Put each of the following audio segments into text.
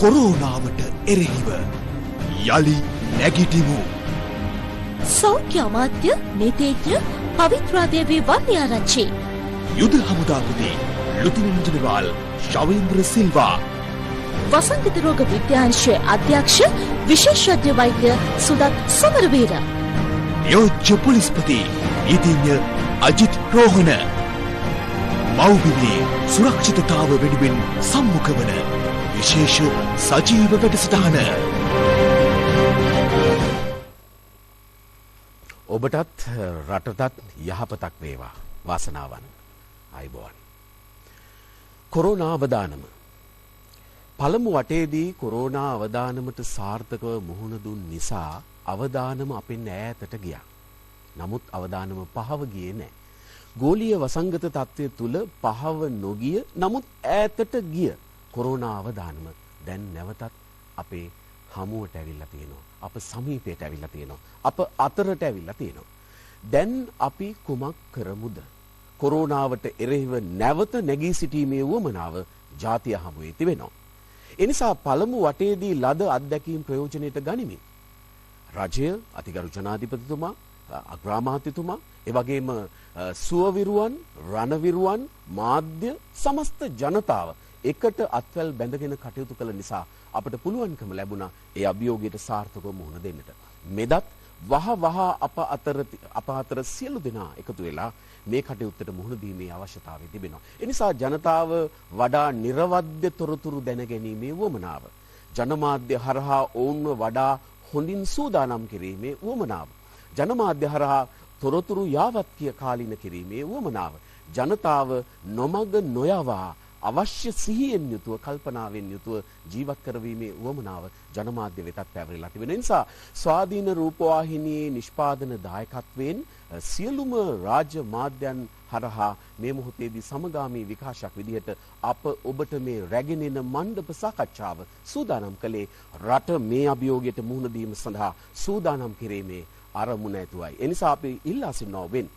කොරෝනාවට එරෙහිව යලි නැගිටිමු. සෞඛ්‍ය අමාත්‍ය නීතිඥ පවිත්‍රා දේවී වන්‍යාරච්චි. යුද හමුදාපති ලුතිනන්ට් ජෙනරාල් ශවේන්ද්‍ර සිල්වා. වසංගත රෝග විද්‍යාංශයේ අධ්‍යක්ෂ විශේෂඥ වෛද්‍ය සුදත් සමරවීර. නියෝජ්‍ය පොලිස්පති නීතිඥ අජිත් රෝහණ. මව්බිමේ සුරක්ෂිතතාව වෙනුවෙන් සම්මුඛ වන විශේෂ සජීව වැඩසටහන. ඔබටත් රටටත් යහපතක් වේවා. වාසනාවන්. අයබෝවන්. කොරෝනා අවදානම. පළමු වටේදී කොරෝනා අවදානමට සාර්ථකව මුහුණ දුන් නිසා අවදානම අපෙන් ඈතට ගියා. නමුත් අවදානම පහව ගියේ නැහැ. ගෝලීය වසංගත තත්ත්වය තුල පහව නොගිය නමුත් ඈතට ගිය කොරෝනා අවදානම දැන් නැවතත් අපේ හමුවට ඇවිල්ලා තියෙනවා. අප සමීපයට ඇවිල්ලා තියෙනවා. අප අතරට ඇවිල්ලා තියෙනවා. දැන් අපි කුමක් කරමුද? කොරෝනාවට එරෙහිව නැවත නැගී සිටීමේ වුවමනාව ජාතිය හමුවේ තිබෙනවා. ඒ නිසා පළමු වටේදී ලද අත්දැකීම් ප්‍රයෝජනයට ගනිමින් රජය, අතිගරු ජනාධිපතිතුමා, අග්‍රාමාත්‍යතුමා, ඒ වගේම සුවවිරුවන්, රණවිරුවන්, මාධ්‍ය සමස්ත ජනතාව එකට අත්වැල් බැඳගෙන කටයුතු කළ නිසා අපට පුළුවන්කම ලැබුණා ඒ අභියෝගයට සාර්ථකව මුහුණ දෙන්නට. මෙදත් වහ අප අතර සියලු දෙනා එකතු වෙලා මේ කටයුත්තට මුහුණ දීමේ අවශ්‍යතාවය තිබෙනවා. ඒ නිසා ජනතාව වඩා නිර්වද්‍ය තොරතුරු දැනගැනීමේ වුවමනාව, ජනමාධ්‍ය හරහා ඔවුන්ව වඩා හොඳින් සූදානම් කිරීමේ වුවමනාව, ජනමාධ්‍ය හරහා තොරතුරු යාවත්කිය කාලීන කිරීමේ වුවමනාව, ජනතාව නොමග නොයවා අවශ්‍ය සිහියෙන් යුතුව කල්පනාවෙන් යුතුව ජීවත් කරවීමේ වුවමනාව ජනමාධ්‍ය වෙතත් පැවරලා තිබෙන නිසා ස්වාධීන රූපවාහිනියේ නිෂ්පාදන දායකත්වයෙන් සියලුම රාජ්‍ය මාධ්‍යයන් හරහා මේ මොහොතේදී සමගාමී විකාශයක් විදිහට අප ඔබට මේ රැගෙනෙන මණ්ඩප සාකච්ඡාව සූදානම් කළේ රට මේ අභියෝගයට මුහුණ දීම සඳහා සූදානම් කිරීමේ අරමුණ ඇතුවයි. ඒ නිසා අපි ඉල්ලා සිටිනවා වෙන්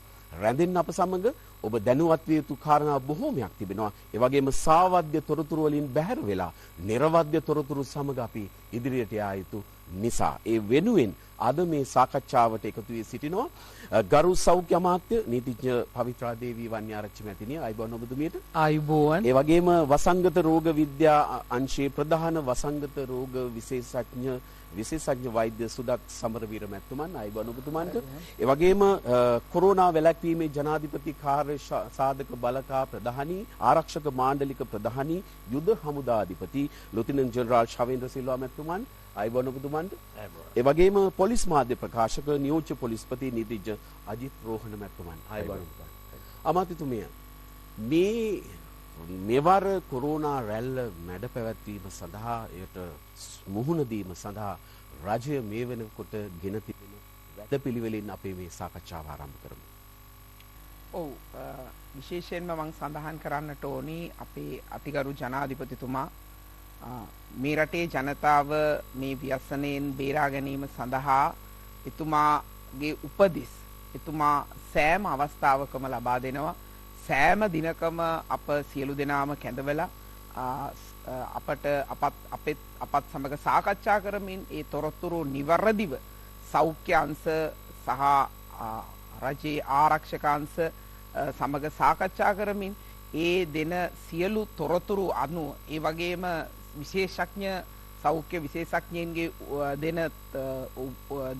රැඳෙන්න අප සමග ඔබ දැනුවත් විය යුතු කාරණා බොහෝමයක් තිබෙනවා. ඒ වගේම සාවද්‍ය තොරතුරු වලින් බැහැර වෙලා නිර්වද්‍ය තොරතුරු සමග අපි ඉදිරියට යා යුතු නිසා ඒ වෙනුවෙන් අද මේ සාකච්ඡාවට එකතු වී සිටිනවා ගරු සෞඛ්‍ය අමාත්‍ය නීතිඥ පවිත්‍රා දේවී වන්‍යාරච්චි මැතිණිය. අයබෝවන් ඔබතුමියට. අයබෝවන්. ඒ වගේම වසංගත රෝග විද්‍යා අංශයේ ප්‍රධාන වසංගත රෝග විශේෂඥ වෛද්‍ය සුදත් සමරවීර මැතිතුමන්. අයබෝවන් ඔබතුමන්ට. ඒ වගේම කොරෝනා වැළැක්වීමේ ජනාධිපති කාර්ය සාධක බලකා ප්‍රධානී, ආරක්ෂක මාණ්ඩලික ප්‍රධානී, යුද හමුදාධිපති ලුතිනන්ට් ජෙනරාල් ශවේන්ද්‍ර සිල්වා මැතිතුමන්. අයබෝවන් ඔබතුමන්ට. ඒ වගේම පොලිස් මාධ්‍ය ප්‍රකාශක නියෝජ්‍ය පොලිස්පති නීතිඥ අජිත් රෝහණ මැතිතුමන්. අයබෝවන් ඔබතුමන්. අමාත්‍යතුමිය මේ මෙවර කොරෝනා රැල්ල මැඩ පැවැත්වීම සඳහා එයට මුහුණ දීම සඳහා රජය මේ වෙනකොට ගෙන තිබෙන වැඩපිළිවෙලින් අපේ මේ සාකච්ඡාව ආරම්භ කරමු. ඔව් විශේෂයෙන්ම මම සඳහන් කරන්නට ඕනි අපේ අතිගරු ජනාධිපතිතුමා මේ රටේ ජනතාව මේ ව්‍යසනයෙන් බේරා ගැනීම සඳහා එතුමාගේ උපදෙස් එතුමා සෑම අවස්ථාවකම ලබා දෙනවා. සෑම දිනකම අප සියලු දෙනාම කැඳවලා අපත් සමග සාකච්ඡා කරමින් ඒ තොරතුරු නිවැරදිව සෞඛ්‍ය අංශ සහ රජයේ ආරක්ෂක අංශ සමග සාකච්ඡා කරමින් ඒ දෙන සියලු තොරතුරු අනුව ඒ වගේම විශේෂඥ සෞඛ්‍ය විශේෂඥයින්ගේ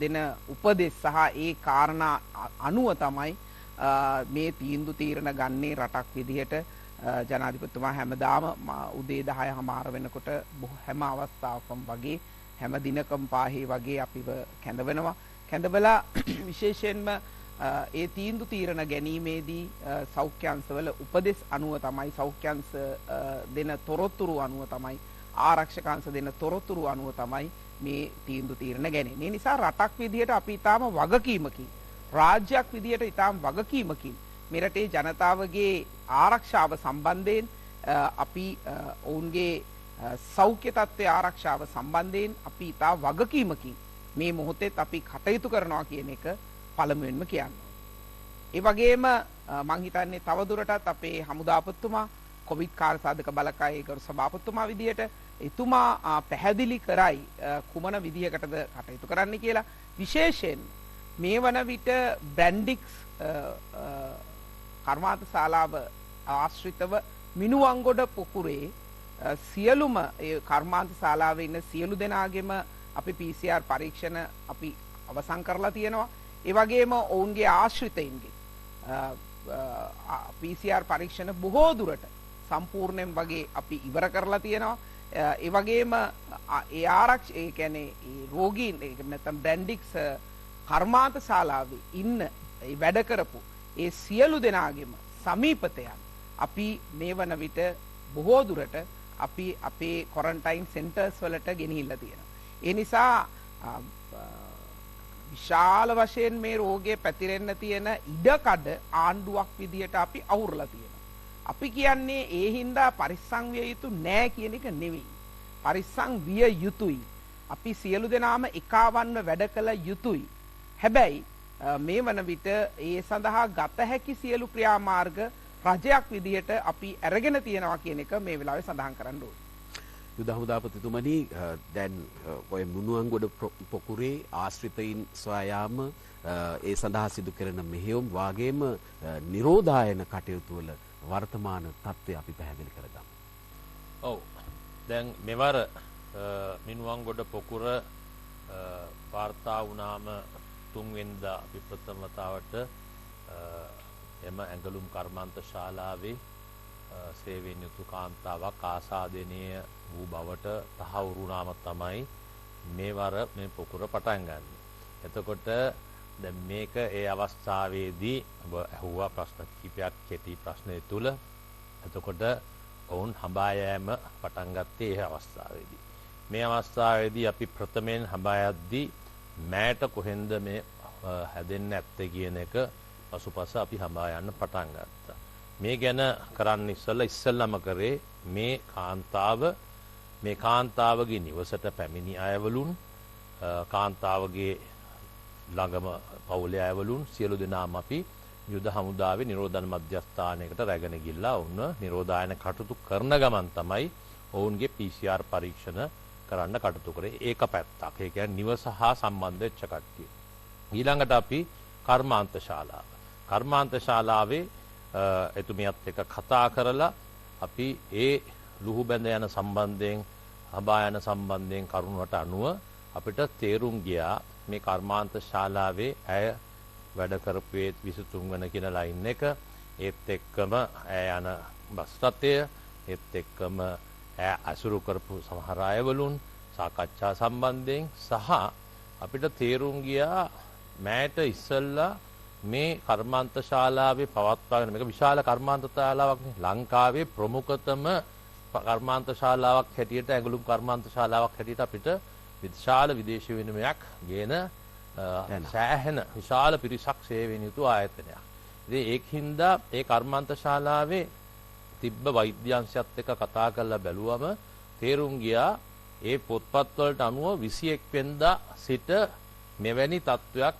දෙන උපදෙස් සහ ඒ කාරණා අනුව තමයි මේ තීන්දුව තීරණ ගන්නේ රටක් විදිහට. ජනාධිපතිතුමා හැමදාම උදේ 10:00 වෙනකොට හැම අවස්ථාවකම වගේ හැම දිනකම පාහේ වගේ අපිව කැඳවනවා. කැඳවලා විශේෂයෙන්ම ඒ තීන්දුව තීරණ ගැනීමේදී සෞඛ්‍යාංශවල උපදෙස් අනුව තමයි සෞඛ්‍යාංශ දෙන තොරතුරු අනුව තමයි ආරක්ෂකාංශ දෙන තොරතුරු අනුව තමයි මේ තීන්දුව තීරණ ගැනෙන්නේ. ඒ නිසා රටක් විදිහට අපි ඊටාම වගකීමකින් රාජ්‍යයක් විදියට ඉතාම වගකීමකින් මේ රටේ ජනතාවගේ ආරක්ෂාව සම්බන්ධයෙන් අපි ඔවුන්ගේ සෞඛ්‍ය තත්ත්වය ආරක්ෂාව සම්බන්ධයෙන් අපි ඉතා වගකීමකින් මේ මොහොතේත් අපි කටයුතු කරනවා කියන එක පළමුවෙන්ම කියනවා. ඒ වගේම මං හිතන්නේ තවදුරටත් අපේ හමුදාපතිතුමා කොවිඩ් කාර්යසාධක බලකායේ ගරු සභාපතිතුමා විදියට එතුමා පැහැදිලි කරයි කුමන විදිහකටද කටයුතු කරන්න කියලා. විශේෂයෙන් මේ වන විට බ්‍රැන්ඩික්ස් කර්මාන්ත ශාලාව ආශ්‍රිතව මිනුවන්ගොඩ පොකුරේ සියලුම ඒ කර්මාන්ත ශාලාවේ ඉන්න සියලු දෙනාගේම අපි PCR පරීක්ෂණ අපි අවසන් කරලා තියෙනවා. ඒ වගේම ඔවුන්ගේ ආශ්‍රිතයින්ගේ PCR පරීක්ෂණ බොහෝ දුරට සම්පූර්ණයෙන් වගේ අපි ඉවර කරලා තියෙනවා. ඒ වගේම ඒ ආරක්ෂ ඒ කියන්නේ ඒ රෝගීන් ඒක නැත්නම් බ්‍රැන්ඩික්ස් කර්මාන්ත ශාලාවේ ඉන්න ඒ වැඩ කරපු ඒ සියලු දෙනාගේම සමීපතයන් අපි මේ වන විට බොහෝ දුරට අපි අපේ ක්වොරන්ටයින් සෙන්ටර්ස් වලට ගෙනහිල්ලා තියෙනවා. ඒ නිසා විශාල වශයෙන් මේ රෝගය පැතිරෙන්න තියෙන ඉඩකඩ ආණ්ඩුවක් විදියට අපි අවුරලා තියෙනවා. අපි කියන්නේ ඒ හින්දා පරිස්සම් විය යුතු නෑ කියන එක නෙවෙයි. පරිස්සම් විය යුතුයි. අපි සියලු දෙනාම එකවන්ව වැඩ කළ යුතුයි. හැබැයි මේ වන විට ඒ සඳහා ගත හැකි සියලු ක්‍රියාමාර්ග රජයක් විදියට අපි අරගෙන තියෙනවා කියන එක මේ වෙලාවේ සඳහන් කරන්න ඕනේ. යුද හමුදාපතිතුමනි දැන් ඔය මුනුවන්ගොඩ පොකුරේ ආශ්‍රිතයින් සොයායාම ඒ සඳහා සිදු කරන මෙහෙයුම් වාගේම නිරෝධායන කටයුතු වල වර්තමාන තත්ත්වය අපි පැහැදිලි කරගමු. ඔව්. දැන් මෙවර මිනුවන්ගොඩ පොකුර වාර්තා වුණාම 3 වෙනිදා අපි ප්‍රථම වතාවට එම ඇඟලුම් කර්මාන්ත ශාලාවේ සේවයෙන් යුතු කාන්තාවක් ආසාදනීය වූ බවට තහවුරු වුණාම තමයි මේවර මේ පොකුර පටන් ගන්න. එතකොට දැන් මේක ඒ අවස්ථාවේදී ඔබ අහුවා ප්‍රශ්න කිහිපයක් කෙටි ප්‍රශ්නය තුල. එතකොට ඔවුන් හඹා යෑම පටන් ගත්තේ ඒ අවස්ථාවේදී. මේ අවස්ථාවේදී අපි ප්‍රථමයෙන් හඹා යද්දී මෑට කොහෙන්ද මේ හැදෙන්න ඇත්තේ කියන එක පසුපස අපි හඹා යන්න පටන් ගත්තා. මේ ගැන කරන්න ඉස්සෙල්ලාම කරේ මේ කාන්තාවගේ නිවසට පැමිණි අයවලුන් කාන්තාවගේ ළඟම පවුලේ අයවලුන් සියලු දෙනාම අපි යුද හමුදාවේ නිරෝධන මධ්‍යස්ථානයකට රැගෙන ගිහිල්ලා ඔවුන් නිරෝධායන කටයුතු කරන ගමන් තමයි ඔවුන්ගේ PCR පරීක්ෂණ කරන්න කටයුතු කරේ. ඒක පැත්තක්. ඒ කියන්නේ නිවස හා සම්බන්ධ වෙච්ච කට්ටිය. ඊළඟට අපි කර්මාන්ත ශාලාවේ එතුමියත් එක්ක කතා කරලා අපි ඒ ලුහු බැඳ යන සම්බන්ධයෙන් හඹා යන සම්බන්ධයෙන් කරුණට අනුව අපිට තේරුම් ගියා මේ කර්මාන්ත ශාලාවේ ඇය වැඩ කරපුවේ 23 වෙනි කියන ලයින් එක ඒත් එක්කම ඇය යන බස් රථය ඒත් එක්කම ඇය අසුරු කරපු සමහර අයවලුන් සාකච්ඡා සම්බන්ධයෙන් සහ අපිට තේරුම් ගියා මෑට ඉස්සල්ලා මේ කර්මාන්ත ශාලාවේ පවත්වාගෙන මේක විශාල කර්මාන්ත ශාලාවක් නේ ලංකාවේ ප්‍රමුඛතම කර්මාන්ත ශාලාවක් හැටියට ඇඟලුම් කර්මාන්ත ශාලාවක් හැටියට අපිට විශාල විදේශ විනිමයක් ගේන සෑහෙන විශාල පිරිසක් සේවයෙන් යුතු ආයතනයක්. ඉතින් ඒකින්ද ඒ කර්මාන්ත ශාලාවේ තිබ්බ වෛද්‍ය අංශයත් එක්ක කතා කරලා බැලුවම තේරුම් ගියා ඒ පොත්පත් වලට අනුව 21 වෙනිදා සිට මෙවැනි තත්වයක්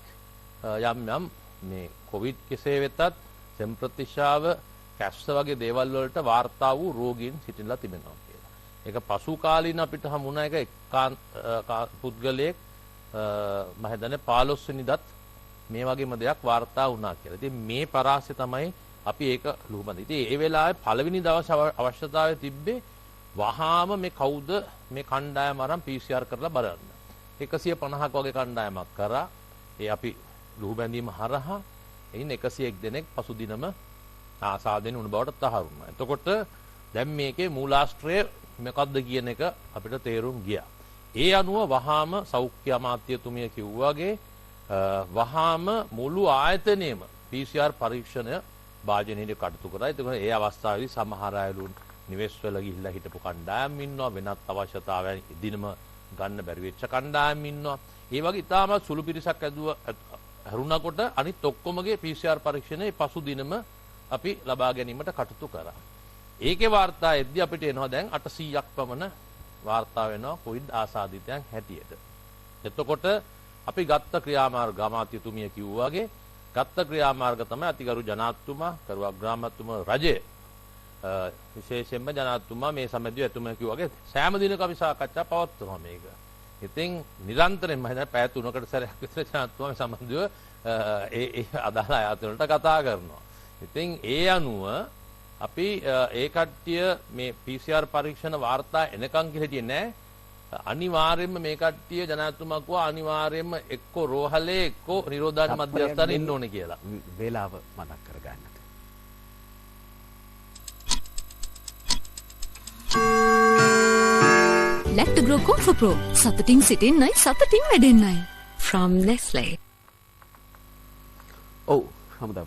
යම් මේ කොවිඩ් කෙසේ වෙතත් සම්ප්‍රතිශාව කැස්ස වගේ දේවල් වලට වාර්තා වූ රෝගීන් සිටිලා තිබෙනවා කියලා. ඒක පසු කාලීන අපිට හමුණා එක පුද්ගලයෙක් මම හිතන්නේ 15 වෙනිදාත් මේ වගේම දෙයක් වාර්තා වුණා කියලා. ඉතින් මේ පරාසය තමයි අපි ඒක ලුහුබඳ. ඉතින් ඒ වෙලාවේ පළවෙනි දවස් අවශ්‍යතාවය තිබ්බේ වහාම මේ කවුද මේ කණ්ඩායම අරන් PCR කරලා බලන්න. 150ක් වගේ කණ්ඩායමක් කරා. ඒ අපි ලුහුබැඳීම හරහා එයින් 101 දෙනෙක් පසුදිනම ආසාදෙන උණු බවට තහවුරු වුණා. එතකොට දැන් මේකේ මූලාශ්‍රය මොකක්ද කියන එක අපිට තේරුම් ගියා. ඒ අනුව වහාම සෞඛ්‍ය අමාත්‍යතුමිය කිව්වාගේ වහාම මුළු ආයතනයේම PCR පරීක්ෂණය භාජනයේ කටයුතු කරා. ඒකෝන ඒ අවස්ථාවේදී සමහර අයලුන් නිවෙස්වල ගිහිල්ලා හිටපු කණ්ඩායම් ඉන්නවා. වෙනත් අවශ්‍යතාවයන් දිනම ගන්න බැරි වෙච්ච කණ්ඩායම් ඉන්නවා. ඒ වගේ ඉතාමත් සුළු පිරිසක් හැරුණාකොට අනිත් ඔක්කොමගේ PCR පරීක්ෂණයේ පසු දිනම අපි ලබා ගැනීමට කටයුතු කරා. ඒකේ වාර්තා එද්දී අපිට එනවා දැන් 800ක් පමණ වාර්තා වෙනවා කොවිඩ් ආසාදිතයන් හැටියට. එතකොට අපි ගත්ත ක්‍රියාමාර්ග අමාත්‍යතුමිය කිව්වාගේ ගත්ත ක්‍රියාමාර්ග තමයි අතිගරු ජනාධිපතිතුමා කරුවා ග්‍රාමතුමා රජය විශේෂයෙන්ම ජනාධිපතිතුමා මේ සමැදිව එතුමා කිව්වා වගේ සෑම දිනක අපි සාකච්ඡා පවත්වනවා මේක. ඉතින් නිරන්තරයෙන්ම මම හිතන්නේ පැය 3කට සැරයක් විතර ජනාධිපතිතුමා මේ සම්බන්ධව ඒ අදාළ ආයතන වලට කතා කරනවා. ඉතින් ඒ අනුව අපි ඒ කට්ටිය මේ PCR පරීක්ෂණ වාර්තා එනකන් කියලා හිටියේ නැහැ. අනිවාර්යයෙන්ම මේ කට්ටිය ජනාධිපතිතුමා කිව්වා අනිවාර්යයෙන්ම එක්ක රෝහලේ එක්ක නිරෝධායන මධ්‍යස්ථානයේ ඉන්න ඕනේ කියලා. වේලාව මතක් කරගන්නට. Lactogro Comfort Pro. සතුටින් සිටින්නයි සතුටින් වැඩෙන්නයි. From Nestle. ඔව් හමුදා.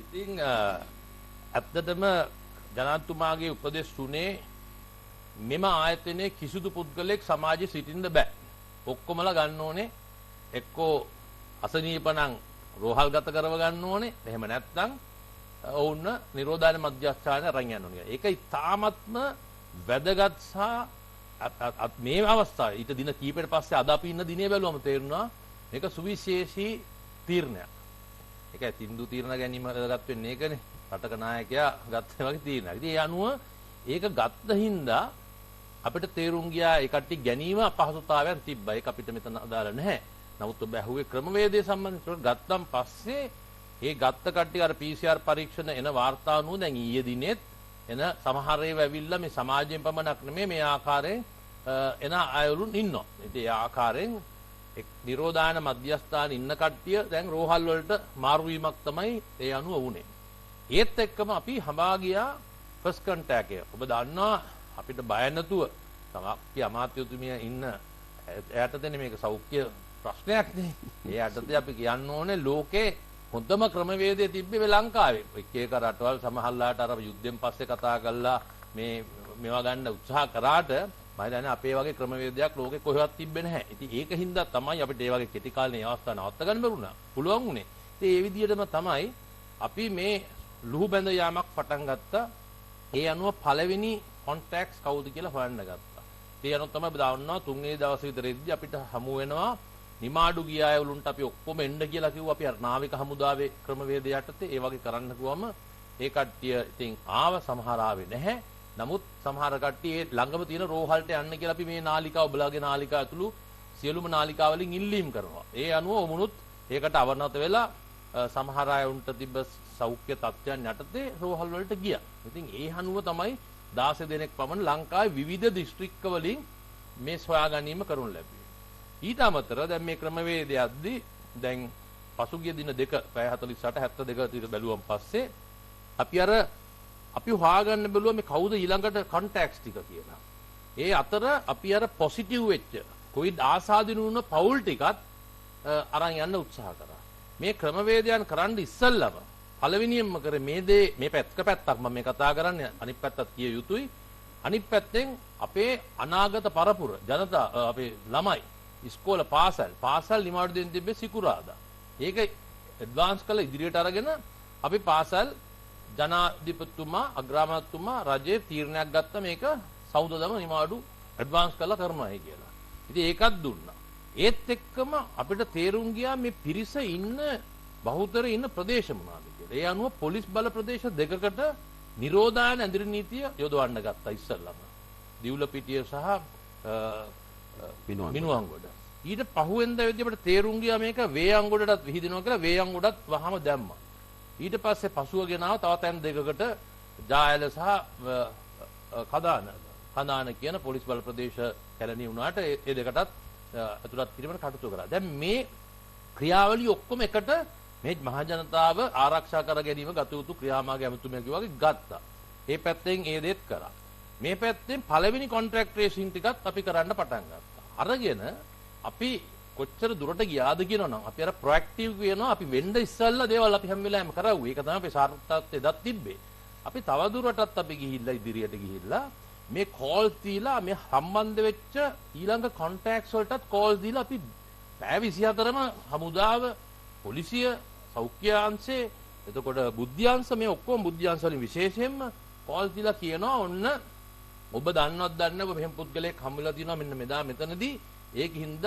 ඉතින් ඇත්තටම ජනාධිපතිතුමාගේ උපදෙස් තුනේ මෙම ආයතනයේ කිසිදු පුද්ගලෙක් සමාජයේ සිටින්න බෑ. ඔක්කොමලා ගන්න ඕනේ එක්කෝ අසනීපණං රෝහල්ගත කරව ගන්න ඕනේ. එහෙම නැත්නම් ඔවුන් නිරෝධායන මධ්‍යස්ථානයේ අරන් යන්න ඕනේ. ඒක ඉතාමත්ම වැදගත් සහ මේ අවස්ථාවේ ඊට දින කීපයකට පස්සේ අද අපි ඉන්න දිනේ බැලුවම තේරුණා මේක සුවිශේෂී තීරණයක්. ඒකයි තින්දු තීරණ ගැනීම වැදගත් වෙන්නේ ඒකනේ. රටක නායකයා ගත්තා වගේ තීරණයක්. ඉතින් ඒ අනුව ඒක ගත්ත හින්දා අපිට තේරුම් ගියා ඒ කට්ටිය ගැනීම අපහසුතාවයන් තිබ්බා. ඒක අපිට මෙතන අදාළ නැහැ. නමුත් ඔබ ඇහුවේ ක්‍රමවේදය සම්බන්ධව ගත්තම් පස්සේ ඒ ගත්ත කට්ටිය අර PCR පරීක්ෂණ එන වාර්තා අනුව දැන් ඊයේ දිනෙත් එන සමහර ඒවා ඇවිල්ලා මේ සමාජයෙන් පමණක් නෙමෙයි මේ ආකාරයෙන් එන අයවලුන් ඉන්නවා. ඉතින් ඒ ආකාරයෙන් නිරෝධායන මධ්‍යස්ථානයේ ඉන්න කට්ටිය දැන් රෝහල් වලට මාරු වීමක් තමයි ඒ අනුව වුනේ. ඒත් එක්කම අපි හඹා ගියා ෆස්ට් කන්ටැක්ට් එක. ඔබ දන්නවා අපිට බය නැතුව තමයි අමාත්‍යතුමිය ඉන්න එයාටද මේක සෞඛ්‍ය ප්‍රශ්නයක් නේ. ඒ යටතේ අපි කියන්න ඕනේ ලෝකේ හොඳම ක්‍රමවේදය තිබ්බේ ලංකාවේ. එක එක රටවල් සමහරලාට අර යුද්ධෙන් පස්සේ කතා කරලා මේවා ගන්න උත්සාහ කරාට මම දන්නේ අපේ වගේ ක්‍රමවේදයක් ලෝකේ කොහෙවත් තිබ්බේ නැහැ. ඉතින් ඒකින්ද තමයි අපිට මේ වගේ කෙටි කාලේ අවස්ථා නවත්ත ගන්න බැරුණා. පුළුවන් උනේ. ඉතින් ඒ විදිහටම තමයි අපි මේ ලුහු බැඳ යාමක් පටන් ගත්තා. ඒ අනුව පළවෙනි කොන්ටැක්ට්ස් කවුද කියලා හොයන්න ගත්තා. ඒ අනුව තමයි දවන්නවා තුන්වෙනි දවසේ විතරෙද්දි අපිට හමු වෙනවා නිමාඩු ගිය අය වුණට අපි ඔක්කොම එන්න කියලා කිව්වා. අපි අර නාවික හමුදාවේ ක්‍රමවේද යටතේ ඒ වගේ කරන්න කිව්වම ඒ කට්ටිය ඉතින් ආව සමහර ආවේ නැහැ. නමුත් සමහර කට්ටිය ඒ ළඟම තියෙන රෝහලට යන්න කියලා අපි මේ නාලිකාව ඔබලාගේ නාලිකාව ඇතුළු සියලුම නාලිකා වලින් ඉල්ලීම් කරනවා. ඒ අනුව ඔමුණුත් ඒකට අවනත වෙලා සමහර අය උන්ට තිබ්බ සෞඛ්‍ය තත්ත්වයන් යටතේ රෝහල් වලට ගියා. ඉතින් ඒ අනුව තමයි 16 දෙනෙක් පමණ ලංකාවේ විවිධ දිස්ත්‍රික්ක වලින් මේ සොයා ගැනීම කරනු ලැබුවේ. ඊට අමතරව දැන් මේ ක්‍රමවේදයක්දී දැන් පසුගිය දින දෙක පැය 48 72 විතර බැලුවම පස්සේ අපි හොයාගන්න බැලුවා මේ කවුද ඊළඟට කන්ටැක්ට්ස් ටික කියලා. ඒ අතර අපි අර පොසිටිව් වෙච්ච කොවිඩ් ආසාදිනු වුණ පවුල් ටිකත් අරන් යන්න උත්සාහ කරා. මේ ක්‍රමවේදයන් කරන්න ඉස්සෙල්ලම පළවෙනියෙන්ම කරේ මේ පැත්තක් මම මේ කතා කරන්නේ අනිත් පැත්තත් කිය යුතුයි. අනිත් පැත්තෙන් අපේ අනාගත පරපුර ජනතා අපේ ළමයි ඉස්කෝල පාසල් නිමාඩු දෙන්න තිබ්බේ සිකුරාදා. ඒක ඇඩ්වාන්ස් කරලා ඉදිරියට අරගෙන අපි පාසල් ජනාධිපතිතුමා අග්‍රාමාත්‍යතුමා රජයේ තීරණයක් ගත්ත මේක සෞදදම නිමාඩු ඇඩ්වාන්ස් කරලා කරනවායි කියලා. ඉතින් ඒකත් දුන්නා. ඒත් එක්කම අපිට තේරුම් ගියා මේ පිරිස ඉන්න බහුතර ඉන්න ප්‍රදේශ මොනවාද කියලා. ඒ අනුව පොලිස් බල ප්‍රදේශ දෙකකට නිරෝධායන ඇඳිරි නීතිය යොදවන්න ගත්තා ඉස්සල්ලාම. දිවුලපිටිය සහ මිනුවන්ගොඩ. ඊට පහුවෙන්ද වෙද්දී අපිට තේරුම් ගියා මේක වේයන්ගොඩටත් විහිදෙනවා කියලා වේයන්ගොඩත් වහම දැම්මා. ඊට පස්සේ පසුව ගෙනාව තව තැන් දෙකකට ජායල සහ කදාන කියන පොලිස් බල ප්‍රදේශ කැලණිය වුණාට ඒ දෙකටත් අතුලත් කිරීමට කටයුතු කරා. දැන් මේ ක්‍රියාවලිය ඔක්කොම එකට මේ මහ ජනතාව ආරක්ෂා කර ගැනීම ගත යුතු ක්‍රියාමාර්ග ඇමතුමිය කිව්වා වගේ ගත්තා. ඒ පැත්තෙන් ඒ දෙත් කරා. මේ පැත්තෙන් පළවෙනි කොන්ට්‍රැක්ට් රේසින් ටිකත් අපි කරන්න පටන් ගත්තා. අරගෙන අපි කොච්චර දුරට ගියාද කියනවනම් අපි අර ප්‍රොඇක්ටිව් කියනවා අපි වෙන්න ඉස්සෙල්ලා දේවල් අපි හැම වෙලාවෙම කරවුවා. ඒක තමයි අපේ සාර්ථකත්වය දත් තිබ්බේ. අපි තව දුරටත් අපි ගිහිල්ලා ඉදිරියට ගිහිල්ලා මේ කෝල්ස් දීලා මේ සම්බන්ධ වෙච්ච ඊළඟ කොන්ටැක්ට්ස් වලටත් කෝල්ස් දීලා අපි පැය 24ම හමුදාව පොලිසිය සෞඛ්‍ය අංශේ එතකොට බුද්ධ්‍යංශ මේ ඔක්කොම බුද්ධ්‍යංශ වලින් විශේෂයෙන්ම කෝල්ස් දීලා කියනවා ඔන්න ඔබ දන්නවද දන්නේ ඔබ මෙහෙම පුද්ගලයෙක් හම්බෙලා තියෙනවා මෙන්න මෙදා මෙතනදී ඒකින්ද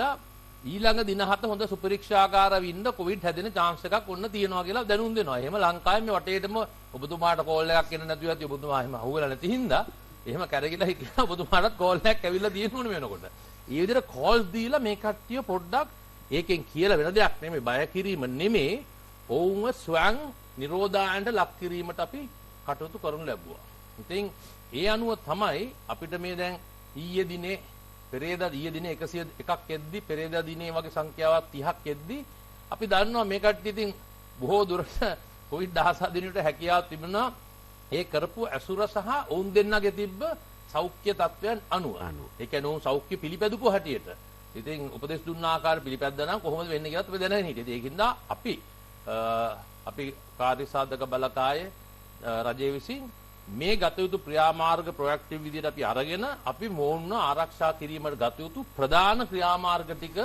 ඊළඟ දින 7 හොඳ සුපරීක්ෂාකාරව ඉන්න කොවිඩ් හැදෙන chance එකක් ඔන්න තියෙනවා කියලා දැනුම් දෙනවා. එහෙම ලංකාවේ මේ වටේටම ඔබතුමාට කෝල් එකක් එන්න නැතුව ඇති ඔබතුමා එහෙම අහුවෙලා නැති හින්දා එහෙම කරගිලා හිටියා ඔබතුමාටත් කෝල් එකක් ඇවිල්ලා තියෙනුනේ වෙනකොට. ඒ විදිහට කෝල් දීලා මේ කට්ටිය පොඩ්ඩක් ඒකෙන් කියලා වෙන දෙයක් නෙමෙයි බය කිරීම නෙමෙයි ඔවුන්ව ස්වයං නිරෝධායනට ලක් කිරීමට අපි කටයුතු කරනු ලැබුවා. ඉතින් ඒ අනුව තමයි අපිට මේ දැන් ඊයේ දිනේ පෙරේදා ඊයේ දිනේ 101ක් එද්දි පෙරේදා දිනේ වගේ සංඛ්‍යාවක් 30ක් එද්දි අපි දන්නවා මේ කට්ටිය ඉතින් බොහෝ දුරට COVID-19 දිනේට හැකියාව තිබුණා ඒ කරපු ඇසුර සහ ඔවුන් දෙන්නගේ තිබ්බ සෞඛ්‍ය තත්ත්වයන් අනුව. ඒ කියන්නේ ඔවුන් සෞඛ්‍ය පිළිපැදපු හැටියට. ඉතින් උපදෙස් දුන්න ආකාර පිළිපැද්දා නම් කොහොමද වෙන්නේ කියලාත් අපි දැනගෙන හිටියේ. ඒකින්ද අපි කාර්ය සාධක බලකාය රජය විසින් මේ ගත යුතු ක්‍රියාමාර්ග ප්‍රොඇක්ටිව් විදිහට අපි අරගෙන අපි මොවුන්ව ආරක්ෂා කිරීමට ගත යුතු ප්‍රධාන ක්‍රියාමාර්ග ටික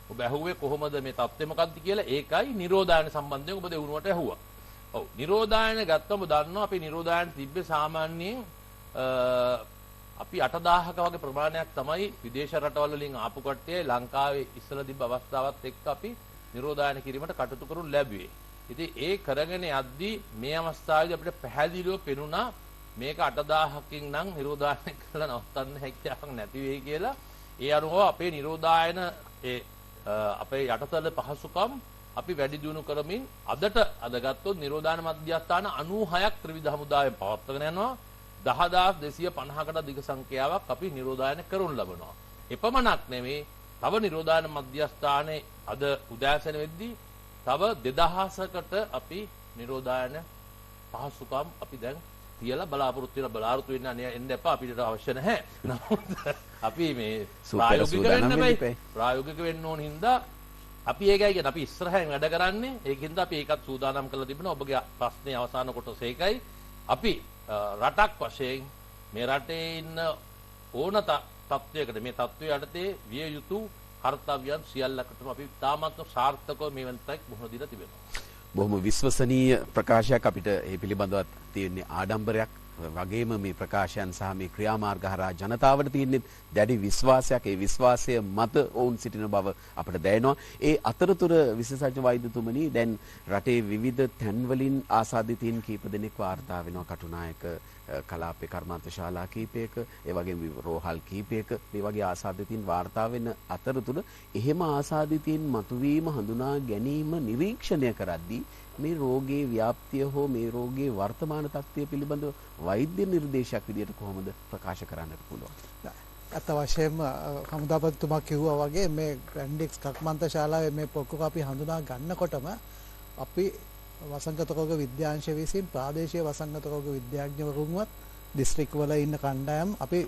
ඔබ ඇහුවේ කොහොමද මේ තත්ත්වය මොකක්ද කියලා ඒකයි නිරෝධායන සම්බන්ධයෙන් ඔබ දෙවුණුවට ඇහුවා. ඔව් නිරෝධායන ගත්තම දන්නවා අපි නිරෝධායන තිබ්බේ සාමාන්‍යයෙන් අපි 8000ක වගේ ප්‍රමාණයක් තමයි විදේශ රටවල් වලින් ආපු කට්ටිය ලංකාවේ ඉස්සලා තිබ්බ අවස්ථාවත් එක්ක අපි නිරෝධායන කිරීමට කටයුතු කරනු ලැබුවේ. ඉතින් ඒ කරගෙන යද්දී මේ අවස්ථාවේදී අපිට පැහැදිලිව පෙනුණා මේක 8000කින් නම් නිරෝධායන කරලා නවත්තන්න හැකියාවක් නැති වෙයි කියලා. ඒ අනුව අපේ නිරෝධායන අපේ යටතල පහසුකම් අපි වැඩි දියුණු කරමින් අද ගත්තොත් නිරෝධායන මධ්‍යස්ථාන 96ක් ත්‍රිවිධ හමුදාවෙන් පවත්වාගෙන යනවා. 10250කට අධික සංඛ්‍යාවක් අපි නිරෝධායන කරනු ලබනවා. එපමණක් නෙමෙයි තව නිරෝධායන මධ්‍යස්ථානයේ අද උදෑසන වෙද්දී තව 2000කට අපි නිරෝධායන පහසුකම් අපි දැන් තියලා බලාපොරොත්තු වෙන්න එන්න එපා අපිට අවශ්‍ය නැහැ. නමුත් අපි මේ ප්‍රායෝගික වෙන්න ඕන හින්දා අපි ඒකයි කියන්නේ අපි ඉස්සරහින් වැඩ කරන්නේ. ඒකින්ද අපි ඒකත් සූදානම් කරලා තිබෙනවා. ඔබගේ ප්‍රශ්නේ අවසාන කොටස ඒකයි. අපි රටක් වශයෙන් මේ රටේ ඉන්න ඕන තත්වයකට මේ තත්වය යටතේ විය යුතු කර්තව්‍යයන් සියල්ලකටම අපි තාමත් සාර්ථකව මේ වෙනතක් මුහුණ දීලා තිබෙනවා. බොහොම විශ්වසනීය ප්‍රකාශයක් අපිට ඒ පිළිබඳව තියෙන්නේ ආඩම්බරයක් වගේම මේ ප්‍රකාශයන් සහ මේ ක්‍රියාමාර්ග හරහා ජනතාවට තියෙන්නේ දැඩි විශ්වාසයක්. ඒ විශ්වාසය මත ඔවුන් සිටින බව අපට දැනෙනවා. ඒ අතරතුර විශේෂඥ වෛද්‍යතුමනි දැන් රටේ විවිධ තැන්වලින් ආසාදිතයින් කීප දෙනෙක් වාර්තා වෙනවා. කටුනායක කලාපේ කර්මාන්ත ශාලා කීපයක ඒ වගේම රෝහල් කීපයක මේ වගේ ආසාදිතයින් වාර්තා වෙන අතරතුර එහෙම ආසාදිතයින් මතුවීම හඳුනා ගැනීම නිරීක්ෂණය කරද්දී මේ රෝගයේ ව්‍යාප්තිය හෝ මේ රෝගයේ වර්තමාන තත්ත්වය පිළිබඳව වෛද්‍ය නිර්දේශයක් විදිහට කොහොමද ප්‍රකාශ කරන්නට පුළුවන්? අත වශයෙන්ම හමුදාපතිතුමා කිව්වා වගේ මේ ග්‍රැන්ඩික්ස් කර්මාන්ත ශාලාවේ මේ පොක්කක අපි හඳුනා ගන්නකොටම අපි වසංගත රෝග විද්‍යාංශය විසින් ප්‍රාදේශීය වසංගත රෝග විද්‍යාඥවරුන්වත් දිස්ත්‍රික් වල ඉන්න කණ්ඩායම් අපි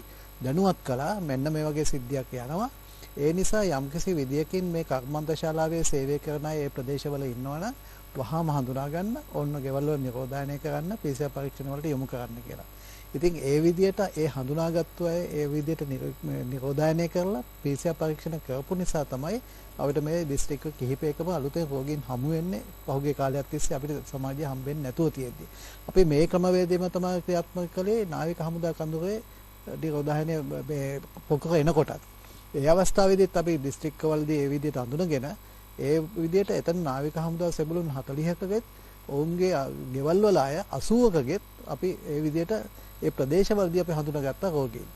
දැනුවත් කළා මෙන්න මේ වගේ සිද්ධියක් යනවා. ඒ නිසා යම්කිසි විදියකින් මේ කර්මාන්ත ශාලාවේ සේවය කරන අය ඒ ප්‍රදේශවල ඉන්නවනම් වහාම හඳුනා ගන්න ඕන්න ගෙවල් වල නිරෝධායනය කරන්න PCR පරීක්ෂණ වලට යොමු කරන්න කියලා. ඉතින් ඒ විදියට ඒ හඳුනාගත්තු අය ඒ විදියට නිරෝධායනය කරලා PCR පරීක්ෂණ කරපු නිසා තමයි අපිට මේ දිස්ත්‍රික්ක කිහිපයකම අලුතෙන් රෝගීන් හමු වෙන්නේ පහුගිය කාලයක් තිස්සේ අපිට සමාජය හම්බෙන්නේ නැතුව තියෙද්දි. අපි මේ ක්‍රමවේදයම තමයි ක්‍රියාත්මක කළේ නාවික හමුදා කඳවුරේ නිරෝධායනය මේ පොකර එනකොටත්. ඒ අවස්ථාවේදීත් අපි දිස්ත්‍රික්කවලදී ඒ විදියට අඳුනගෙන ඒ විදියට එතන නාවික හමුදා සෙබළුන් 40කගෙත් ඔවුන්ගේ ගෙවල් වල අය 80කගෙත් අපි ඒ විදියට ඒ ප්‍රදේශවලදී අපි හඳුනාගත්ත රෝගීන්.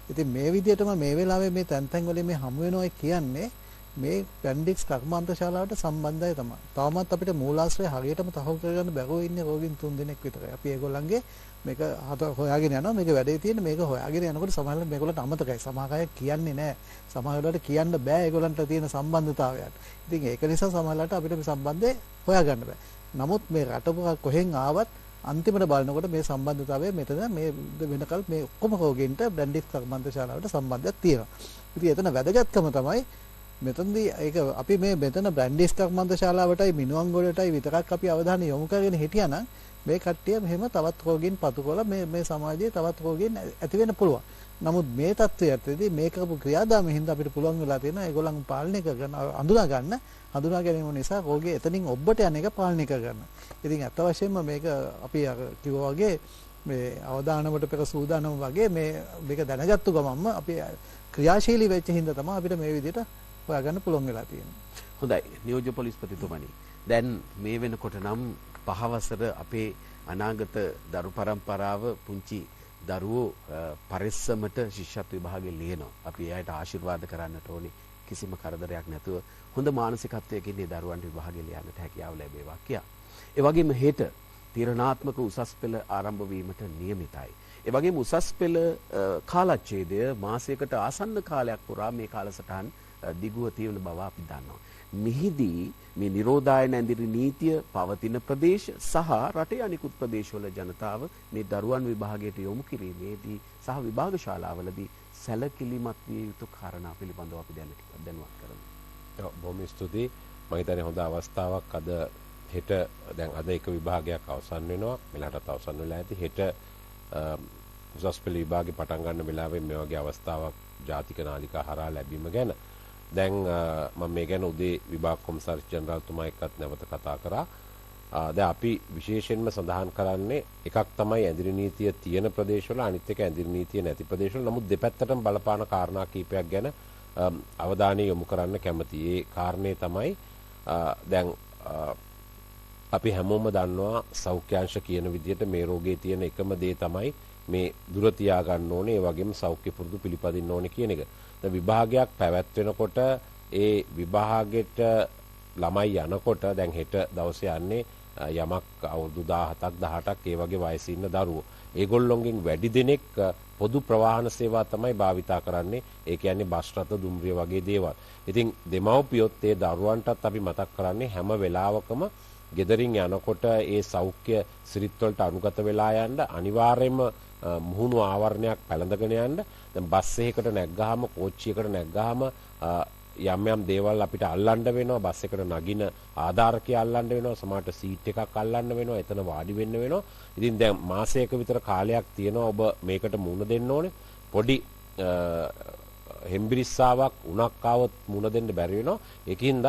ඉතින් මේ විදියටම මේ වෙලාවේ මේ තැන් වලින් මේ හමු වෙනවා කියන්නේ මේ පැන්ඩික්ස් කර්මාන්ත ශාලාවට සම්බන්ධයි තමයි. තවමත් අපිට මූලාශ්‍රය හරියටම තහවුරු කරගන්න බැරුව ඉන්නේ රෝගීන් 3 දෙනෙක් විතරයි. අපි ඒගොල්ලන්ගේ මේක හොයාගෙන යනවා. මේක වැඩේ තියෙන මේක හොයාගෙන යනකොට සමහරවිට මේගොල්ලන්ට අමතකයි. සමහර අය කියන්නේ නැහැ. සමහරවිට කියන්න බෑ ඒගොල්ලන්ට තියෙන සම්බන්ධතාවයන්. ඉතින් ඒක නිසා සමහරවිට අපිට මේ සම්බන්ධය හොයාගන්න බෑ. නමුත් මේ රටපුරා කොහෙන් ආවත් අන්තිමට බලනකොට මේ සම්බන්ධතාවය මෙතන මේ වෙනකල් මේ ඔක්කොම රෝගීන්ට බ්‍රැන්ඩික්ස් කර්මාන්ත ශාලාවට සම්බන්ධයක් තියෙනවා. ඉතින් එතන වැදගත්කම තමයි මෙතනදී ඒක අපි මේ මෙතන බ්‍රැන්ඩික්ස් කර්මාන්ත ශාලාවටයි මිනුවන්ගොඩටයි විතරක් අපි අවධානය යොමු කරගෙන හිටියානම් මේ කට්ටිය මෙහෙම තවත් රෝගීන් පතු කරලා මේ සමාජයේ තවත් රෝගීන් ඇති වෙන්න පුළුවන්. නමුත් මේ තත්ත්වයේදී මේ කරපු ක්‍රියාදාමයෙන් හින්දා අපිට පුළුවන් වෙලා තියෙනවා ඒගොල්ලන් පාලනය කරගන්න හඳුනා ගැනීම නිසා රෝගී එතනින් ඔබට යන එක පාලනය කරගන්න. ඉතින් අත් වශයෙන්ම මේක අපි කිව්වා වගේ මේ අවදානමට පෙර සූදානම් වගේ මේක දැනගත්තු ගමන්ම අපි ක්‍රියාශීලී වෙච්ච හින්දා තමයි අපිට මේ විදිහට හොයාගන්න පුළුවන් වෙලා තියෙනවා. හොඳයි නියෝජ්‍ය පොලිස්පතිතුමනි. දැන් මේ වෙනකොට නම් 5 වසර අපේ අනාගත දරු පරම්පරාව පුංචි දරුවෝ පරිස්සමට ශිෂ්‍යත්ව විභාගෙ ලියනවා. අපි එයාට ආශිර්වාද කරන්නට ඕනේ කිසිම කරදරයක් නැතුව හොඳ මානසිකත්වයකින් මේ දරුවන්ට විභාගෙ ලියන්නට හැකියාව ලැබේවා කියා. ඒ වගේම හෙට තීරණාත්මක උසස් පෙළ ආරම්භ වීමට නියමිතයි. ඒ වගේම උසස් පෙළ කාලච්ඡේදය මාසයකට ආසන්න කාලයක් පුරා මේ කාලසටහන් දිගුව තියෙන බව අපි දන්නවා. මෙහිදී මේ නිරෝධායන ඇඳිරි නීතිය පවතින ප්‍රදේශ සහ රටේ අනිකුත් ප්‍රදේශවල ජනතාව මේ දරුවන් විභාගයට යොමු කිරීමේදී සහ විභාග ශාලාවලදී සැලකිලිමත් විය යුතු කාරණා පිළිබඳව අපි දැනුවත් කරමු. බොහොම ස්තුතියි. මම හිතන්නේ හොඳ අවස්ථාවක් අද හෙට දැන් අද එක විභාගයක් අවසන් වෙනවා. මෙලටත් අවසන් වෙලා ඇති. හෙට උසස් පෙළ විභාගේ පටන් ගන්න වෙලාවේ මේ වගේ අවස්ථාවක් ජාතික නාලිකා හරහා ලැබීම ගැන දැන් මම මේ ගැන උදේ විභාග කොමසාරිස් ජෙනරාල්තුමා එක්කත් නැවත කතා කරා. දැන් අපි විශේෂයෙන්ම සඳහන් කරන්නේ එකක් තමයි ඇඳිරි නීතිය තියෙන ප්‍රදේශවල අනිත් එක ඇඳිරි නීතිය නැති ප්‍රදේශවල. නමුත් දෙපැත්තටම බලපාන කාරණා කීපයක් ගැන අවධානය යොමු කරන්න කැමතියි. ඒ කාරණේ තමයි දැන් අපි හැමෝම දන්නවා සෞඛ්‍යාංශ කියන විදිහට මේ රෝගේ තියෙන එකම දේ තමයි මේ දුර තියා ගන්න ඕනේ. ඒ වගේම සෞඛ්‍ය පුරුදු පිළිපදින්න ඕනේ කියන එක. දැන් විභාගයක් පැවැත්වෙනකොට ඒ විභාගෙට ළමයි යනකොට දැන් හෙට දවසේ යන්නේ යමක් අවුරුදු 17ක් 18ක් ඒ වගේ වයසේ ඉන්න දරුවෝ. ඒගොල්ලොන්ගෙන් වැඩි දෙනෙක් පොදු ප්‍රවාහන සේවා තමයි භාවිතා කරන්නේ. ඒ කියන්නේ බස් රථ දුම්රිය වගේ දේවල්. ඉතින් දෙමව්පියොත් ඒ දරුවන්ටත් අපි මතක් කරන්නේ හැම වෙලාවකම ගෙදරින් යනකොට ඒ සෞඛ්‍ය සිරිත් වලට අනුගත වෙලා යන්න අනිවාර්යයෙන්ම මුහුණු ආවරණයක් පැළඳගෙන යන්න. දැන් බස් එකකට නැග්ගාම කෝච්චියකට නැග්ගාම යම් යම් දේවල් අපිට අල්ලන්න වෙනවා. බස් එකට නගින ආධාරකය අල්ලන්න වෙනවා. සමහරට සීට් එකක් අල්ලන්න වෙනවා. එතන වාඩි වෙන්න වෙනවා. ඉතින් දැන් මාසයක විතර කාලයක් තියෙනවා ඔබ මේකට මුහුණ දෙන්න ඕනේ. පොඩි හෙම්බිරිස්සාවක් උණක් ආවොත් මුහුණ දෙන්න බැරි වෙනවා. ඒකින්ද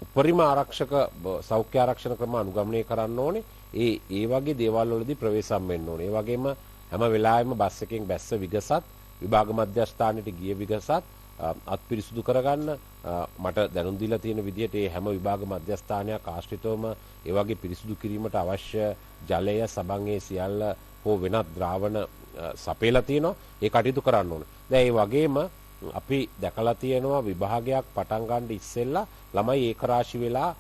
උපරිම ආරක්ෂක සෞඛ්‍ය ආරක්ෂණ ක්‍රම අනුගමනය කරන්න ඕනේ. ඒ වගේ දේවල් වලදී ප්‍රවේශම් වෙන්න ඕනේ. ඒ වගේම හැම වෙලාවෙම බස් එකෙන් බැස්ස විගසත් විභාග මධ්‍යස්ථානෙට ගිය විගසත් අත් පිරිසුදු කරගන්න මට දැනුම් දීලා තියෙන විදිහට මේ හැම විභාග මධ්‍යස්ථානයක් ආශ්‍රිතවම ඒ වගේ පිරිසුදු කිරීමට අවශ්‍ය ජලය සබන් ඒ සියල්ල හෝ වෙනත් ද්‍රාවණ සපයලා තියෙනවා. ඒ කටයුතු කරන්න ඕනේ. දැන් ඒ වගේම අපි දැකලා තියෙනවා විභාගයක් පටන් ගන්න ඉස්සෙල්ලා ළමයි ඒකරාශි වෙලා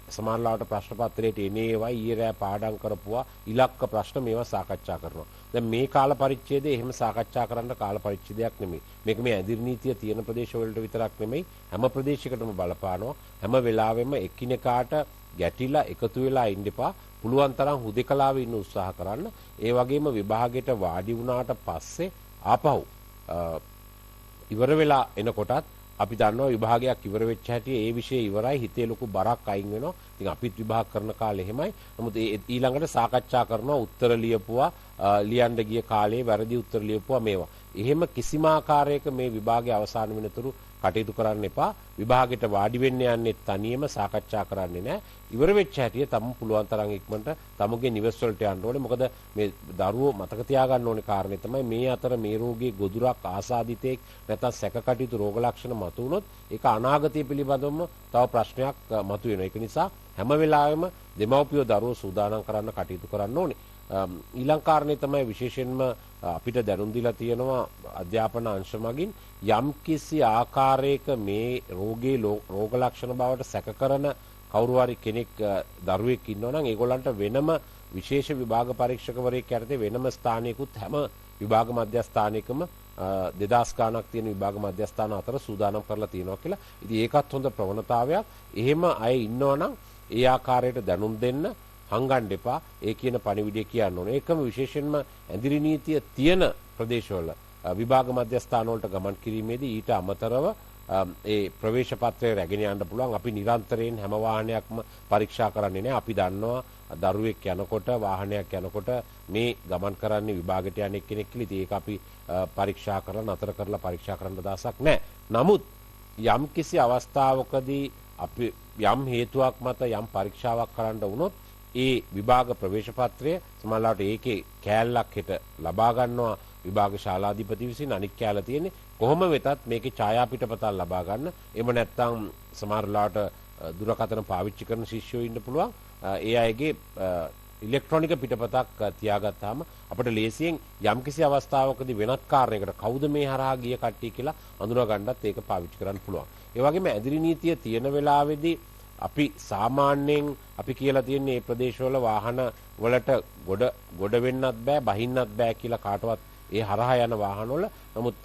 සමානලාවට ප්‍රශ්න පත්‍රයට එනේ ඒවා ඊයේ රෑ පාඩම් කරපුවා ඉලක්ක ප්‍රශ්න මේවා සාකච්ඡා කරනවා. දැන් මේ කාල පරිච්ඡේදයේ එහෙම සාකච්ඡා කරන්න කාල පරිච්ඡේදයක් නෙමෙයි. මේක මේ ඇඳිරි නීතිය තියෙන ප්‍රදේශවලට විතරක් නෙමෙයි හැම ප්‍රදේශයකටම බලපානවා. හැම වෙලාවෙම එකිනෙකාට ගැටිලා එකතු වෙලා ඉන්න එපා. පුළුවන් තරම් හුදෙකලාවේ ඉන්න උත්සාහ කරන්න. ඒ වගේම විභාගෙට වාඩි වුණාට පස්සේ ආපහු ඉවර වෙලා එනකොටත් අපි දන්නවා විභාගයක් ඉවර වෙච්ච හැටි ඒ විෂය ඉවරයි හිතේ ලොකු බරක් අයින් වෙනවා. ඉතින් අපිත් විභාග කරන කාලේ එහෙමයි. නමුත් ඊළඟට සාකච්ඡා කරනවා උත්තර ලියපුවා ලියන්න ගිය කාලේ වැරදි උත්තර ලියපුවා මේවා. එහෙම කිසිම ආකාරයක මේ විභාගය අවසන් වෙනතුරු කටයුතු කරන්න එපා. විභාගෙට වාඩි වෙන්න යන්නේ තනියම සාකච්ඡා කරන්නේ නැහැ. ඉවර වෙච්ච හැටි තම පුළුවන් තරම් ඉක්මනට තමුගේ නිවෙස් වලට යන්න ඕනේ. මොකද මේ දරුවෝ මතක තියාගන්න ඕනේ කාරණේ තමයි මේ අතර මේ රෝගී ගොදුරක් ආසාදිතෙක් නැත්නම් සැකකටයුතු රෝග ලක්ෂණ මතුවුනොත් ඒක අනාගතය පිළිබඳවම තව ප්‍රශ්නයක් මතුවෙනවා. ඒක නිසා හැම වෙලාවෙම දෙමව්පියෝ දරුවෝ සූදානම් කරන්න කටයුතු කරන්න ඕනේ. ඊළඟ කාරණේ තමයි විශේෂයෙන්ම අපිට දැනුම් දීලා තියෙනවා අධ්‍යාපන අංශ මගින් යම්කිසි ආකාරයක මේ රෝගේ රෝග ලක්ෂණ බවට සැක කරන කවුරු හරි කෙනෙක් දරුවෙක් ඉන්නවා නම් ඒගොල්ලන්ට වෙනම විශේෂ විභාග පරීක්ෂකවරයෙක් යටතේ වෙනම ස්ථානයකුත් හැම විභාග මධ්‍යස්ථානයකම 2000 ගණනක් තියෙන විභාග මධ්‍යස්ථාන අතර සූදානම් කරලා තියෙනවා කියලා. ඉතින් ඒකත් හොඳ ප්‍රවණතාවයක්. එහෙම අය ඉන්නවා නම් ඒ ආකාරයට දැනුම් දෙන්න හංගන්න එපා. ඒ කියන පණිවිඩය කියන්න ඕනේ. ඒකම විශේෂයෙන්ම ඇඳිරි නීතිය තියෙන ප්‍රදේශවල විභාග මධ්‍යස්ථාන වලට ගමන් කිරීමේදී ඊට අමතරව ඒ ප්‍රවේශ පත්‍රය රැගෙන යන්න පුළුවන්. අපි නිරන්තරයෙන් හැම වාහනයක්ම පරීක්ෂා කරන්නේ නැහැ. අපි දන්නවා දරුවෙක් යනකොට වාහනයක් යනකොට මේ ගමන් කරන්නේ විභාගයට යන කෙනෙක් කියලා. ඉතින් ඒක අපි පරීක්ෂා කරලා නතර කරලා පරීක්ෂා කරන්න දාසක් නැහැ. නමුත් යම් කිසි අවස්ථාවකදී අපි යම් හේතුවක් මත යම් පරීක්ෂාවක් කරන්න වුණොත් ඒ විභාග ප්‍රවේශ පත්‍රය සමහරවිට ඒකේ කෑල්ලක් හෙට ලබා ගන්නවා විභාග ශාලාධිපති විසින් අනික් කෑල්ල තියෙන්නේ කොහොම වෙතත් මේකේ ඡායා පිටපතක් ලබා ගන්න. එහෙම නැත්නම් සමහරලාට දුරකථන පාවිච්චි කරන ශිෂ්‍යයෝ ඉන්න පුළුවන්. ඒ අයගේ ඉලෙක්ට්‍රොනික පිටපතක් තියාගත්තාම අපිට ලේසියෙන් යම්කිසි අවස්ථාවකදී වෙනත් කාරණයකට කවුද මේ හරහා ගිය කට්ටිය කියලා අඳුනා ගන්නත් ඒක පාවිච්චි කරන්න පුළුවන්. ඒ වගේම ඇදිරි නීතිය තියෙන වෙලාවේදී අපි සාමාන්‍යයෙන් අපි කියලා තියෙන්නේ මේ ප්‍රදේශවල වාහන වලට ගොඩ වෙන්නත් බෑ බහින්නත් බෑ කියලා කාටවත් ඒ හරහා යන වාහනවල. නමුත්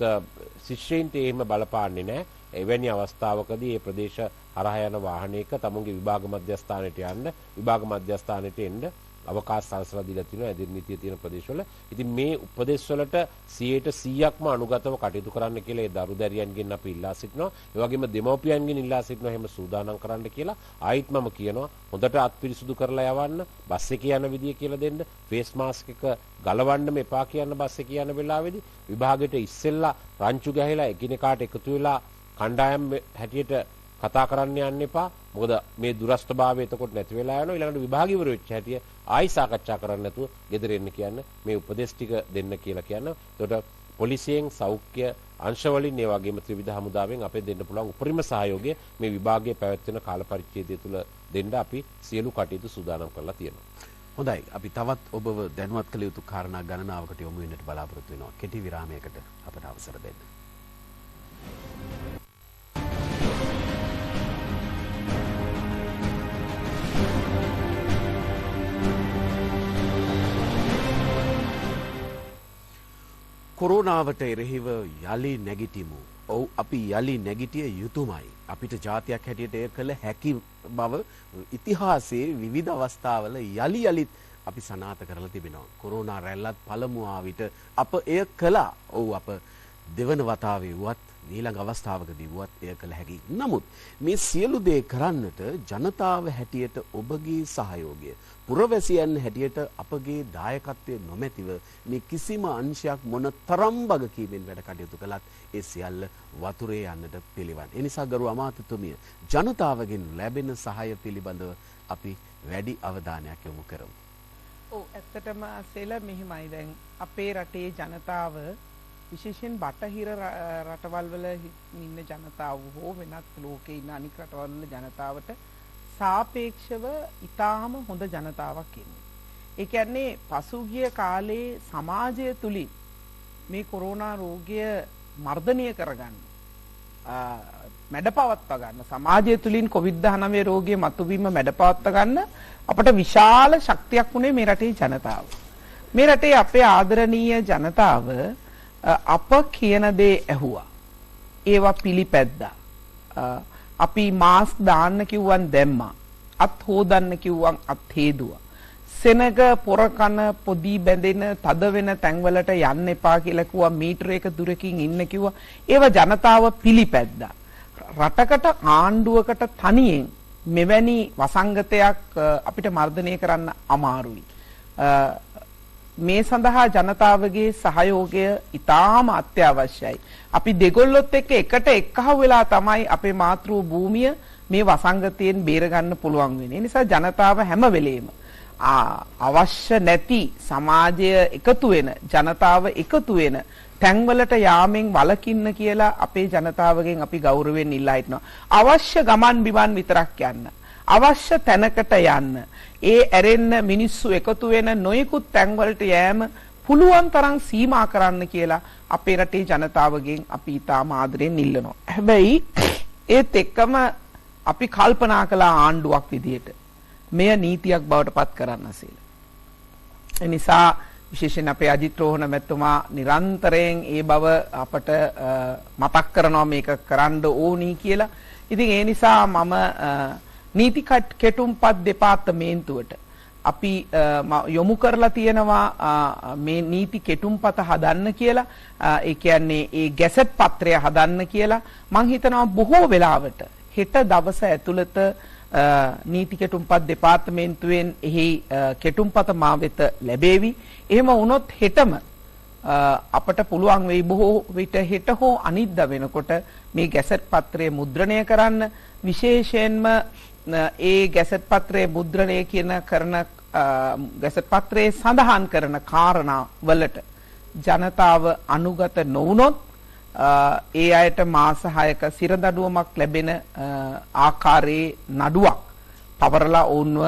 ශිෂ්‍යයින්ට එහෙම බලපාන්නේ නැහැ. එවැනි අවස්ථාවකදී මේ ප්‍රදේශ හරහා යන වාහනයක තමුන්ගේ විභාග මධ්‍යස්ථානයට යන්න විභාග මධ්‍යස්ථානයට එන්න අවකාශ සලසලා දීලා තියෙනවා ඇදිරි නීතිය තියෙන ප්‍රදේශවල. ඉතින් මේ උපදේශ වලට 100%ක්ම අනුගතව කටයුතු කරන්න කියලා ඒ දරුදැරියන්ගෙන් අපි ඉල්ලා සිටිනවා. ඒ වගේම දෙමව්පියන්ගෙන් ඉල්ලා සිටිනවා එහෙම සූදානම් කරන්න කියලා. ආයිත් මම කියනවා හොඳට අත්පිරිසුදු කරලා යවන්න, බස් එකේ යන විදිය කියලා දෙන්න, ෆේස් මාස්ක් එක ගලවන්න මෙපා කියන බස් එකේ යන වෙලාවේදී විභාගෙට ඉස්සෙල්ලා රංචු ගහලා එකිනෙකාට එකතු වෙලා කණ්ඩායම් හැටියට කතා කරන්න යන්න එපා. මොකද මේ දුරස්ථභාවය එතකොට නැති වෙලා යනවා. ඊළඟට විභාග ඉවර වෙච්ච හැටිය ආයි සාකච්ඡා කරන්න නැතුව ගෙදර එන්න කියන්න මේ උපදේශ ටික දෙන්න කියලා කියන්න. එතකොට පොලිසියෙන් සෞඛ්‍ය අංශවලින් ඒ වගේම ත්‍රිවිධ හමුදාවෙන් අපේ දෙන්න පුළුවන් උපරිම සහයෝගය මේ විභාගයේ පැවැත්වෙන කාල පරිච්ඡේදය තුළ දෙන්න අපි සියලු කටයුතු සූදානම් කරලා තියෙනවා. හොඳයි. අපි තවත් ඔබව දැනුවත් කළ යුතු කාරණා ගණනාවකට යොමු වෙන්නට බලාපොරොත්තු වෙනවා. කෙටි විරාමයකට අපට අවසර දෙන්න. කොරෝනාවට එරෙහිව යලි නැගිටිමු. ඔව් අපි යලි නැගිටිය යුතුමයි. අපිට ජාතියක් හැටියට එය කළ හැකි බව ඉතිහාසයේ විවිධ අවස්ථාවල යලි යලිත් අපි සනාථ කරලා තිබෙනවා. කොරෝනා රැල්ලත් පළමු ආවිත අප එය කළා. ඔව් අප දෙවන වතාවේ වුවත් ඊළඟ අවස්ථාවකදී වුවත් එය කළ හැකි. නමුත් මේ සියලු දේ කරන්නට ජනතාව හැටියට ඔබගේ සහයෝගය, පුරවැසියන් හැටියට අපගේ දායකත්වය නොමැතිව මේ කිසිම අංශයක් මොන තරම් වගකීමෙන් වැඩ කටයුතු කළත් ඒ සියල්ල වතුරේ යන්නට පිළිවන්. ඒ නිසා ගරු අමාත්‍යතුමිය ජනතාවගෙන් ලැබෙන සහාය පිළිබඳව අපි වැඩි අවධානයක් යොමු කරමු. ඔව් ඇත්තටම සෙල මෙහිමයි. දැන් අපේ රටේ ජනතාව විශේෂයෙන් බටහිර රටවල් වල ඉන්න ජනතාව හෝ වෙනත් ලෝකේ ඉන්න අනික් රටවල් වල ජනතාවට සාපේක්ෂව ඉතාම හොඳ ජනතාවක් ඉන්නේ. ඒ කියන්නේ පසුගිය කාලේ සමාජය තුලින් මේ කොරෝනා රෝගය මර්ධනය කරගන්න මැඩපවත්වා ගන්න සමාජය තුලින් COVID-19 රෝගය මතුවීම මැඩපවත්වා ගන්න අපට විශාල ශක්තියක් වුණේ මේ රටේ ජනතාව. මේ රටේ අපේ ආදරණීය ජනතාව අප කියන දේ ඇහුවා. ඒවා පිළිපැද්දා. අපි මාස්ක් දාන්න කිව්වන් දැම්මා. අත් හොදන්න කිව්වන් අත් හේදුවා. සෙනග පොරකන පොඩි බැඳෙන තද වෙන තැන්වලට යන්න එපා කියලා කිව්වා. මීටර එක දුරකින් ඉන්න කිව්වා. ඒව ජනතාව පිළිපැද්දා. රටකට ආණ්ඩුවකට තනියෙන් මෙවැනි වසංගතයක් අපිට මර්ධනය කරන්න අමාරුයි. මේ සඳහා ජනතාවගේ සහයෝගය ඉතාම අත්‍යවශ්‍යයි. අපි දෙගොල්ලොත් එක්ක එකට එක්කහුව වෙලා තමයි අපේ මාතෘ භූමිය මේ වසංගතයෙන් බේරගන්න පුළුවන් වෙන්නේ. ඒ නිසා ජනතාව හැම වෙලේම අවශ්‍ය නැති සමාජය එකතු වෙන ජනතාව එකතු වෙන තැන්වලට යාමෙන් වළකින්න කියලා අපේ ජනතාවගෙන් අපි ගෞරවයෙන් ඉල්ලා හිටනවා. අවශ්‍ය ගමන් බිමන් විතරක් යන්න. අවශ්‍ය තැනකට යන්න. ඒ ඇරෙන්න මිනිස්සු එකතු වෙන නොයෙකුත් තැන්වලට යෑම පුළුවන් තරම් සීමා කරන්න කියලා අපේ රටේ ජනතාවගෙන් අපි ඉතාම ආදරෙන් ඉල්ලනවා. හැබැයි ඒත් එක්කම අපි කල්පනා කළ ආණ්ඩුවක් විදියට මෙය නීතියක් බවට පත් කරන්න සීල. ඒ නිසා විශේෂයෙන් අපේ අජිත් රෝහණ මැතිතුමා නිරන්තරයෙන් ඒ බව අපට මතක් කරනවා මේක කරන්න ඕනි කියලා. ඉතින් ඒ නිසා මම නීති කෙටුම්පත් දෙපාර්තමේන්තුවට අපි යොමු කරලා තියෙනවා මේ නීති කෙටුම්පත හදන්න කියලා. ඒ කියන්නේ ඒ ගැසට් පත්‍රය හදන්න කියලා. මම හිතනවා බොහෝ වෙලාවට හෙට දවස ඇතුළත නීති කෙටුම්පත් දෙපාර්තමේන්තුවෙන් එහි කෙටුම්පත මා වෙත ලැබේවි. එහෙම වුණොත් හෙටම අපට පුළුවන් වෙයි බොහෝ විට හෙට හෝ අනිද්දා වෙනකොට මේ ගැසට් පත්‍රය මුද්‍රණය කරන්න. විශේෂයෙන්ම ඒ ගැසට් පත්‍රයේ මුද්‍රණය කරන ගැසට් පත්‍රයේ සඳහන් කරන කාරණා වලට ජනතාව අනුගත නොවුනොත් ඒ අයට මාස 6ක සිරදඬුවමක් ලැබෙන ආකාරයේ නඩුවක් පවරලා ඔවුන්ව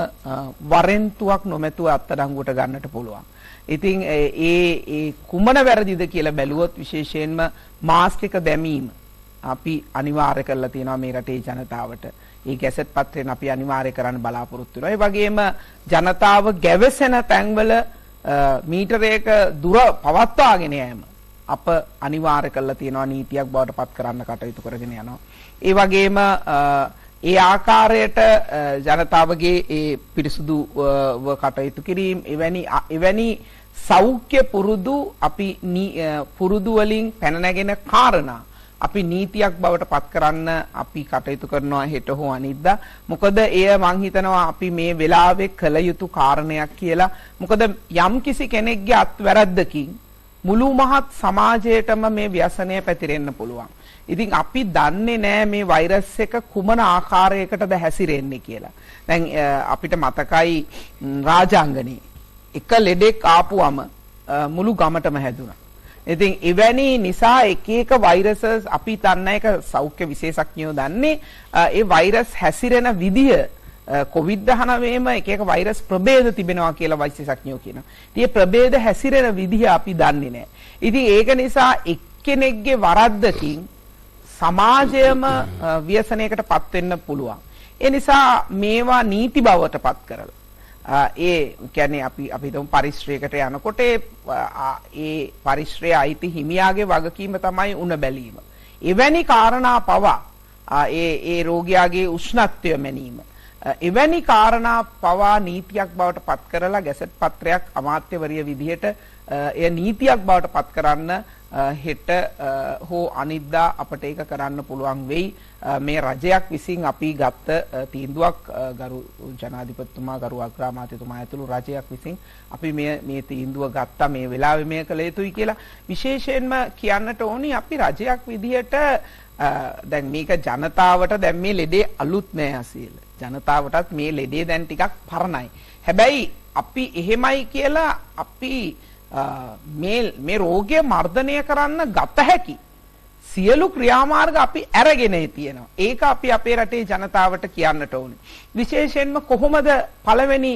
වරෙන්තුවක් නොමැතුව අත්අඩංගුවට ගන්නට පුළුවන්. ඉතින් ඒ කුමන වැරදිද කියලා බැලුවොත් විශේෂයෙන්ම මාස්ක් එක දැමීම අපි අනිවාර්ය කරලා තියෙනවා මේ රටේ ජනතාවට. ඒ ගැසට් පත්‍රයෙන් අපි අනිවාර්ය කරන්න බලාපොරොත්තු වෙනවා. ඒ වගේම ජනතාව ගැවසෙන තැන්වල මීටරයක දුර පවත්වාගෙන යෑම අප අනිවාර්ය කරලා තියෙනවා නීතියක් බවට පත් කරන්න කටයුතු කරගෙන යනවා. ඒ වගේම ඒ ආකාරයට ජනතාවගේ ඒ පිරිසුදුව කටයුතු කිරීම එවැනි සෞඛ්‍ය පුරුදු අපි පුරුදු වලින් පැන නැගෙන කාරණා අපි නීතියක් බවට පත් කරන්න අපි කටයුතු කරනවා හෙට හෝ අනිද්දා. මොකද එය මං හිතනවා අපි මේ වෙලාවේ කළ යුතු කාරණයක් කියලා. මොකද යම්කිසි කෙනෙක්ගේ අත්වැරද්දකින් මුළු මහත් සමාජයටම මේ ව්‍යසනය පැතිරෙන්න පුළුවන්. ඉතින් අපි දන්නේ නැහැ මේ වෛරස් එක කුමන ආකාරයකටද හැසිරෙන්නේ කියලා. දැන් අපිට මතකයි රාජාංගනේ එක ලෙඩෙක් ආපුවම මුළු ගමටම හැදුනා. ඉතින් එවැනි නිසා එක එක වෛරසස් අපි දන්න එක සෞඛ්‍ය විශේෂඥයෝ දන්නේ ඒ වෛරස් හැසිරෙන විදිය COVID-19ම එක එක වෛරස් ප්‍රභේද තිබෙනවා කියලා විශේෂඥයෝ කියනවා. ඉතින් මේ ප්‍රභේද හැසිරෙන විදිය අපි දන්නේ නැහැ. ඉතින් ඒක නිසා එක්කෙනෙක්ගේ වරද්දකින් සමාජයම ව්‍යසනයකට පත් වෙන්න පුළුවන්. ඒ නිසා මේවා නීති බවට පත් කරලා ඒ කියන්නේ අපි හිතමු පරිශ්‍රයකට යනකොට ඒ පරිශ්‍රයේ අයිති හිමියාගේ වගකීම තමයි උණ බැලීම. එවැනි කාරණා පවා ඒ රෝගියාගේ උෂ්ණත්වය මැනීම. එවැනි කාරණා පවා නීතියක් බවට පත් කරලා ගැසට් පත්‍රයක් අමාත්‍යවරිය විදිහට එය නීතියක් බවට පත් කරන්න හෙට හෝ අනිද්දා අපට ඒක කරන්න පුළුවන් වෙයි. මේ රජයක් විසින් අපි ගත්ත තීන්දුවක් ගරු ජනාධිපතිතුමා ගරු අග්‍රාමාත්‍යතුමා ඇතුළු රජයක් විසින් අපි මේ තීන්දුව ගත්තා මේ වෙලාවේ මේ කළ යුතුයි කියලා. විශේෂයෙන්ම කියන්නට ඕනි අපි රජයක් විදිහට දැන් මේක ජනතාවට දැන් මේ ලෙඩේ අලුත් නෑ අසීල. ජනතාවටත් මේ ලෙඩේ දැන් ටිකක් පරණයි. හැබැයි අපි එහෙමයි කියලා අපි මේ රෝගය මර්ධනය කරන්න ගත හැකි සියලු ක්‍රියාමාර්ග අපි අරගෙන තියෙනවා. ඒක අපි අපේ රටේ ජනතාවට කියන්නට ඕනේ. විශේෂයෙන්ම කොහොමද පළවෙනි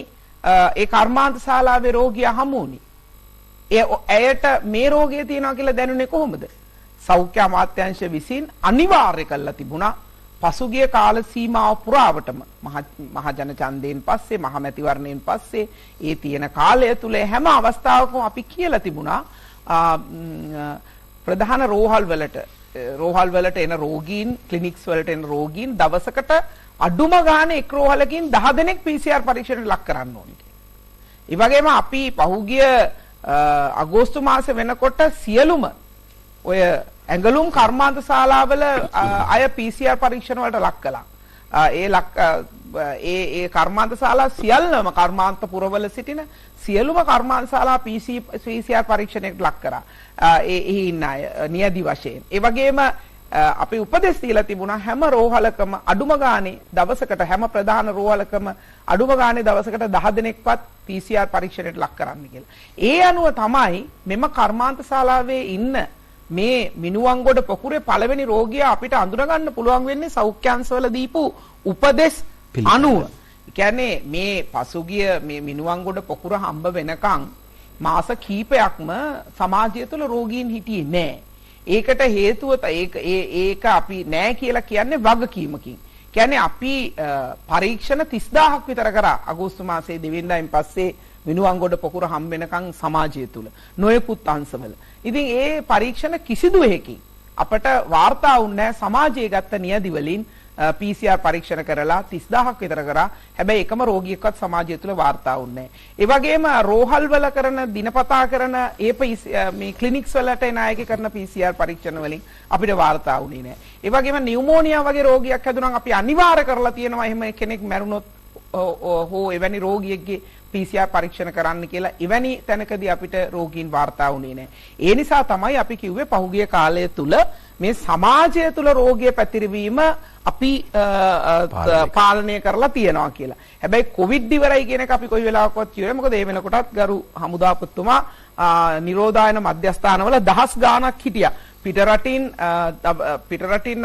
ඒ කර්මාන්ත ශාලාවේ රෝගියා හමු වුනේ? ඇයට මේ රෝගය තියෙනවා කියලා දැනුනේ කොහොමද? සෞඛ්‍ය අමාත්‍යාංශ විසින් අනිවාර්ය කළා තිබුණා පසුගිය කාල සීමාව පුරාවටම මහ ජන ඡන්දයෙන් පස්සේ මහ මැතිවරණයෙන් පස්සේ ඒ තියෙන කාලය තුල හැම අවස්ථාවකම අපි කියලා තිබුණා ප්‍රධාන රෝහල් වලට එන රෝගීන් ක්ලිනික්ස් වලට එන රෝගීන් දවසකට අඩුම ගානේ එක් රෝහලකින් 10 දෙනෙක් PCR පරීක්ෂණයට ලක් කරන්න ඕනේ කියලා. ඒ වගේම අපි පහුගිය අගෝස්තු මාසෙ වෙනකොට සියලුම ඔය ඇඟලුම් කර්මාන්ත ශාලාවල අය PCR පරීක්ෂණ වලට ලක් කළා. ඒ කර්මාන්ත ශාලා සියල්ලම කර්මාන්ත පුරවල සිටින සියලුම කර්මාන්ත ශාලා PCR පරීක්ෂණයකට ලක් කරා. එහි ඉන්න අය නියදි වශයෙන්. ඒ වගේම අපි උපදෙස් දීලා තිබුණා හැම රෝහලකම අඩුම ගානේ දවසකට හැම ප්‍රධාන රෝහලකම අඩුම ගානේ දවසකට 10 දෙනෙක්වත් PCR පරීක්ෂණයට ලක් කරන්න කියලා. ඒ අනුව තමයි මෙම කර්මාන්ත ශාලාවේ ඉන්න මේ මිනුවන්ගොඩ පොකුරේ පළවෙනි රෝගියා අපිට අඳුරගන්න පුළුවන් වෙන්නේ සෞඛ්‍යාංශවල දීපු උපදෙස් අනුව. කියන්නේ මේ පසුගිය මේ මිනුවන්ගොඩ පොකුර හම්බ වෙනකන් මාස කීපයක්ම සමාජය තුළ රෝගීන් හිටියේ නැහැ. ඒකට හේතුව ඒක අපි නැහැ කියලා කියන්නේ වගකීමකින්. කියන්නේ අපි පරීක්ෂණ 30000ක් විතර කරා අගෝස්තු මාසයේ 2 වෙනිදායින් පස්සේ මිනුවන්ගොඩ පොකුර හම්බ වෙනකන් සමාජය තුළ නොයෙකුත් අංශවල. ඉතින් ඒ පරීක්ෂණ කිසිදු එකකින් අපට වාර්තා වුණේ සමාජයේ ගත්ත නියදි වලින් PCR පරීක්ෂණ කරලා 30000ක් විතර කරා. හැබැයි එකම රෝගියෙක්වත් සමාජය තුළ වාර්තා වුණේ නැහැ. ඒ වගේම රෝහල් වල කරන දිනපතා කරන මේ ක්ලිනික්ස් වලට එන අයගේ කරන PCR පරීක්ෂණ වලින් අපිට වාර්තා වුණේ නැහැ. ඒ වගේම නියුමෝනියා වගේ රෝගයක් හැදුනම අපි අනිවාර්ය කරලා තියෙනවා එහෙම කෙනෙක් මැරුණොත් හෝ එවැනි රෝගියෙක්ගේ PCR පරීක්ෂණ කරන්න කියලා එවැනි තැනකදී අපිට රෝගීන් වාර්තා වුණේ නැහැ. ඒ නිසා තමයි අපි කිව්වේ පහුගිය කාලය තුල මේ සමාජය තුල රෝගය පැතිරවීම අපි පාලනය කරලා තියෙනවා කියලා. හැබැයි කොවිඩ් ඉවරයි කියන එක අපි කොයි වෙලාවකවත් කියුවේ. මොකද ඒ වෙනකොටත් ගරු හමුදාපතිතුමා නිරෝධායන මධ්‍යස්ථානවල දහස් ගාණක් හිටියා. පිටරටින්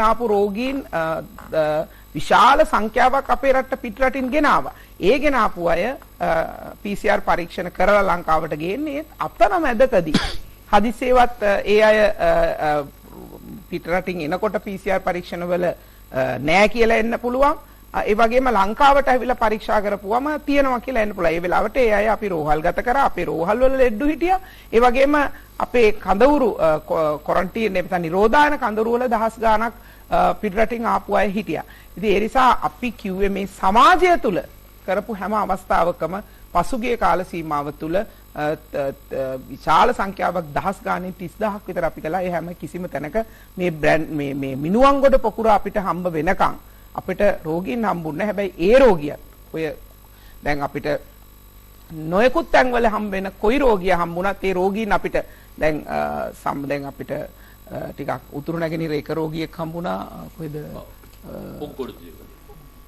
ආපු රෝගීන් විශාල සංඛ්‍යාවක් අපේ රටට පිටරටින් ගෙනාවා. ඒ ගෙනාපු අය PCR පරීක්ෂණ කරලා ලංකාවට ගේන්නේ අතරමැදකදී. හදිසියේවත් ඒ අය පිටරටින් එනකොට PCR පරීක්ෂණ වල නෑ කියලා එන්න පුළුවන්. ඒ වගේම ලංකාවට ඇවිල්ලා පරීක්ෂා කරපුවම තියෙනවා කියලා එන්න පුළුවන්. ඒ වෙලාවට ඒ අය අපි රෝහල් ගත කරා. අපේ රෝහල් වල ලෙඩ්ඩු හිටියා. ඒ වගේම අපේ කඳවුරු ක්වොරන්ටයින් නැත්නම් නිරෝධායන කඳවුරු වල දහස් ගාණක් පිටරටින් ආපු අය හිටියා. ඉතින් ඒ නිසා අපි කිව්වේ මේ සමාජය තුල කරපු හැම අවස්ථාවකම පසුගිය කාල සීමාව තුල විශාල සංඛ්‍යාවක් දහස් ගාණින් 30000ක් විතර අපි කළා. ඒ හැම කිසිම තැනක මේ මේ මිනුවන්ගොඩ පොකුර අපිට හම්බ වෙනකන් අපිට රෝගීන් හම්බුන්නේ. හැබැයි ඒ රෝගියත් ඔය දැන් අපිට නොයෙකුත් තැන්වල හම්බ වෙන කොයි රෝගියා හම්බුණත් ඒ රෝගීන් අපිට දැන් අපිට ටිකක් උතුරු නැගෙනහිර එක රෝගියෙක් හම්බුණා. කොහෙද?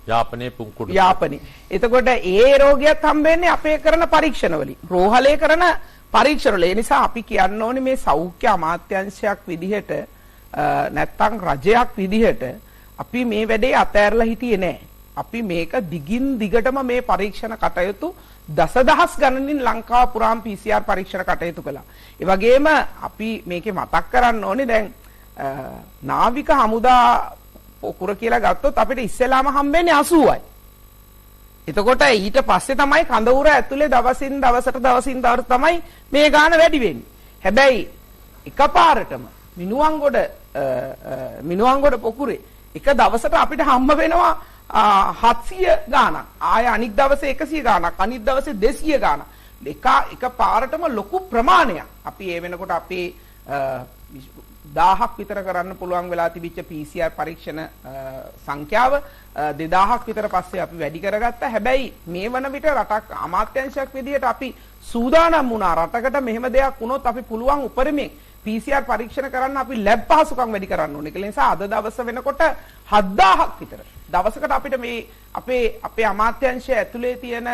යාපනයේ. එතකොට ඒ රෝගියත් හම්බෙන්නේ අපේ කරන පරීක්ෂණ වලින්. රෝහලේ කරන පරීක්ෂණ වල. ඒ නිසා අපි කියන්න ඕනේ මේ සෞඛ්‍ය අමාත්‍යාංශයක් විදිහට නැත්තම් රජයක් විදිහට අපි මේ වැඩේ අතෑරලා හිටියේ නෑ. අපි මේක දිගින් දිගටම මේ පරීක්ෂණ කටයුතු දසදහස් ගණනින් ලංකාව පුරාම PCR පරීක්ෂණ කටයුතු කළා. ඒ වගේම අපි මේකේ මතක් කරන්න ඕනේ දැන් නාවික හමුදා පොකුර කියලා ගත්තොත් අපිට ඉස්සෙල්ලාම හම්බෙන්නේ 80යි. එතකොට ඊට පස්සේ තමයි කඳවුර ඇතුලේ දවසින් දවසට තමයි මේ ගාන වැඩි වෙන්නේ. හැබැයි එකපාරටම මිනුවන්ගොඩ පොකුරේ එක දවසට අපිට හම්බ වෙනවා 700 ගාණක්. ආය අනිත් දවසේ 100 ගාණක්, අනිත් දවසේ 200 ගාණක්. එක පාරටම ලොකු ප්‍රමාණයක්. අපි ඒ වෙනකොට අපේ 1000ක් විතර කරන්න පුළුවන් වෙලා තිබිච්ච PCR පරීක්ෂණ සංඛ්‍යාව 2000ක් විතර පස්සේ අපි වැඩි කරගත්තා. හැබැයි මේ වන විට රටක් අමාත්‍යාංශයක් විදිහට අපි සූදානම් වුණා. රටකට මෙහෙම දෙයක් වුණොත් අපි පුළුවන් උපරිමයෙන් PCR පරීක්ෂණ කරන්න අපි ලැබ් පහසුකම් වැඩි කරන්න ඕනේ. ඒ නිසා අද දවස වෙනකොට 7000ක් විතර දවසකට අපිට මේ අපේ අමාත්‍යාංශය ඇතුලේ තියෙන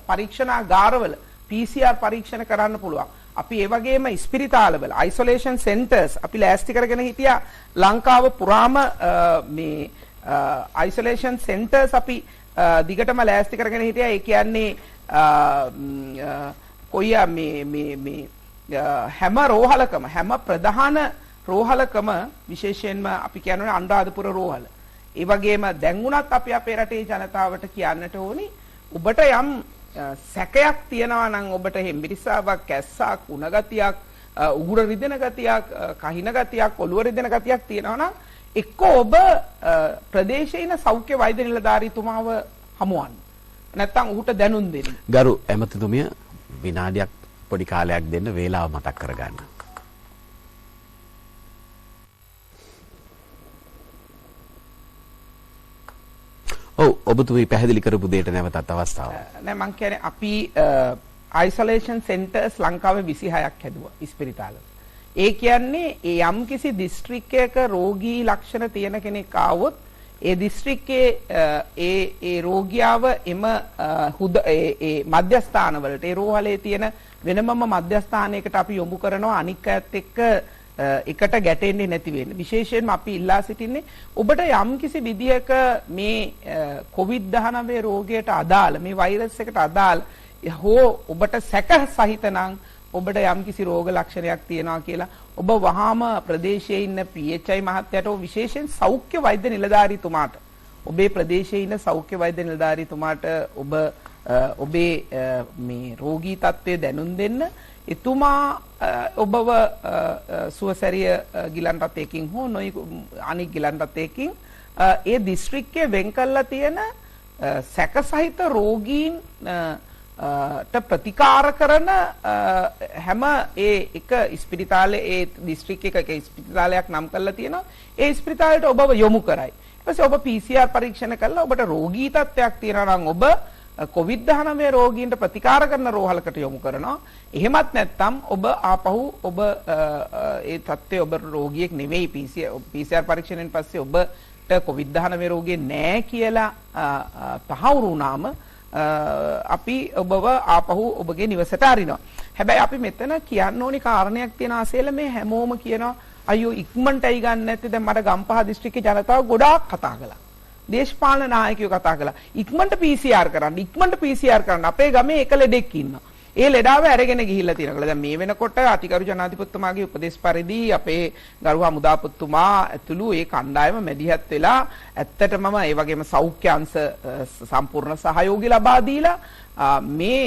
පරීක්ෂණාගාරවල PCR පරීක්ෂණ කරන්න පුළුවන්. අපි ඒ වගේම ස්පිරිතාලවල isolation centers අපි ලෑස්ති කරගෙන හිටියා. ලංකාව පුරාම මේ isolation centers අපි දිගටම ලෑස්ති කරගෙන හිටියා. ඒ කියන්නේ කොයියා මේ හැම රෝහලකම හැම ප්‍රධාන රෝහලකම විශේෂයෙන්ම අපි කියන්නේ අනුරාධපුර රෝහල. ඒ වගේම දැන් උනත් අපි අපේ රටේ ජනතාවට කියන්නට ඕනි ඔබට යම් සැකයක් තියනවා නම් ඔබට හෙම්බිරිස්සාවක්, කැස්සක්, උණ ගතියක්, උගුර රිදෙන ගතියක්, කහින ගතියක්, ඔළුව රිදෙන ගතියක් තියෙනවා නම් එක්ක ඔබ ප්‍රදේශයේ ඉන්න සෞඛ්‍ය වෛද්‍ය නිලධාරීතුමාව හමුවන්න. නැත්තම් ඔහුට දැනුම් දෙන්න. ගරු ඇමතිතුමිය විනාඩියක් පොඩි කාලයක් දෙන්න වේලාව මතක් කරගන්න. ඔව් ඔබතුමී පැහැදිලි කරපු දෙයට නැවතත් අවස්ථාවක්. නෑ මං කියන්නේ අපි isolation centers ලංකාවේ 26ක් හැදුවා ඉස්පිරිතාල. ඒ කියන්නේ යම් කිසි දිස්ත්‍රික්කයක රෝගී ලක්ෂණ තියෙන කෙනෙක් ආවොත් ඒ දිස්ත්‍රික්කයේ ඒ රෝගියාව එම ඒ මධ්‍යස්ථානවලට ඒ රෝහලේ තියෙන වෙනමම මධ්‍යස්ථානයකට අපි යොමු කරනවා අනික් අයත් එක්ක එකට ගැටෙන්නේ නැති වෙන්න. විශේෂයෙන්ම අපි ඉල්ලා සිටින්නේ ඔබට යම්කිසි විදියක මේ COVID-19 රෝගයට අදාළ මේ වෛරස් එකට අදාළ හෝ ඔබට සැක සහිත නම් ඔබට යම්කිසි රෝග ලක්ෂණයක් තියෙනවා කියලා ඔබ වහාම ප්‍රදේශයේ ඉන්න PHI මහත්තයාට විශේෂයෙන් සෞඛ්‍ය වෛද්‍ය නිලධාරීතුමාට ඔබේ ප්‍රදේශයේ ඉන්න සෞඛ්‍ය වෛද්‍ය නිලධාරීතුමාට ඔබේ මේ රෝගී තත්ත්වය දැනුම් දෙන්න. එතුමා ඔබව සුවසැරිය ගිලන් රථයකින් හෝ අනික් ගිලන් රථයකින් ඒ දිස්ත්‍රික්කයේ වෙන් කරලා තියෙන සැක සහිත රෝගීන් ප්‍රතිකාර කරන හැම ඒ එක ඉස්පිරිතාලේ ඒ දිස්ත්‍රික්ක එක ඉස්පිරිතාලයක් නම් කරලා තියෙනවා. ඒ ඉස්පිරිතාලයට ඔබව යොමු කරයි. ඊට පස්සේ ඔබ PCR පරීක්ෂණ කරලා ඔබට රෝගී තත්ත්වයක් තියෙනවා නම් ඔබ COVID-19 රෝගීන්ට ප්‍රතිකාර කරන රෝහලකට යොමු කරනවා. එහෙමත් නැත්නම් ඔබ ආපහු ඔබ ඒ තත්ත්වයේ ඔබ රෝගියෙක් නෙවෙයි PCR පරීක්ෂණයෙන් පස්සේ ඔබට COVID-19 රෝගියෙ නෑ කියලා තහවුරු වුණාම අපි ඔබව ආපහු ඔබගේ නිවසට අරිනවා. හැබැයි අපි මෙතන කියන්න ඕනි කාරණයක් තියෙනවා. අසේල මේ හැමෝම කියනවා අයියෝ ඉක්මනට ඇයි ගන්න නැත්තේ? දැන් මට ගම්පහ දිස්ත්‍රික්කේ ජනතාව ගොඩාක් කතා කළා. දේශපාලන නායකයෝ කතා කළා. ඉක්මනට PCR කරන්න, ඉක්මනට PCR කරන්න. අපේ ගමේ එක ලෙඩෙක් ඉන්නවා. ඒ ලෙඩාව අරගෙන ගිහිල්ලා තියෙනවා. දැන් මේ වෙනකොට අතිගරු ජනාධිපතිතුමාගේ උපදේශ පරිදි අපේ ගරු හමුදාපතිතුමා ඇතුළු ඒ කණ්ඩායම මැදිහත් වෙලා ඇත්තටම ඒ වගේම සෞඛ්‍ය අංශ සම්පූර්ණ සහයෝගය ලබා දීලා මේ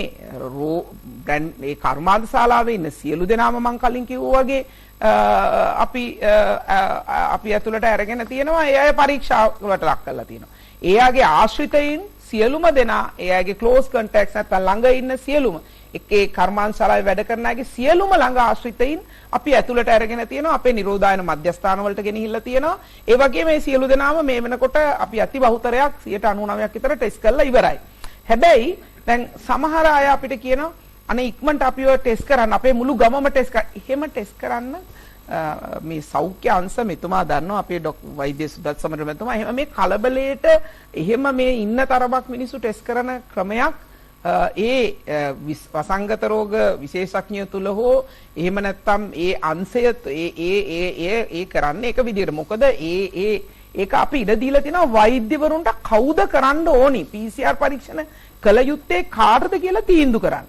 ඒ කර්මාන්ත ශාලාවේ ඉන්න සියලු දෙනාම මම කලින් කිව්වා වගේ අපි ඇතුළට අරගෙන තියෙනවා. ඒ අය පරීක්ෂාවට ලක් කරලා තියෙනවා. ඒ අයගේ ආශ්‍රිතයින් සියලුම දෙනා ඒ අයගේ ක්ලෝස් කන්ටැක්ට්ස් නැත්නම් ළඟ ඉන්න සියලුම එකේ කර්මාන්ත ශාලාවේ වැඩ කරන අයගේ සියලුම ළඟ ආශ්‍රිතයින් අපි ඇතුළට අරගෙන තියෙනවා. අපේ නිරෝධායන මධ්‍යස්ථාන වලට ගෙනහිල්ලා තියෙනවා. ඒ වගේම මේ සියලු දෙනාම මේ වෙනකොට අපි අති බහුතරයක් 99% විතර ටෙස්ට් කරලා ඉවරයි. හැබැයි දැන් සමහර අය අපිට කියනවා අනේ ඉක්මනට අපිව ටෙස්ට් කරන්න, අපේ මුළු ගමම ටෙස්ට් කරන්න. එහෙම ටෙස්ට් කරන්න මේ සෞඛ්‍ය අංශ මෙතුමා දන්නවා, අපේ වෛද්‍ය සුදත් සමර මෙතුමා එහෙම මේ කලබලයට එහෙම මේ ඉන්න තරමක් මිනිස්සු ටෙස්ට් කරන ක්‍රමයක් ඒ වසංගත රෝග විශේෂඥය තුල හෝ එහෙම නැත්නම් ඒ අංශය ඒ කරන්නේ එක විදිහට. මොකද ඒක අපි ඉඩ දීලා තිනවා වෛද්‍යවරුන්ට කවුද කරන්න ඕනි PCR පරීක්ෂණ කළ යුත්තේ කාටද කියලා තීන්දුව කරන්න.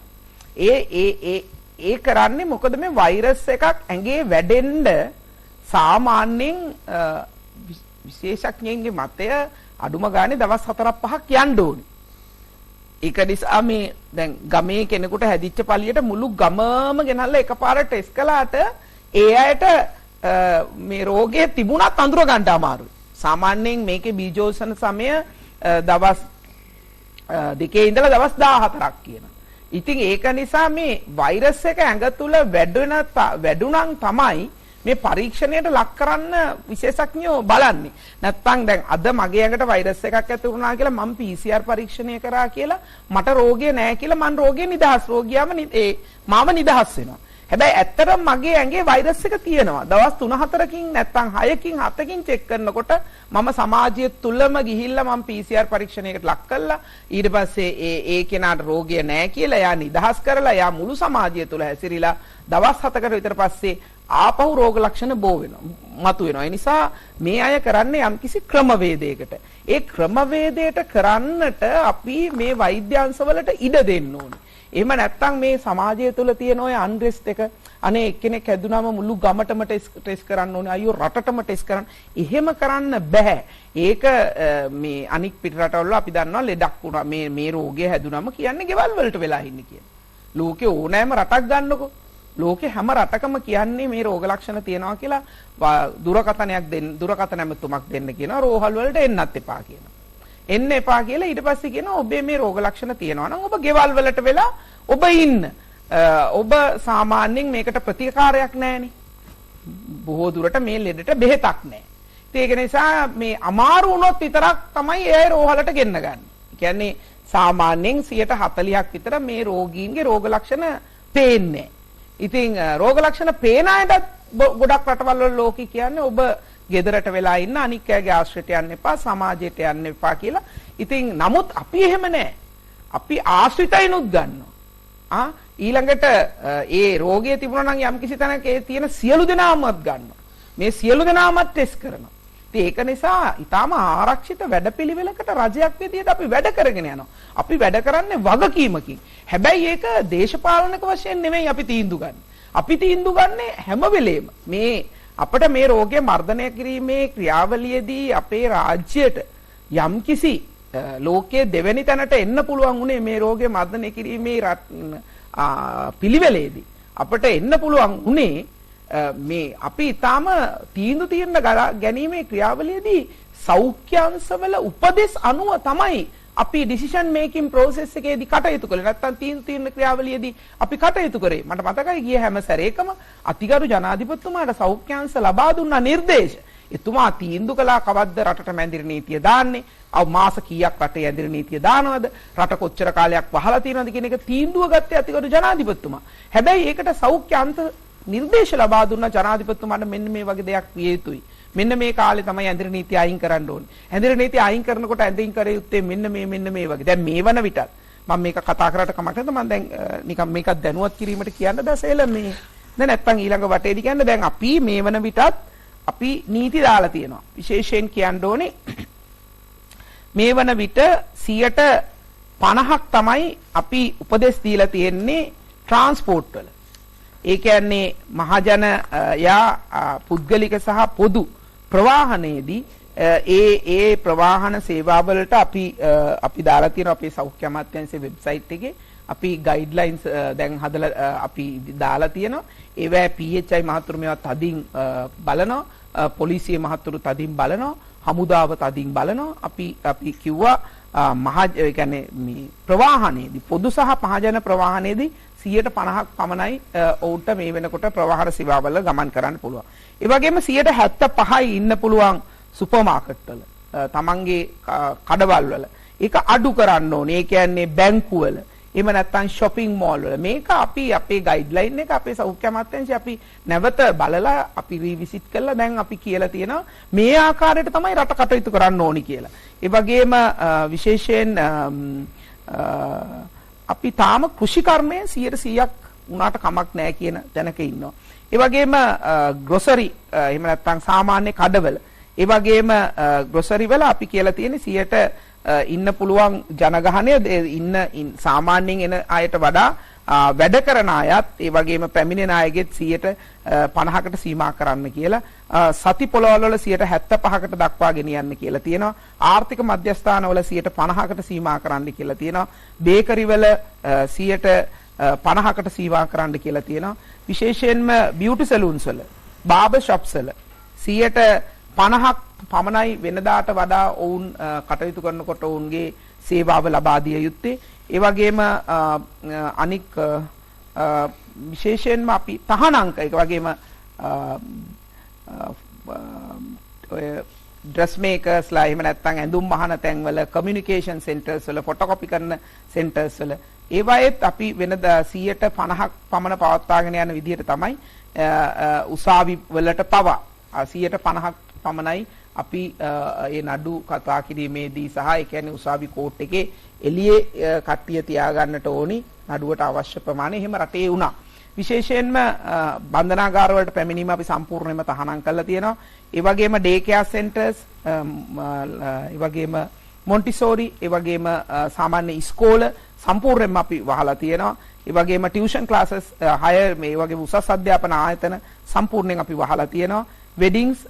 ඒ කරන්නේ මොකද මේ වෛරස් එකක් ඇඟේ වැඩෙන්න සාමාන්‍යයෙන් විශේෂඥයන්ගේ මතය අඩුම ගානේ දවස් 4-5ක් යන්න ඕනි. ඒක නිසා මේ දැන් ගමේ කෙනෙකුට හැදිච්ච පළියට මුළු ගමම ගෙනල්ලා එකපාරට ටෙස්ට් කළාට ඒ අයට මේ රෝගය තිබුණත් අඳුර ගන්න අමාරුයි. සාමාන්‍යයෙන් මේකේ බීජෝත්සන සමය දවස් 2 ඉඳලා දවස් 14ක් කියනවා. ඉතින් ඒක නිසා මේ වෛරස් එක ඇඟ තුල වැඩුණන් තමයි මේ පරීක්ෂණයට ලක් කරන්න විශේෂඥයෝ බලන්නේ. නැත්තම් දැන් අද මගේ ඇඟට වෛරස් එකක් ඇති වුණා කියලා මම PCR පරීක්ෂණය කරා කියලා මට රෝගය නැහැ කියලා මං රෝගේ නිදහස්, රෝගියාම මාව නිදහස් වෙනවා. හැබැයි ඇත්තටම මගේ ඇඟේ වෛරස් එක තියෙනවා. දවස් 3-4කින් නැත්තම් 6කින් 7කින් චෙක් කරනකොට මම සමාජය තුලම ගිහිල්ලා මම PCR පරීක්ෂණයකට ලක් කළා. ඊට පස්සේ ඒ කෙනාට රෝගය නැහැ කියලා එයා නිදහස් කරලා එයා මුළු සමාජය තුල හැසිරීලා දවස් 7කට විතර පස්සේ ආපහු රෝග ලක්ෂණ බෝ වෙනවා, මතුවෙනවා. ඒ නිසා මේ අය කරන්නේ යම්කිසි ක්‍රමවේදයකට. ඒ ක්‍රමවේදයට කරන්නට අපි මේ වෛද්‍යාංශවලට ඉඩ දෙන්න ඕනේ. එහෙම නැත්නම් මේ සමාජය තුළ තියෙන ඔය අන්රෙස්ට් එක අනේ එක්කෙනෙක් හැදුනම මුළු ගමටම ටෙස්ට් කරන්න ඕනේ, අයියෝ රටටම ටෙස්ට් කරන්න. එහෙම කරන්න බෑ. ඒක මේ අනික් පිට රටවල අපි දන්නවා ලෙඩක් වුණා මේ රෝගය හැදුනම කියන්නේ ගෙවල් වලට වෙලා ඉන්නේ කියලා. ලෝකේ ඕනෑම රටක් ගන්නකො. ලෝකේ හැම රටකම කියන්නේ මේ රෝග ලක්ෂණ තියෙනවා කියලා දුරකථන ඇමතුමක් දෙන්න කියනවා. රෝහල් වලට එන්නත් එපා කියනවා. එන්න එපා කියලා ඊට පස්සේ කියනවා ඔබේ මේ රෝග ලක්ෂණ තියෙනවා නම් ඔබ ගෙවල් වලට වෙලා ඔබ ඉන්න. ඔබ සාමාන්‍යයෙන් මේකට ප්‍රතිකාරයක් නැහැනේ. බොහෝ දුරට මේ ලෙඩට බෙහෙතක් නැහැ. ඒක නිසා මේ අමාරු වුණොත් විතරක් තමයි ඒ අය රෝහලට ගෙන්න ගන්න. කියන්නේ සාමාන්‍යයෙන් 40% විතර මේ රෝගීන්ගේ රෝග ලක්ෂණ පේන්නේ. ඉතින් රෝග ලක්ෂණ පේන අයටත් ගොඩක් රටවල් වල ලෝකී කියන්නේ ඔබ ගෙදරට වෙලා ඉන්න, අනික් අයගේ ආශ්‍රයට යන්න එපා, සමාජයට යන්න එපා කියලා. ඉතින් නමුත් අපි එහෙම නැහැ. අපි ආශ්‍රිතයිනුත් ගන්නවා. ඊළඟට ඒ රෝගය තිබුණා නම් යම්කිසි තැනක ඒ තියෙන සියලු දෙනාමත් ගන්නවා. මේ සියලු දෙනාමත් ටෙස්ට් කරනවා. ඉතින් ඒක නිසා ඊටාම ආරක්ෂිත වැඩපිළිවෙලකට රජයක් විදියට අපි වැඩ කරගෙන යනවා. අපි වැඩ කරන්නේ වගකීමකින්. හැබැයි ඒක දේශපාලනික වශයෙන් නෙමෙයි අපි තීන්දුව ගන්න. අපි තීන්දුව ගන්නේ හැම වෙලේම මේ අපිට මේ රෝගය මර්ධනය කිරීමේ ක්‍රියාවලියේදී අපේ රාජ්‍යයට යම්කිසි ලෝකයේ දෙවෙනි තැනට එන්න පුළුවන් උනේ මේ රෝගය මර්ධනය කිරීමේ පිළිවෙලේදී අපිට එන්න පුළුවන් උනේ මේ අපි ඊටාම තීන්දුව తీරන ගැනීමේ ක්‍රියාවලියේදී සෞඛ්‍ය අංශවල උපදෙස් අනුව තමයි අපි ඩිසිෂන් මේකින් process එකේදී කටයුතු කළේ. නැත්තම් තීන්දුව ක්‍රියාවලියේදී අපි කටයුතු කරේ. මට මතකයි ගිය හැම සැරේකම අතිගරු ජනාධිපතිතුමාට සෞඛ්‍ය අංශ ලබා දුන්න නිර්දේශ. එතුමා තීන්දුව කළා කවද්ද රටට මැදිරි නීතිය දාන්නේ? මාස කීයක් රටේ ඇදිරි නීතිය දානවද? රට කොච්චර කාලයක් වහලා තියෙනවද කියන එක තීන්දුව ගත්තේ අතිගරු ජනාධිපතිතුමා. හැබැයි ඒකට සෞඛ්‍ය අංශ නිර්දේශ ලබා දුන්න ජනාධිපතිතුමාට මෙන්න මේ වගේ දෙයක් විය යුතුයි. මෙන්න මේ කාලේ තමයි ඇඳිරි නීතිය අයින් කරන්න ඕනේ. ඇඳිරි නීතිය අයින් කරනකොට ඇඳින් කර යුත්තේ මෙන්න මේ වගේ. දැන් මේ වන විටත් මම මේක කතා කරාට කමක් නැද්ද? මම දැන් නිකන් මේකත් දැනුවත් කිරීමට කියන්න දැසෙල මේ නැත්නම් ඊළඟ වටේදී කියන්නේ දැන් අපි මේ වන විටත් අපි නීති දාලා තියෙනවා. විශේෂයෙන් කියන්න ඕනේ මේ වන විට 50% තමයි අපි උපදෙස් දීලා තියෙන්නේ ට්‍රාන්ස්පෝර්ට් වල. ඒ කියන්නේ මහජන පුද්ගලික සහ පොදු ප්‍රවාහනයේදී ඒ ප්‍රවාහන සේවාවලට අපි දාලා තියෙන අපේ සෞඛ්‍ය අමාත්‍යාංශයේ වෙබ්සයිට් එකේ අපි ගයිඩ්ලයින්ස් දැන් හදලා අපි දාලා තියෙනවා. ඒවැ PHI මහතුරු මේවා තදින් බලනවා, පොලිසිය මහතුරු තදින් බලනවා, හමුදාව තදින් බලනවා. අපි කිව්වා ඒ කියන්නේ මේ ප්‍රවාහනයේදී පොදු සහ මහජන ප්‍රවාහනයේදී 50% පමණයි ඔවුන්ට මේ වෙනකොට ප්‍රවාහන සේවාවල ගමන් කරන්න පුළුවන්. ඒ වගේම 75%යි ඉන්න පුළුවන් සුපර් මාකට් වල, තමන්ගේ කඩවල් වල. ඒක අඩු කරන්න ඕනේ. ඒ කියන්නේ බැංකු වල, එහෙම නැත්නම් shopping mall වල. මේක අපි අපේ ගයිඩ්ලයින් එක අපේ සෞඛ්‍ය අමාත්‍යාංශය අපි නැවත බලලා අපි රීවිසිට් කරලා දැන් අපි කියලා තියෙනවා මේ ආකාරයට තමයි රට කටයුතු කරන්න ඕනි කියලා. ඒ වගේම විශේෂයෙන් අපි තාම කෘෂිකර්මයේ 100%ක් උනාට කමක් නැහැ කියන තැනක ඉන්නවා. ඒ වගේම ග්‍රොසරි එහෙම නැත්නම් සාමාන්‍ය කඩවල, ඒ වගේම ග්‍රොසරි වල අපි කියලා තියෙන්නේ 100ට ඉන්න පුළුවන් ජනගහනය ඉන්න සාමාන්‍යයෙන් එන අයට වඩා වැඩ කරන අයත් ඒ වගේම පැමිණෙන අයගෙත් 50%කට සීමා කරන්න කියලා. සති පොළවල් වල 75%කට දක්වා ගෙනියන්න කියලා තියෙනවා. ආර්ථික මධ්‍යස්ථානවල 50%කට සීමා කරන්න කියලා තියෙනවා. බේකරි වල 50%කට සීමා කරන්න කියලා තියෙනවා. විශේෂයෙන්ම බියුටි සැලූන්ස් වල, බාබර් ෂොප්ස් වල 50% පමණයි වෙනදාට වඩා ඔවුන් කටයුතු කරනකොට ඔවුන්ගේ සේවාව ලබා දිය යුත්තේ. ඒ වගේම අනික් විශේෂයෙන්ම අපි තහනංක ඒ වගේම ඔය ඩ්‍රෙස් මේකර්ස්ලා එහෙම නැත්නම් ඇඳුම් මහන තැන්වල, කමියුනිකේෂන් සෙන්ටර්ස් වල, ෆොටෝකොපි කරන සෙන්ටර්ස් වල ඒවායෙත් අපි වෙනදා 50% පමණ පවත්වාගෙන යන විදිහට තමයි උසාවි වලට පවා 50% පමණයි අපි ඒ නඩු කතා කිරීමේදී සහ ඒ කියන්නේ උසාවි කෝට් එකේ එළියේ කට්ටිය තියාගන්නට ඕනි නඩුවට අවශ්‍ය ප්‍රමාණය. එහෙම රටේ වුණා. විශේෂයෙන්ම බන්ධනාගාර වලට පැමිණීම අපි සම්පූර්ණයෙන්ම තහනම් කරලා තියෙනවා. ඒ වගේම ඩේ කෙයාර් සෙන්ටර්ස්, ඒ වගේම මොන්ටිසෝරි, ඒ වගේම සාමාන්‍ය ඉස්කෝල සම්පූර්ණයෙන්ම අපි වහලා තියෙනවා. ඒ වගේම ටියුෂන් ක්ලාසස් 6 මේ වගේ උසස් අධ්‍යාපන ආයතන සම්පූර්ණයෙන් අපි වහලා තියෙනවා. වෙඩින්ග්ස්,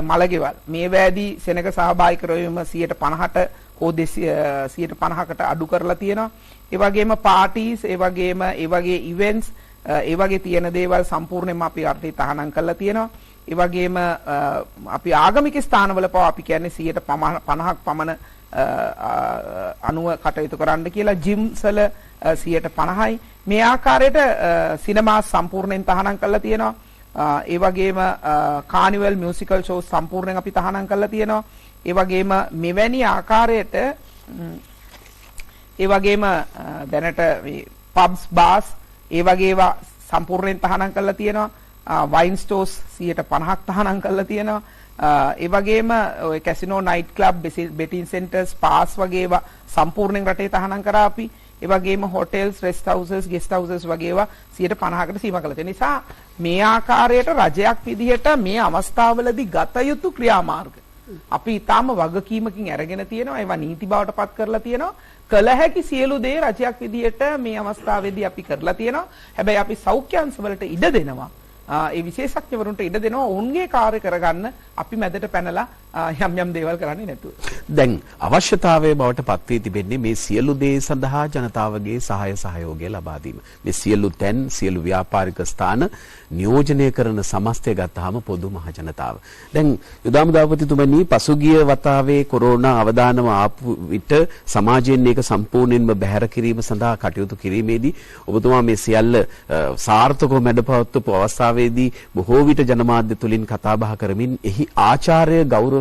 මළගෙවල් මේ වෑදී සෙනග සහභාගී වීම 50%ට හෝ 50%කට අඩු කරලා තියෙනවා. ඒ වගේම පාටිස්, ඒ වගේම ඒ වගේ ඉවෙන්ට්ස්, ඒ වගේ තියෙන දේවල් සම්පූර්ණයෙන්ම අපි අර්ථය තහනම් කරලා තියෙනවා. ඒ වගේම අපි ආගමික ස්ථානවල පවා අපි කියන්නේ 50% පමණ අනුව කටයුතු කරන්න කියලා. ජිම්ස් වල 50%යි. මේ ආකාරයට සිනමා සම්පූර්ණයෙන් තහනම් කරලා තියෙනවා. ඒ වගේම කානිවල් මියුසිකල් ෂෝස් සම්පූර්ණයෙන් අපි තහනම් කරලා තියෙනවා. ඒ වගේම මෙවැනි ආකාරයට ඒ වගේම දැනට මේ පබ්ස්, බාර්ස් ඒ වගේ ඒවා සම්පූර්ණයෙන් තහනම් කරලා තියෙනවා. වයින් ස්ටෝර්ස් 50%ක් තහනම් කරලා තියෙනවා. ඒ වගේම ඔය casino, night club, betting centres, පාස් වගේ ඒවා සම්පූර්ණයෙන් රටේ තහනම් කරා අපි. ඒ වගේම hotels, rest houses, guest houses වගේ ඒවා 50%කට සීමා කළා. ඒ නිසා මේ ආකාරයට රජයක් විදිහට මේ අවස්ථාවවලදී ගත යුතු ක්‍රියාමාර්ග අපි ඊටාම වගකීමකින් අරගෙන තියෙනවා. ඒවා නීති බවට පත් කරලා තියෙනවා. කළ හැකි සියලු දේ රජයක් විදිහට මේ අවස්ථාවේදී අපි කරලා තියෙනවා. හැබැයි අපි සෞඛ්‍ය අංශවලට ඉඩ දෙනවා. ඒ විශේෂඥවරුන්ට ඉඩ දෙනවා ඔවුන්ගේ කාර්ය කරගන්න. අපි මැදට පැනලා යම් දේවල් කරන්නේ නැතුව. දැන් අවශ්‍යතාවයේ බවට පත් වී තිබෙන්නේ මේ සියලු දේ සඳහා ජනතාවගේ සහයෝගය ලබා දීම. මේ සියලු තැන්, සියලු ව්‍යාපාරික ස්ථාන නියෝජනය කරන සමස්තය ගත්තාම පොදු මහ ජනතාව. දැන් යුදාමුදාපතිතුමනි, පසුගිය වතාවේ කොරෝනා අවදානම ආපු විට සමාජයෙන් ඒක සම්පූර්ණයෙන්ම බැහැර කිරීම සඳහා කටයුතු කිරීමේදී ඔබතුමා මේ සියල්ල සාර්ථකව මැඩපවත්වපු අවස්ථාවේදී බොහෝ විට ජනමාධ්‍ය තුලින් කතා බහ කරමින් එහි ආචාර්ය ගෞරවය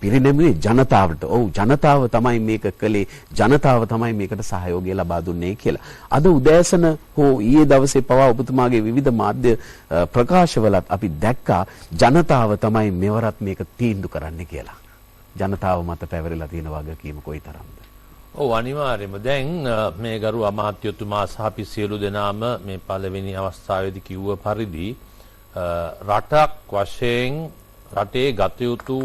පිරිනැමුවේ ජනතාවට. ඔව්, ජනතාව තමයි මේක කළේ, ජනතාව තමයි මේකට සහයෝගය ලබා දුන්නේ කියලා. අද උදෑසන හෝ ඊයේ දවසේ පවා ඔබතුමාගේ විවිධ මාධ්‍ය ප්‍රකාශවලත් අපි දැක්කා ජනතාව තමයි මෙවරත් මේක තීන්දුව කරන්න කියලා. ජනතාව මත පැවරලා තියෙන වගකීම කොයිතරම්ද? ඔව්, අනිවාර්යයෙන්ම. දැන් මේ ගරු අමාත්‍යතුමා සහ අපි සියලු දෙනාම මේ පළවෙනි අවස්ථාවේදී කිව්ව පරිදි රටක් වශයෙන් රටේ ගත යුතු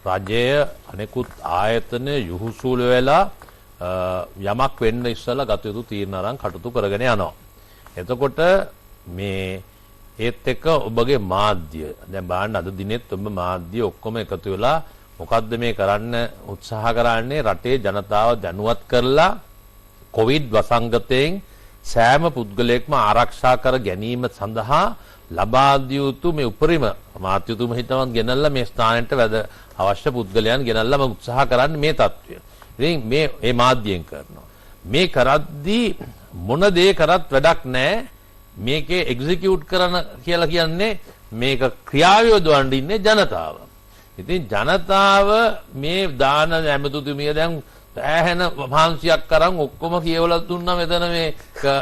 රජය අනෙකුත් ආයතන යහුසුල වෙලා යමක් වෙන්න ඉස්සලා ගත යුතු තීරණ අරන් කටයුතු කරගෙන යනවා. එතකොට මේ ඒත් එක්ක ඔබගේ මාධ්‍ය දැන් බලන්න අද දිනෙත් ඔබ මාධ්‍ය ඔක්කොම එකතු වෙලා මොකද්ද මේ කරන්න උත්සාහ කරන්නේ රටේ ජනතාව දැනුවත් කරලා කොවිඩ් වසංගතයෙන් සෑම පුද්ගලයෙක්ම ආරක්ෂා කර ගැනීම සඳහා ලබා දිය යුතු මේ උපරිම මාධ්‍යතුම හිතවන් ගෙනල්ලා මේ ස්ථානයට වැඩ අවශ්‍ය පුද්ගලයන් ගෙනල්ලාම උත්සාහ කරන්නේ මේ තත්ත්වය. ඉතින් මේ මාධ්‍යයෙන් කරනවා. මේ කරද්දී මොන දේ කරත් වැඩක් නැහැ. මේකේ එක්සිකියුට් කරන කියලා කියන්නේ මේක ක්‍රියාවේ යොදවන්න ඉන්නේ ජනතාව. ඉතින් ජනතාව මේ දාන ඇමතුතුමිය දැන් ඈහෙන මහන්සියක් කරන් ඔක්කොම කියවලා දුන්නා මෙතන මේ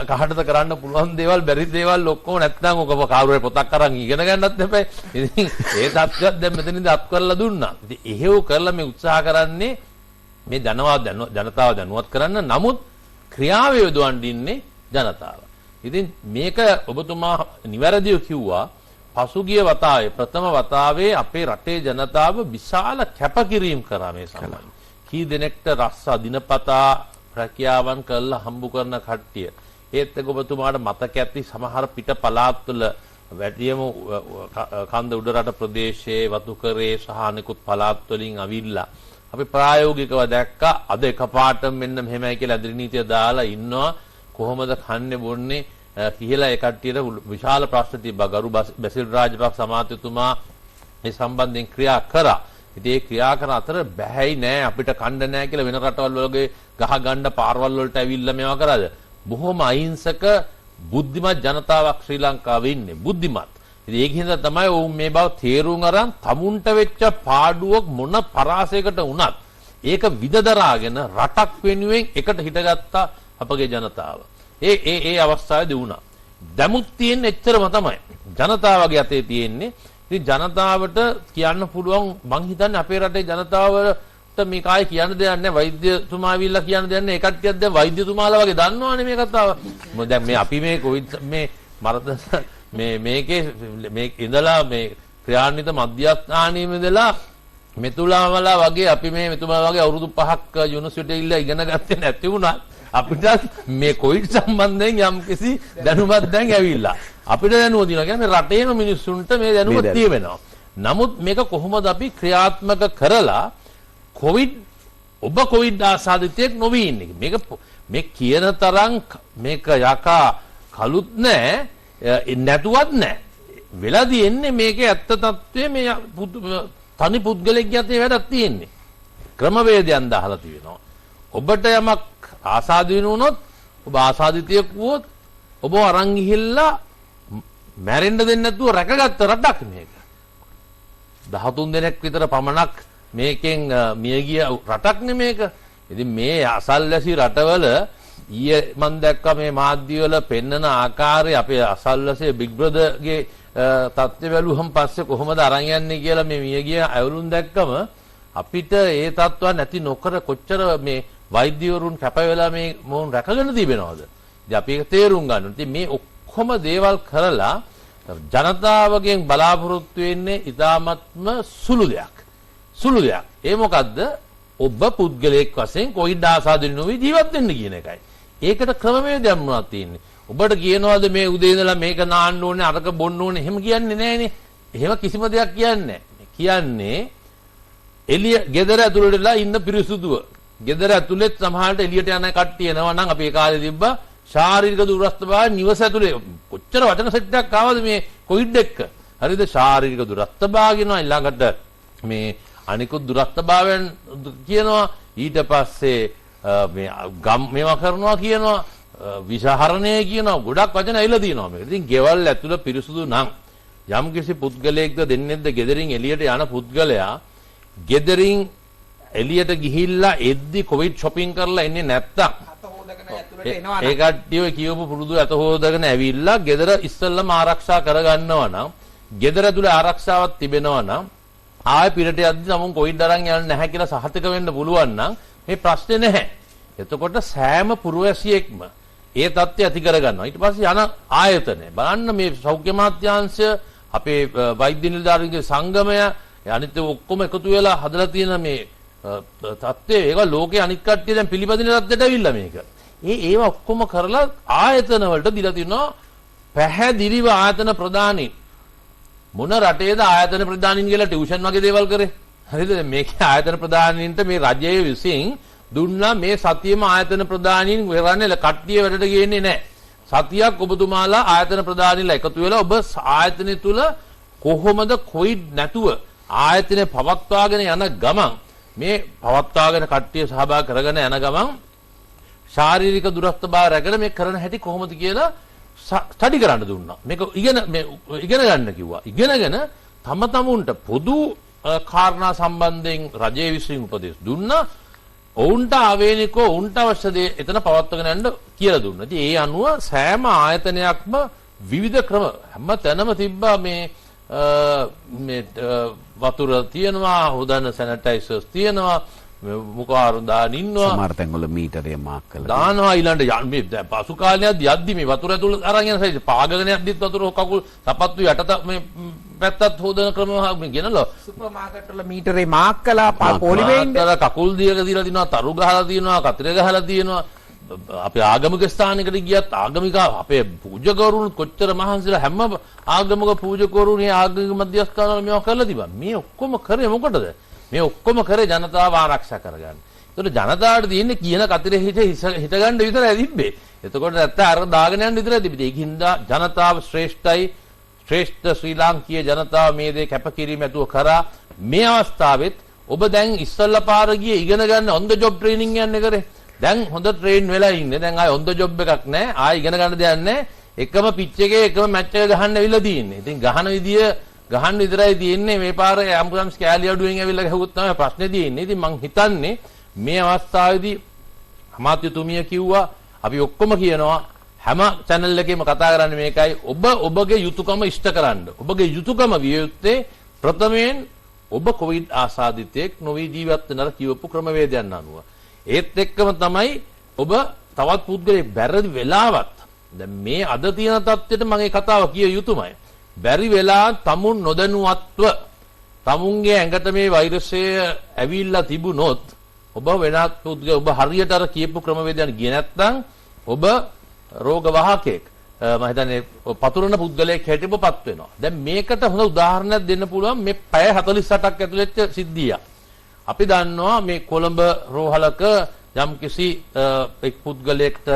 කහටද කරන්න පුළුවන් දේවල් බැරි දේවල් ඔක්කොම නැත්නම් ඔක කාරුවේ පොතක් අරන් ඉගෙන ගන්නත් එපා. ඉතින් ඒ තත්ත්වයක් දැන් මෙතනින්ද අත් කරලා දුන්නා. ඉතින් එහෙව කරලා මේ උත්සාහ කරන්නේ මේ ජනතාව දැනුවත් කරන්න. නමුත් ක්‍රියාවේ යොදවන්න ඉන්නේ ජනතාව. ඉතින් මේක ඔබතුමා නිවැරදිව කිව්වා. පසුගිය වතාවේ ප්‍රථම වතාවේ අපේ රටේ ජනතාව විශාල කැපකිරීම කරා මේ සම්බන්ධයෙන්. කී දෙනෙක්ට රස්සා දිනපතා රැකියාවන් කරලා හම්බු කරන කට්ටිය. ඒත් එක්ක ඔබතුමාට මතක ඇති සමහර පිට පළාත්වල වැඩියම කන්ද උඩරට ප්‍රදේශයේ වතුකරේ සහ අනෙකුත් පළාත් වලින් අවිල්ලා අපි ප්‍රායෝගිකව දැක්කා. අද එකපාරටම මෙන්න මෙහෙමයි කියලා ඇදිරි නීතිය දාලා ඉන්නවා. කොහොමද කන්නේ බොන්නේ කියලා ඒ කට්ටියට විශාල ප්‍රශ්න තිබ්බා. ගරු බැසිල් රාජපක්ෂ අමාත්‍යතුමා මේ සම්බන්ධයෙන් ක්‍රියා කරා. ඉතින් ඒ ක්‍රියා කරන අතර බැහැයි නෑ අපිට කණ්ඩ නෑ කියලා වෙන රටවල් වලගේ ගහ ගන්න පාරවල් වලට ඇවිල්ලා මේවා කරාද? බොහොම අහිංසක බුද්ධිමත් ජනතාවක් ශ්‍රී ලංකාවේ ඉන්නේ. බුද්ධිමත්. ඉතින් ඒක හින්දා තමයි ඔවුන් මේ බව තේරුම් අරන් තමුන්ට වෙච්ච පාඩුවක් මොන පරාසයකට වුණත් ඒක විදදරාගෙන රටක් වෙනුවෙන් එකට හිටගත්තා අපගේ ජනතාව. ඒ අවස්ථාවේදී වුණා. දැමුත් තියෙන්නේ එච්චරම තමයි. ජනතාවගේ අතේ තියෙන්නේ. ඉතින් ජනතාවට කියන්න පුළුවන් මං හිතන්නේ අපේ රටේ ජනතාවට මේ කායි කියන්න දෙයක් නැහැ. වෛද්‍යතුමා ඇවිල්ලා කියන්න දෙයක් නැහැ. ඒ කට්ටියක් දැන් වෛද්‍යතුමාලා වගේ දන්නවනේ මේ කතාව. මොකද දැන් මේ අපි මේ කොවිඩ් මේ මරණ මේකේ මේ ඉඳලා මේ ක්‍රියාන්විත මධ්‍යස්ථානයේ ඉඳලා මෙතුලාමලා වගේ අපි මේ මෙතුමා වගේ අවුරුදු 5ක් යුනිවර්සිටියේ ඉල්ල ඉගෙන ගත්තේ නැති වුණා. අපිට මේ කොවිඩ් සම්බන්ධයෙන් යම්කිසි දැනුමක් දැන් ඇවිල්ලා. අපිට දැනුව දිනවා කියන්නේ රටේම මිනිස්සුන්ට මේ දැනුම තියෙනවා. නමුත් මේක කොහොමද අපි ක්‍රියාත්මක කරලා කොවිඩ් ආසාදිතයෙක් නොවී ඉන්නේ. මේ කියන තරම් මේක යකා කලුත් නැහැ නැතුවත් නැහැ. වෙලා තියෙන්නේ මේකේ ඇත්ත తත්වයේ මේ තනි පුද්ගලෙක් යතේ වැඩක් තියෙන්නේ. ක්‍රමවේදයන් දාලා තියෙනවා. ඔබට යමක් ආසාදින වුණොත් ඔබ ආසාදිතයෙක් වුවොත් ඔබ අරන් ගිහිල්ලා මැරෙන්න දෙන්නේ නැතුව රැකගත්ත රටක් මේක. 13 දෙනෙක් විතර පමණක් මේකෙන් මියගිය රටක් නෙමේක. ඉතින් මේ අසල්වැසි රටවල ඊයේ මම දැක්කා මේ මාධ්‍යවල පෙන්නන ආකාරය අපේ අසල්වැසියේ බිග් බ්‍රදර්ගේ තත්ත්වය බැලුවම පස්සේ කොහොමද අරන් යන්නේ කියලා මේ මියගිය අයවලුන් දැක්කම අපිට ඒ තත්ත්ව නැති නොකර කොච්චර මේ වෛද්‍යවරුන් කැප වෙලා මේ මොන් රැකගෙන තිබෙනවද? ඉතින් අපි ඒක තේරුම් ගන්න ඕනේ. ඉතින් මේ ඔක්කොම දේවල් කරලා ජනතාවගෙන් බලාපොරොත්තු වෙන්නේ ඉතාමත්ම සුළු දෙයක්. ඒ මොකද්ද? ඔබ පුද්ගලයෙක් වශයෙන් කොවිඩ් ආසාදිත නොවී ජීවත් වෙන්න කියන එකයි. ඒකට ක්‍රමවේදයක් මොනවද තියෙන්නේ? ඔබට කියනවාද මේ උදේ ඉඳලා මේක නාන්න ඕනේ අරක බොන්න ඕනේ එහෙම කියන්නේ නැහනේ. එහෙම කිසිම දෙයක් කියන්නේ නැහැ. කියන්නේ එළිය ගෙදර ඇතුළටලා ඉන්න පිරිසුදුව. ගෙදර ඇතුළෙත් සමහරට එළියට යන කට්ටිය එනවා නම් අපි ඒ කාලේ තිබ්බා ශාරීරික දුරස්ථභාවය නිවස ඇතුලේ කොච්චර වචන සෙට් එකක් ආවද මේ කොවිඩ් එක්ක. හරිද? ශාරීරික දුරස්ථභාවය කියනවා ඊළඟට මේ අනිකුත් දුරස්ථභාවයන් කියනවා ඊට පස්සේ මේ ගම් මේවා කරනවා කියනවා විෂහරණය කියනවා ගොඩක් වචන ඇවිල්ලා තියෙනවා මේක. ඉතින් ගෙවල් ඇතුළ පිරිසුදු නම් යම් කිසි පුද්ගලයෙක්ද දෙන්නෙක්ද ගෙදරින් එළියට යන පුද්ගලයා ගෙදරින් එළියට ගිහිල්ලා එද්දි කොවිඩ් shopping කරලා එන්නේ නැත්තම් ඒ කට්ටිය කියවපු පුරුදු ඇත හොදගෙන ඇවිල්ලා ගෙදර ඉස්සෙල්ලාම ආරක්ෂා කරගන්නවා නම් ගෙදර ඇතුළේ ආරක්ෂාවක් තිබෙනවා නම් ආයෙ පිටට යද්දි සමුන් කොවිඩ් අරන් යන්නේ නැහැ කියලා සහතික වෙන්න පුළුවන් නම් මේ ප්‍රශ්නේ නැහැ. එතකොට සෑම පුරවැසියෙක්ම ඒ தත්ත්වය ඇති කරගන්නවා. ඊට පස්සේ යන ආයතන බලන්න මේ සෞඛ්‍ය අමාත්‍යාංශ අපේ වෛද්‍ය නිලධාරීන්ගේ සංගමය අනිත් ඔක්කොම එකතු වෙලා හදලා තියෙන මේ තත්ත්වය ඒක ලෝකේ අනිත් කට්ටිය දැන් පිළිපදින තත්ත්වයට ඇවිල්ලා මේක. ඒවා ඔක්කොම කරලා ආයතන වලට දීලා තිනවා පැහැදිලිව ආයතන ප්‍රදානී මොන රටේද ආයතන ප්‍රදානීන් කියලා ටියුෂන් වගේ දේවල් කරේ. හරිද? මේකේ ආයතන ප්‍රදානීන්ට මේ රජයේ විසින් දුන්නා මේ සතියෙම ආයතන ප්‍රදානීන් වෙරන්නේ කට්ටිය වැඩට ගේන්නේ නැහැ. සතියක් ඔබතුමාලා ආයතන ප්‍රදානීලා එකතු වෙලා ඔබ ආයතනය තුල කොහොමද කොයිඩ් නැතුව ආයතනය පවත්වාගෙන යන ගමන් මේ පවත්වාගෙන කට්ටිය සහභාගී කරගෙන යන ගමන් ශාරීරික දුරස්ථභාවය රැකගෙන මේ කරන හැටි කොහොමද කියලා ස්ටඩි කරන්න දුන්නා. මේක ඉගෙන ගන්න කිව්වා. ඉගෙනගෙන තම තමුන්ට පොදු කාරණා සම්බන්ධයෙන් රජයේ විසින් උපදෙස් දුන්නා. ඔවුන්ට ආවේනිකව ඔවුන්ට අවශ්‍ය දේ එතන පවත්වාගෙන යන්න කියලා දුන්නා. ඉතින් ඒ අනුව සෑම ආයතනයක්ම විවිධ ක්‍රම හැම තැනම තිබ්බා මේ වතුර තියෙනවා, හොදන සැනිටයිසර්ස් තියෙනවා, මුඛාරු දාන ඉන්නවා. සමහර තැන්වල මීටරය මාක් කරලා දානවා ඊළඟ මේ පසු කාලයක් යද්දි මේ වතුර ඇතුළ අරන් යන සයිස් පාගගෙන යද්දිත් වතුර කකුල් සපත්තු යටට මේ පැත්තත් හොදන ක්‍රම ගෙනලා සුපර් මාකට් වල මීටරේ මාක් කළා පොලිමේන් කකුල් දියක දීලා තිනවා, තරු ගහලා තියනවා, කතරේ ගහලා තියනවා. අපේ ආගමික ස්ථානයකට ගියත් ආගමික අපේ පූජකවරුන් කොච්චර මහන්සිලා හැම ආගමික පූජකවරුන් මේ ආගමික මධ්‍යස්ථාන වල මේවා කරලා තිබා. මේ ඔක්කොම කරේ මොකටද? මේ ඔක්කොම කරේ ජනතාව ආරක්ෂා කරගන්න. ඒතකොට ජනතාවට තියෙන්නේ කියන කතරේ හිට ගන්න විතරයි තිබ්බේ. එතකොට නැත්නම් අර දාගෙන යන්න විතරයි තිබ්බේ. ඒකින්ද ජනතාව ශ්‍රේෂ්ඨයි. ශ්‍රේෂ්ඨ ශ්‍රී ලාංකීය ජනතාව මේ දේ කැපකිරීම ඇතුව කරා. මේ අවස්ථාවෙත් ඔබ දැන් ඉස්සල්ලා පාර ගියේ ඉගෙන ගන්න on the job training යන්නේ කරේ. දැන් හොඳ ට්‍රේන් වෙලා ඉන්නේ. දැන් ආයි on the job එකක් නැහැ. ආයි ඉගෙන ගන්න දෙයක් නැහැ. එකම පිච් එකේ එකම මැච් එක ගහන්න ඇවිල්ලා තියෙන්නේ. ඉතින් ගහන විදිය ගහන්න විතරයි තියෙන්නේ. මේ පාරේ ඇම්බුලන්ස් කෑලි අඩුවෙන් ඇවිල්ලා ගහුවොත් තමයි ප්‍රශ්නේ තියෙන්නේ. ඉතින් මං හිතන්නේ මේ අවස්ථාවේදී අමාත්‍යතුමිය කිව්වා අපි ඔක්කොම කියනවා හැම channel එකේම කතා කරන්නේ මේකයි. ඔබගේ යුතුයකම ඉෂ්ට කරන්න. ඔබගේ යුතුයකම විය යුත්තේ ප්‍රථමයෙන් ඔබ කොවිඩ් ආසාදිතෙක් නොවී ජීවත් වෙනර කියවපු ක්‍රමවේදයන් අනුව. ඒත් එක්කම තමයි ඔබ තවත් පුද්ගලයෙක් බැරි වෙලාවත් දැන් මේ අද තියෙන තත්ත්වෙට මගේ කතාව කිය යුතුමයි. බැරි වෙලා තමුන් නොදැනුවත්ව තමුන්ගේ ඇඟට මේ වෛරසය ඇවිල්ලා තිබුණොත් ඔබ වෙනත් පුද්ගල ඔබ හරියට අර කියපු ක්‍රමවේදයන් ගියේ නැත්නම් ඔබ රෝග වාහකයෙක් මම හිතන්නේ පතුරන පුද්ගලයෙක් හැටිපපත් වෙනවා. දැන් මේකට හොඳ උදාහරණයක් දෙන්න පුළුවන් මේ පැය 48ක් ඇතුළත සිද්ධියක්. අපි දන්නවා මේ කොළඹ රෝහලක යම්කිසි එක් පුද්ගලයෙක්ට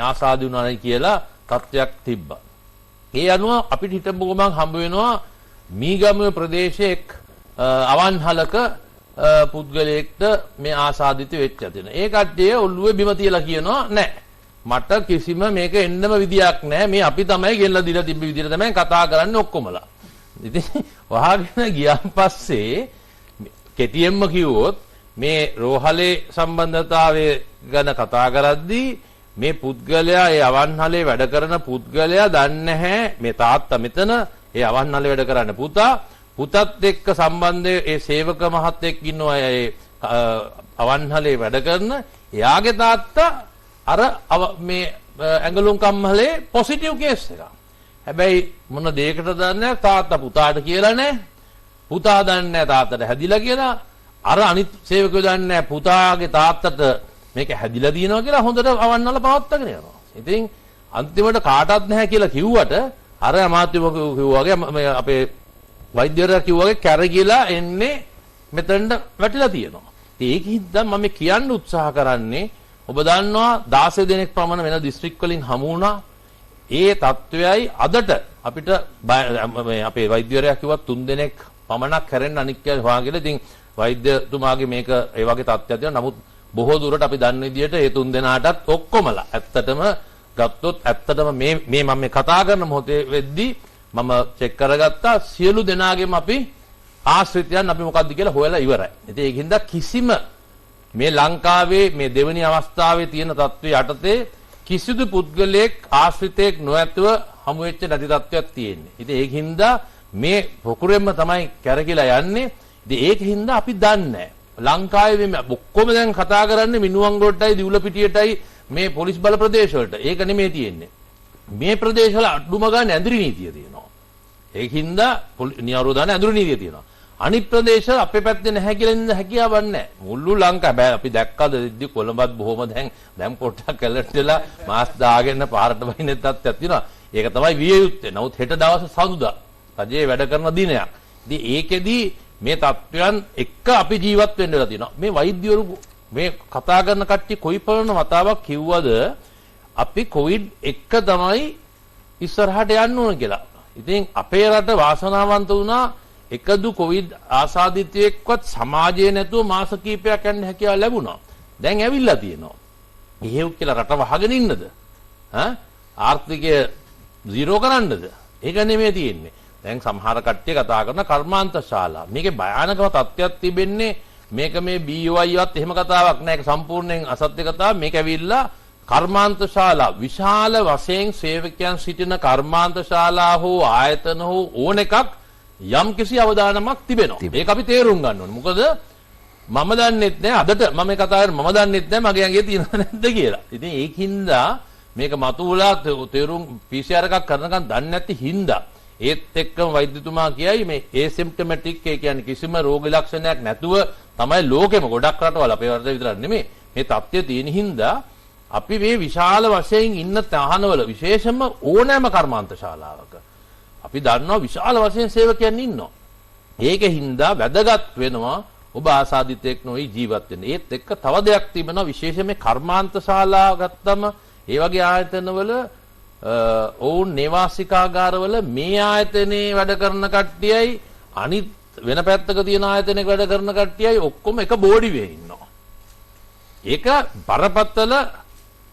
ආසාදි වුණායි කියලා තත්ත්වයක් තිබ්බා. ඒ අනුව අපිට හිතමු ගමන් හම්බ වෙනවා මීගමුව ප්‍රදේශයේ එක් අවන්හලක පුද්ගලයෙක්ට මේ ආසාදිත වෙච්ච දෙන. ඒ කට්ටිය ඔළුවේ බිම තියලා කියනවා නෑ මට කිසිම මේක එන්නම විදියක් නෑ. මේ අපි තමයි ගෙනලා දීලා තිබ්බ විදියට තමයි කතා කරන්නේ ඔක්කොමලා. ඉතින් වහගෙන ගියන් පස්සේ කෙටියෙන්ම කිව්වොත් මේ රෝහලේ සම්බන්ධතාවය ගැන කතා කරද්දී මේ පුද්ගලයා ඒ අවන්හලේ වැඩ කරන පුද්ගලයා දන්නේ නැහැ මේ තාත්තා මෙතන ඒ අවන්හලේ වැඩ කරන පුතත් එක්ක සම්බන්ධ ඒ සේවක මහත්තයෙක් ඉන්නවා ඒ අවන්හලේ වැඩ කරන එයාගේ තාත්තා අර මේ ඇඟලුම් කම්මලේ පොසිටිව් කේස් එකක්. හැබැයි මොන දෙයකට දන්නේ තාත්තා පුතාට කියලා නැහැ. පුතා දන්නේ නැහැ තාත්තට හැදිලා කියලා. අර අනිත් සේවකයෝ දන්නේ නැහැ පුතාගේ තාත්තට මේක හැදිලා දිනවා කියලා හොඳට අවන්නල පවත්වාගෙන යනවා. ඉතින් අන්තිමට කාටවත් නැහැ කියලා කිව්වට අර අමාත්‍යම කිව්වාගේ අපේ වෛද්‍යවරයා කිව්වාගේ කැරකිලා එන්නේ මෙතනට වැටිලා තියෙනවා. ඉතින් ඒකින්ද මම කියන්න උත්සාහ කරන්නේ ඔබ දන්නවා 16 දෙනෙක් පමණ වෙන දිස්ත්‍රික් වලින් හමු වුණා. ඒ තත්වයයි අදට අපිට අපේ වෛද්‍යවරයා කිව්වා 3 දෙනෙක් පමණක් කරන්න අනික් කියලා හොයාගෙන ඉතින් වෛද්‍යතුමාගේ මේක ඒ වගේ තත්ත්වයක් තියෙනවා. නමුත් බොහෝ දුරට අපි දන්න විදිහට ඒ 3 දෙනාටත් ඔක්කොමලා ඇත්තටම ගත්තොත් ඇත්තටම මේ මම මේ කතා කරන මොහොතේ වෙද්දී මම චෙක් කරගත්තා සියලු දෙනාගේම අපි ආශ්‍රිතයන් අපි මොකද්ද කියලා හොයලා ඉවරයි. ඉතින් ඒකින්ද කිසිම මේ ලංකාවේ මේ දෙවෙනි අවස්ථාවේ තියෙන තත්ත්වයේ යටතේ කිසිදු පුද්ගලයෙක් ආශ්‍රිතයෙක් නොඇතුව හමු වෙච්ච නැති තත්ත්වයක් තියෙන්නේ. ඉතින් ඒකින්ද මේ පොකුරෙන්ම තමයි කැරකිලා යන්නේ. ඉතින් ඒකින්ද අපි දන්නේ ලංකාවේ මේ ඔක්කොම දැන් කතා කරන්නේ මිනුවන්ගොඩටයි දිවුලපිටියටයි මේ පොලිස් බල ප්‍රදේශ වලට. ඒක නෙමෙයි තියෙන්නේ. මේ ප්‍රදේශ වල අඩුම ගන්න ඇඳිරි නීතිය තියෙනවා. ඒකින්ද නියවරෝදාන ඇඳුරු නීතිය තියෙනවා. අනිත් ප්‍රදේශ අපේ පැත්තේ නැහැ කියලා ඉන්න හැකියාවක් නැහැ. මුළු ලංකාව බෑ අපි දැක්කද ඉද්දි කොළඹත් බොහොම දැන් පොට්ටක් කැලට්ටලා මාස් දාගෙන පාරට වහින තත්ත්වයක් තියෙනවා. ඒක තමයි විය යුත්තේ. නමුත් හෙට දවස් සඳුදා රජයේ වැඩ කරන දිනයක්. ඉතින් ඒකෙදි මේ තත්ත්වයන් එක්ක අපි ජීවත් වෙන්න වෙලා තියෙනවා. මේ වෛද්‍යවරු මේ කතා කරන කට්ටිය කොයි පරණ වතාවක් කිව්වද අපි කොවිඩ් එක්ක තමයි ඉස්සරහට යන්න ඕන කියලා. ඉතින් අපේ රට වාසනාවන්ත වුණා එකදු කොවිඩ් ආසාදිතයෙක්වත් සමාජයේ නැතුව මාස කිහිපයක් යන්න හැකියාව ලැබුණා. දැන් ඇවිල්ලා තියෙනවා. එහෙව් කියලා රට වහගෙන ඉන්නද? ආර්ථිකය zero කරන්නද? ඒක නෙමෙයි තියෙන්නේ. දැන් සමහර කට්ටිය කතා කරන කර්මාන්ත ශාලා. මේකේ භයානකම තත්ත්වයක් තිබෙන්නේ මේක මේ BOI-වත් එහෙම කතාවක් නෑ. ඒක සම්පූර්ණයෙන් අසත්‍ය කතාවක්. මේක ඇවිල්ලා කර්මාන්ත ශාලා විශාල වශයෙන් සේවකයන් සිටින කර්මාන්ත ශාලා හෝ ආයතන හෝ ඕන එකක් යම් කිසි අවදානමක් තිබෙනවා. ඒක අපි තේරුම් ගන්න ඕනේ. මොකද මම දන්නෙත් නෑ අදට මම මේ කතා කරන්නේ මම දන්නෙත් නෑ මගේ ඇඟේ තියෙනවද නැද්ද කියලා. ඉතින් ඒකින්ද මේක මතුවලා තේරුම් PCR එකක් කරනකන් දන්නේ නැති හින්දා ඒත් එක්කම වෛද්‍යතුමා කියයි මේ ඒසිම්ප්ටොමැටික් ඒ කියන්නේ කිසිම රෝග ලක්ෂණයක් නැතුව තමයි ලෝකෙම ගොඩක් රටවල් අපේ රට විතරක් නෙමෙයි මේ තත්ත්වය තියෙන හින්දා අපි මේ විශාල වශයෙන් ඉන්න තහනවල විශේෂයෙන්ම ඕනෑම කර්මාන්ත ශාලාවක අපි දන්නවා විශාල වශයෙන් සේවකයන් ඉන්නවා. ඒකින්ද වැදගත් වෙනවා ඔබ ආසාදිතෙක් නොවි ජීවත් වෙන්න. ඒත් එක්ක තව දෙයක් තිබෙනවා විශේෂයෙන් මේ කර්මාන්ත ශාලා ගත්තම ඒ වගේ ආයතනවල ඔවුන් නිවාසිකාගාරවල මේ ආයතනයේ වැඩ කරන කට්ටියයි අනිත් වෙන පැත්තක තියෙන ආයතනයක වැඩ කරන කට්ටියයි ඔක්කොම එක බෝඩිවේ ඉන්නවා. ඒක බරපතල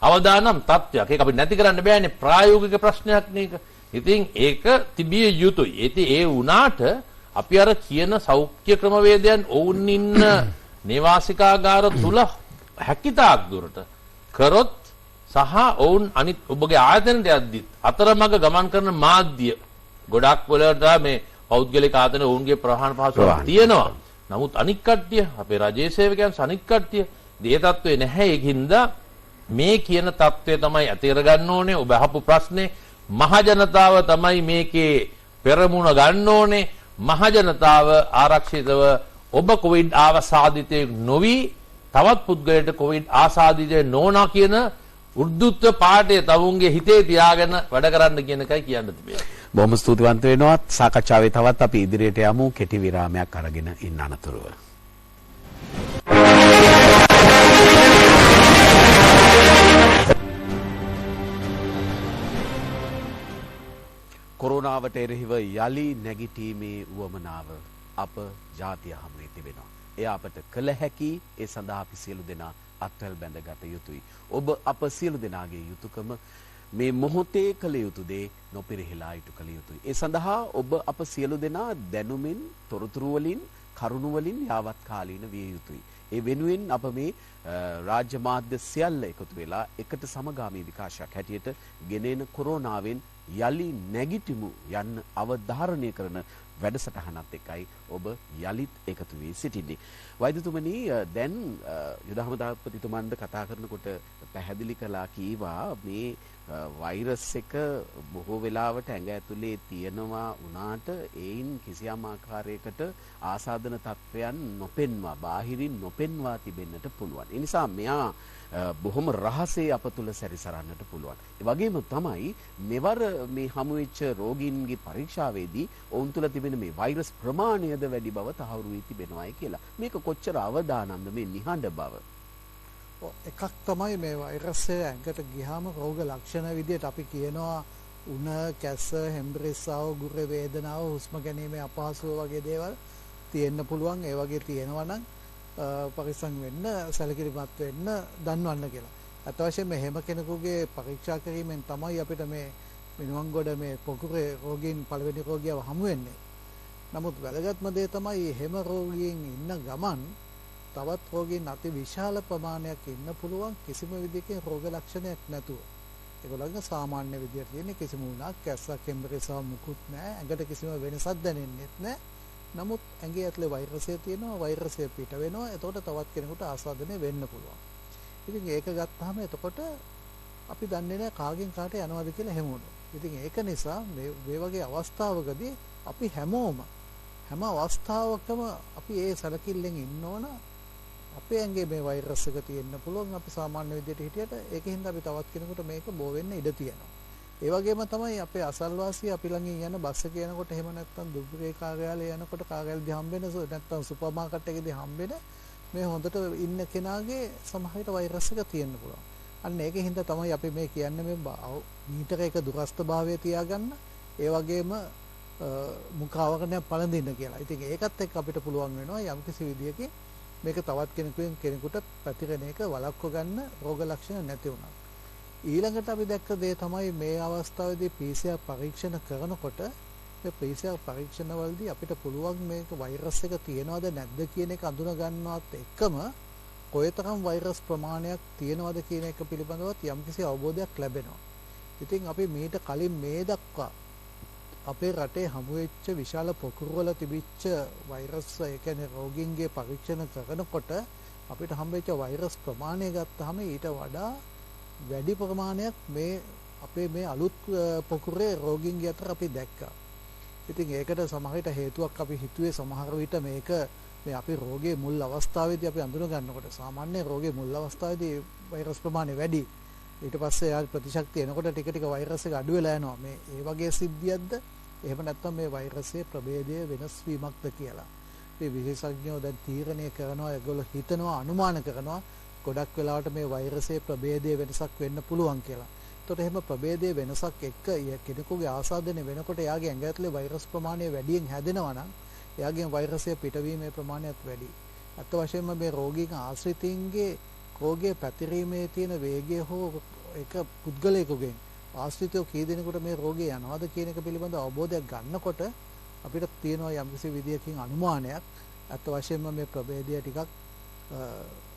අවදානම් තත්ත්වයක්. ඒක අපි නැති කරන්න බෑනේ ප්‍රායෝගික ප්‍රශ්නයක් නේක. ඉතින් ඒක තිබිය යුතුයි. ඉතින් ඒ වුණාට අපි අර කියන සෞඛ්‍ය ක්‍රමවේදයන් ඔවුන් ඉන්න නිවාසිකාගාර තුල හැකිතාක් දුරට කරොත් සහ ඔවුන් අනිත් ඔබගේ ආයතනයට යද්දි අතරමඟ ගමන් කරන මාධ්‍ය ගොඩක් වලට මේ පෞද්ගලික ආයතන ඔවුන්ගේ ප්‍රහාණ පහසුවක් තියෙනවා. නමුත් අනික් කට්ටිය අපේ රජයේ සේවකයන් අනික් කට්ටිය මේ තත්ත්වේ නැහැ. ඒකින්ද මේ කියන තත්ත්වය තමයි ඇති කරගන්න ඕනේ. ඔබ අහපු ප්‍රශ්නේ මහ ජනතාව තමයි මේකේ පෙරමුණ ගන්න ඕනේ. මහ ජනතාව ආරක්ෂිතව ඔබ කොවිඩ් ආසාදිතයෙක් නොවි තවත් පුද්ගලයෙක් කොවිඩ් ආසාදිතයෙක් නොනා කියන උද්දුත්ත පාඩේ තවුන්ගේ හිතේ තියාගෙන වැඩ කරන්න කියන එකයි කියන්න තිබෙන්නේ. බොහොම ස්තුතිවන්ත වෙනවා. සාකච්ඡාවේ තවත් අපි ඉදිරියට යමු කෙටි විරාමයක් අරගෙන ඉන්න අනතුරුව. කොරෝනාවට එරෙහිව යලි නැගිටීමේ උවමනාව අප ජාතිය හමුවේ තිබෙනවා. එය අපට කළ හැකි. ඒ සඳහා අපි සියලු දෙනා අත්වැල් බැඳගත යුතුයි. ඔබ අප සියලු දෙනාගේ යුතුයකම මේ මොහොතේ කළ යුතු දේ නොපිරිහිලා ඉටු කළ යුතුයි. ඒ සඳහා ඔබ අප සියලු දෙනා දැනුමින් තොරතුරු වලින් කරුණු වලින් යාවත් කාලීන විය යුතුයි. ඒ වෙනුවෙන් අප මේ රාජ්‍ය මාධ්‍ය සියල්ල එකතු වෙලා එකට සමගාමී විකාශයක් හැටියට ගෙනෙන කොරෝනාවෙන් යලි නැගිටිමු යන්න අවධාරණය කරන වැඩසටහනත් එක්කයි ඔබ යලිත් එකතු වී සිටින්නේ. වෛද්‍යතුමනි දැන් යුද හමුදාපතිතුමන්ද කතා කරනකොට පැහැදිලි කළා කීවා මේ වෛරස් එක බොහෝ වෙලාවට ඇඟ ඇතුලේ තියෙනවා වුණාට ඒයින් කිසියම් ආකාරයකට ආසාදන තත්වයන් නොපෙන්වා බාහිරින් නොපෙන්වා තිබෙන්නට පුළුවන්. ඒ නිසා මෙයා බොහොම රහසේ අප තුල සැරිසරන්නට පුළුවන්. ඒ වගේම තමයි මෙවර මේ හමු වෙච්ච රෝගීන්ගේ පරීක්ෂාවේදී ඔවුන් තුල තිබෙන මේ වෛරස් ප්‍රමාණයද වැඩි බව තහවුරු වී තිබෙනවායි කියලා. මේක කොච්චර අවදානම්ද මේ නිහඬ බව? එකක් තමයි මේ වෛරසය ඇඟට ගියාම රෝග ලක්ෂණ විදිහට අපි කියනවා උණ, කැස, හෙම්බිරිස්සාව, ගුර වේදනාව, හුස්ම ගැනීමේ අපහසුව වගේ දේවල් තියෙන්න පුළුවන්. ඒ වගේ තියෙනවා නම් පරිස්සම් වෙන්න, සැලකිලිමත් වෙන්න දන්වන්න කියලා. අත වශයෙන්ම එහෙම කෙනෙකුගේ පරීක්ෂා කිරීමෙන් තමයි අපිට මේ මිනුවන්ගොඩ මේ පොකුරේ රෝගීන් පළවෙනි රෝගියව හමු වෙන්නේ. නමුත් වැදගත්ම දේ තමයි එහෙම රෝගීන් ඉන්න ගමන් තවත් රෝගීන් අති විශාල ප්‍රමාණයක් ඉන්න පුළුවන් කිසිම විදිහකින් රෝග ලක්ෂණයක් නැතුව. ඒගොල්ලන්ගේ සාමාන්‍ය විදියට තියෙන කිසිම උණක්, කැස්සක්, හෙම්බිරිස්සාවක් මුකුත් නැහැ. ඇඟට කිසිම වෙනසක් දැනෙන්නේ නැහැ. නමුත් ඇඟේ ඇතුලේ වෛරසය තියෙනවා, වෛරසය පිට වෙනවා. එතකොට තවත් කෙනෙකුට ආසාදනය වෙන්න පුළුවන්. ඉතින් ඒක ගත්තාම එතකොට අපි දන්නේ නැහැ කාගෙන් කාට යනවද කියලා හැමෝම. ඉතින් ඒක නිසා මේ වගේ අවස්ථාවකදී අපි හැමෝම හැම අවස්ථාවකම අපි ඒ සැලකිල්ලෙන් ඉන්න ඕන. අපේ ඇඟේ මේ වෛරස් එක තියෙන්න පුළුවන්. අපි සාමාන්‍ය විදිහට හිටියට ඒකෙන්ද අපි තවත් කෙනෙකුට මේක බෝ වෙන්න ඉඩ තියෙනවා. ඒ වගේම තමයි අපේ අසල්වාසී අපි ළඟින් යන බස් එකේ යනකොට එහෙම නැත්නම් දුබ්බේ කාර්යාලය යනකොට කාර්යාලෙදී හම්බෙන නැත්නම් සුපර් මාකට් එකේදී හම්බෙන මේ හොඳට ඉන්න කෙනාගේ සමහර විට වෛරස් එක තියෙන්න පුළුවන්. අන්න ඒකෙන්ද තමයි අපි මේ කියන්නේ මේ මීටර එක දුරස්ථභාවය තියාගන්න. ඒ වගේම මුඛ අවරණයක් පළඳින්න කියලා. ඉතින් ඒකත් එක්ක අපිට පුළුවන් වෙනවා යම්කිසි විදියකින් මේක තවත් කෙනෙකුට පැතිරෙන එක වළක්ව ගන්න රෝග ලක්ෂණ නැති වුණා. ඊළඟට අපි දැක්ක දේ තමයි මේ අවස්ථාවේදී PCR පරීක්ෂණ කරනකොට මේ PCR පරීක්ෂණ වලදී අපිට පුළුවන් මේක වෛරස් එක තියෙනවද නැද්ද කියන එක අඳුන ගන්නවත් එක්කම කොයිතරම් වෛරස් ප්‍රමාණයක් තියෙනවද කියන එක පිළිබඳවත් යම්කිසි අවබෝධයක් ලැබෙනවා. ඉතින් අපි මීට කලින් මේ දක්වා අපේ රටේ හමු වෙච්ච විශාල පොකුරුවල තිබිච්ච වෛරස් ඒ කියන්නේ රෝගීන්ගේ පරීක්ෂණ කරනකොට අපිට හම්බෙච්ච වෛරස් ප්‍රමාණය ගත්තාම ඊට වඩා වැඩි ප්‍රමාණයක් මේ අපේ මේ අලුත් පොකුරේ රෝගීන්ගේ අතර අපි දැක්කා. ඉතින් ඒකට සමහර විට හේතුවක් අපි හිතුවේ සමහර විට මේක මේ අපි රෝගයේ මුල් අවස්ථාවේදී අපි අඳුන ගන්නකොට සාමාන්‍ය රෝගයේ මුල් අවස්ථාවේදී වෛරස් ප්‍රමාණය වැඩි. ඊට පස්සේ යා ප්‍රතිශක්තිය එනකොට ටික ටික වෛරස් එක අඩු වෙලා යනවා. මේ ඒ වගේ සිද්ධියක්ද? එහෙම නැත්නම් මේ වෛරසයේ ප්‍රභේදය වෙනස් වීමක්ද කියලා. මේ විශේෂඥයෝ දැන් තීරණය කරනවා, ඒගොල්ලෝ හිතනවා, අනුමාන කරනවා ගොඩක් වෙලාවට මේ වෛරසයේ ප්‍රභේදයේ වෙනසක් වෙන්න පුළුවන් කියලා. එතකොට එහෙම ප්‍රභේදයේ වෙනසක් එක්ක කෙනෙකුගේ ආසාදනය වෙනකොට එයාගේ ඇඟ ඇතුලේ වෛරස් ප්‍රමාණය වැඩියෙන් හැදෙනවා නම් එයාගේ වෛරසය පිටවීමේ ප්‍රමාණයත් වැඩි. අත් වශයෙන්ම මේ රෝගීන් ආශ්‍රිතයින්ගේ රෝගයේ පැතිරීමේ තියෙන වේගය හෝ එක පුද්ගලයෙකුගෙන් ආශ්‍රිතව කී දෙනෙකුට මේ රෝගය යනවාද කියන එක පිළිබඳ අවබෝධයක් ගන්නකොට අපිට තියෙනවා යම්කිසි විදියකින් අනුමානයක්. අත් වශයෙන්ම මේ ප්‍රභේදය ටිකක්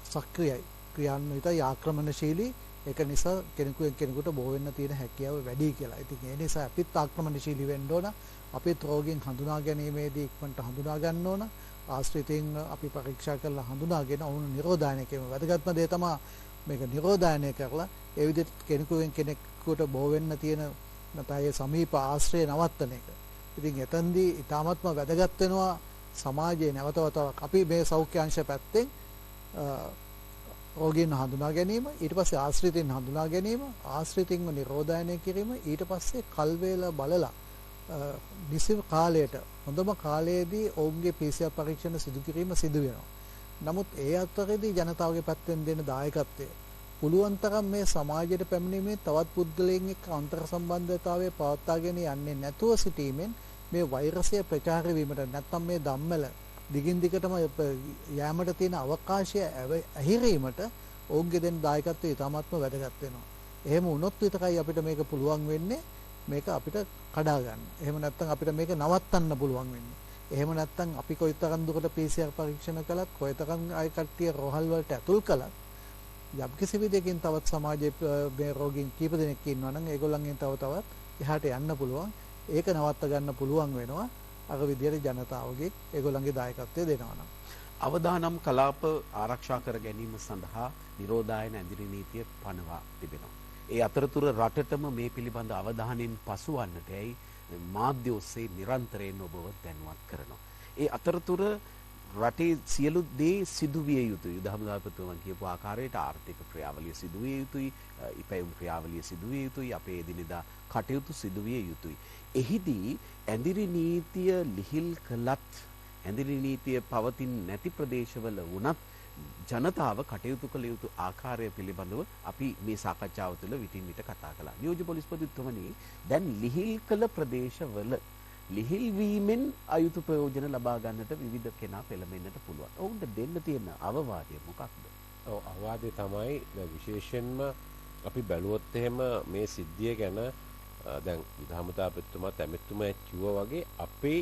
සක්‍රියයි, ක්‍රියාන්විතයි, ආක්‍රමණශීලී. ඒක නිසා කෙනෙකුට බෝ වෙන්න තියෙන හැකියාව වැඩි කියලා. ඉතින් ඒ නිසා අපිත් ආක්‍රමණශීලී වෙන්න ඕන. අපිත් රෝගීන් හඳුනා ගැනීමේදී ඉක්මනට හඳුනා ගන්න ඕන. ආශ්‍රිතයින් අපි පරීක්ෂා කරලා හඳුනාගෙන ඔවුන් නිරෝධායනය කිරීම. වැදගත්ම දේ තමයි මේක නිරෝධායනය කරලා ඒ විදිහට කෙනෙකුට බෝ වෙන්න තියෙන නැතය සමීප ආශ්‍රය නවත්තන එක. ඉතින් එතෙන්දී ඊටාත්ම වැදගත් වෙනවා සමාජයේ නැවතවතාවක් අපි මේ සෞඛ්‍ය අංශ පැත්තෙන් රෝගීන් හඳුනා ගැනීම, ඊට පස්සේ ආශ්‍රිතයින් හඳුනා ගැනීම, ආශ්‍රිතින්ව නිරෝධායනය කිරීම, ඊට පස්සේ කල් වේලා බලලා නිසි කාලයට හොඳම කාලයේදී ඔවුන්ගේ PCR පරීක්ෂණ සිදු කිරීම සිදු වෙනවා. නමුත් ඒ අතරේදී ජනතාවගේ පැත්තෙන් දෙන දායකත්වය පුළුවන් තරම් මේ සමාජයට පැමිණීමේ තවත් පුද්ගලයන් එක්ක අන්තර් සම්බන්ධතාවය පවත්වාගෙන යන්නේ නැතුව සිටීමෙන් මේ වෛරසය ප්‍රචාර වීමට නැත්නම් මේ ධම්මල දිගින් දිගටම යෑමට තියෙන අවකාශය ඇහිරීමට ඔවුන්ගේ දෙන දායකත්වය ඉතාමත්ම වැදගත් වෙනවා. එහෙම වුණොත් විතරයි අපිට මේක පුළුවන් වෙන්නේ මේක අපිට කඩා ගන්න. එහෙම නැත්නම් අපිට මේක නවත්තන්න පුළුවන් වෙන්නේ. එහෙම නැත්නම් අපි කොයිතරම් දුරට PCR පරීක්ෂණ කළත්, කොයිතරම් අය කට්ටිය රෝහල් වලට ඇතුල් කළත්, යම්කිසි විදිහකින් තවත් සමාජයේ මේ රෝගීන් කීප දෙනෙක් ඉන්නවා නම් ඒගොල්ලන්ගෙන් තව තවත් එහාට යන්න පුළුවන්. ඒක නවත්ත ගන්න පුළුවන් වෙනවා. අර විදිහට ජනතාවගේ ඒගොල්ලන්ගේ දායකත්වය දෙනවා නම්. අවදානම් කලාප ආරක්ෂා කර ගැනීම සඳහා නිරෝධායන ඇඳිරි නීතිය පනවා තිබෙනවා. ඒ අතරතුර රටටම මේ පිළිබඳ අවධානයෙන් පසුවන්නට ඇයි මාධ්‍ය ඔස්සේ නිරන්තරයෙන් ඔබව දැනුවත් කරනවා. ඒ අතරතුර රටේ සියලු දේ සිදුවිය යුතුයි. දහමදාපතිතුමන් කියපු ආකාරයට ආර්ථික ක්‍රියාවලිය සිදුවිය යුතුයි, ඉපැයුම් ක්‍රියාවලිය සිදුවිය යුතුයි, අපේ එදිනෙදා කටයුතු සිදුවිය යුතුයි. එහිදී ඇඳිරි නීතිය ලිහිල් කළත්, ඇඳිරි නීතිය පවතින නැති ප්‍රදේශවල වුණත් ජනතාව කටයුතු කළ යුතු ආකාරය පිළිබඳව අපි මේ සාකච්ඡාව තුළ විටින් විට කතා කළා. නියෝජ්‍ය පොලිස්පතිතුමනි, දැන් ලිහිල් කළ ප්‍රදේශවල ලිහිල් වීමෙන් අයුතු ප්‍රයෝජන ලබා ගන්නට විවිධ කෙනා පෙළඹෙන්නට පුළුවන්. ඔවුන්ට දෙන්න තියෙන අවවාදය මොකක්ද? ඔව්, අවවාදය තමයි විශේෂයෙන්ම අපි බැලුවොත් එහෙම මේ සිද්ධිය ගැන දැන් විධාමතාපතිතුමාත් ඇමතිතුමා කිව්වා වගේ අපේ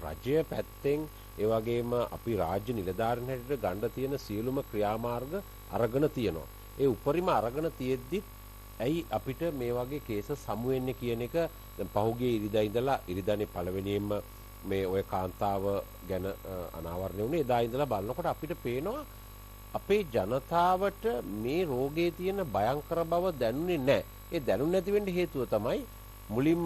රජය පැත්තෙන් ඒ වගේම අපි රාජ්‍ය නිලධාරීන් හැටියට ගන්න තියෙන සියලුම ක්‍රියාමාර්ග අරගෙන තියෙනවා. ඒ උපරිම අරගෙන තියෙද්දිත් ඇයි අපිට මේ වගේ කේස සමු වෙන්නේ කියන එක දැන් පහුගිය ඉරිදා ඉඳලා ඉරිදානේ පළවෙනියෙන්ම මේ ඔය කාන්තාව ගැන අනාවරණය වුණේ. එදා ඉඳලා බලනකොට අපිට පේනවා අපේ ජනතාවට මේ රෝගයේ තියෙන භයංකර බව දැනුනේ නැහැ. ඒ දැනුනේ නැති වෙන්න හේතුව තමයි මුලින්ම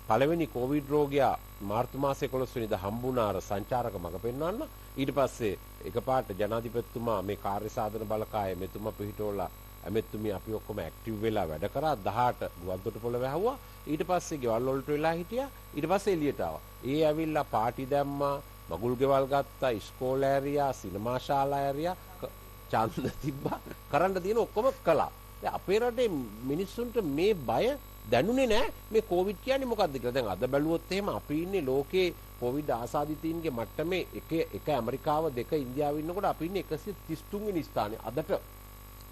පළවෙනි කොවිඩ් රෝගියා මාර්තු මාසයේ 11 වෙනිදා හම්බුණා අර සංචාරක මඟ පෙන්වන්න. ඊට පස්සේ එකපාරට ජනාධිපතිතුමා මේ කාර්ය සාධන බලකාය මෙතුමා පිහිටවලා ඇමෙතුමිය අපි ඔක්කොම ඇක්ටිව් වෙලා වැඩ කරා 18 ගුවන්තොටුපොළ වැහුවා. ඊට පස්සේ ගෙවල් වලට වෙලා හිටියා. ඊට පස්සේ එළියට ආවා. ඒ ඇවිල්ලා පාටි දැම්මා, මගුල් ගෙවල් ගත්තා, ඉස්කෝල ඇරියා, සිනමා ශාලා ඇරියා, ඡන්ද තිබ්බා. කරන්න තියෙන ඔක්කොම කළා. දැන් අපේ රටේ මිනිස්සුන්ට මේ බය දැනුනේ නැහැ මේ කොවිඩ් කියන්නේ මොකක්ද කියලා. දැන් අද බැලුවොත් එහෙම අපි ඉන්නේ ලෝකේ කොවිඩ් ආසාදිතයින්ගේ මට්ටමේ එක ඇමරිකාව දෙක ඉන්දියාව ඉන්නකොට අපි ඉන්නේ 133 වෙනි ස්ථානේ. අදට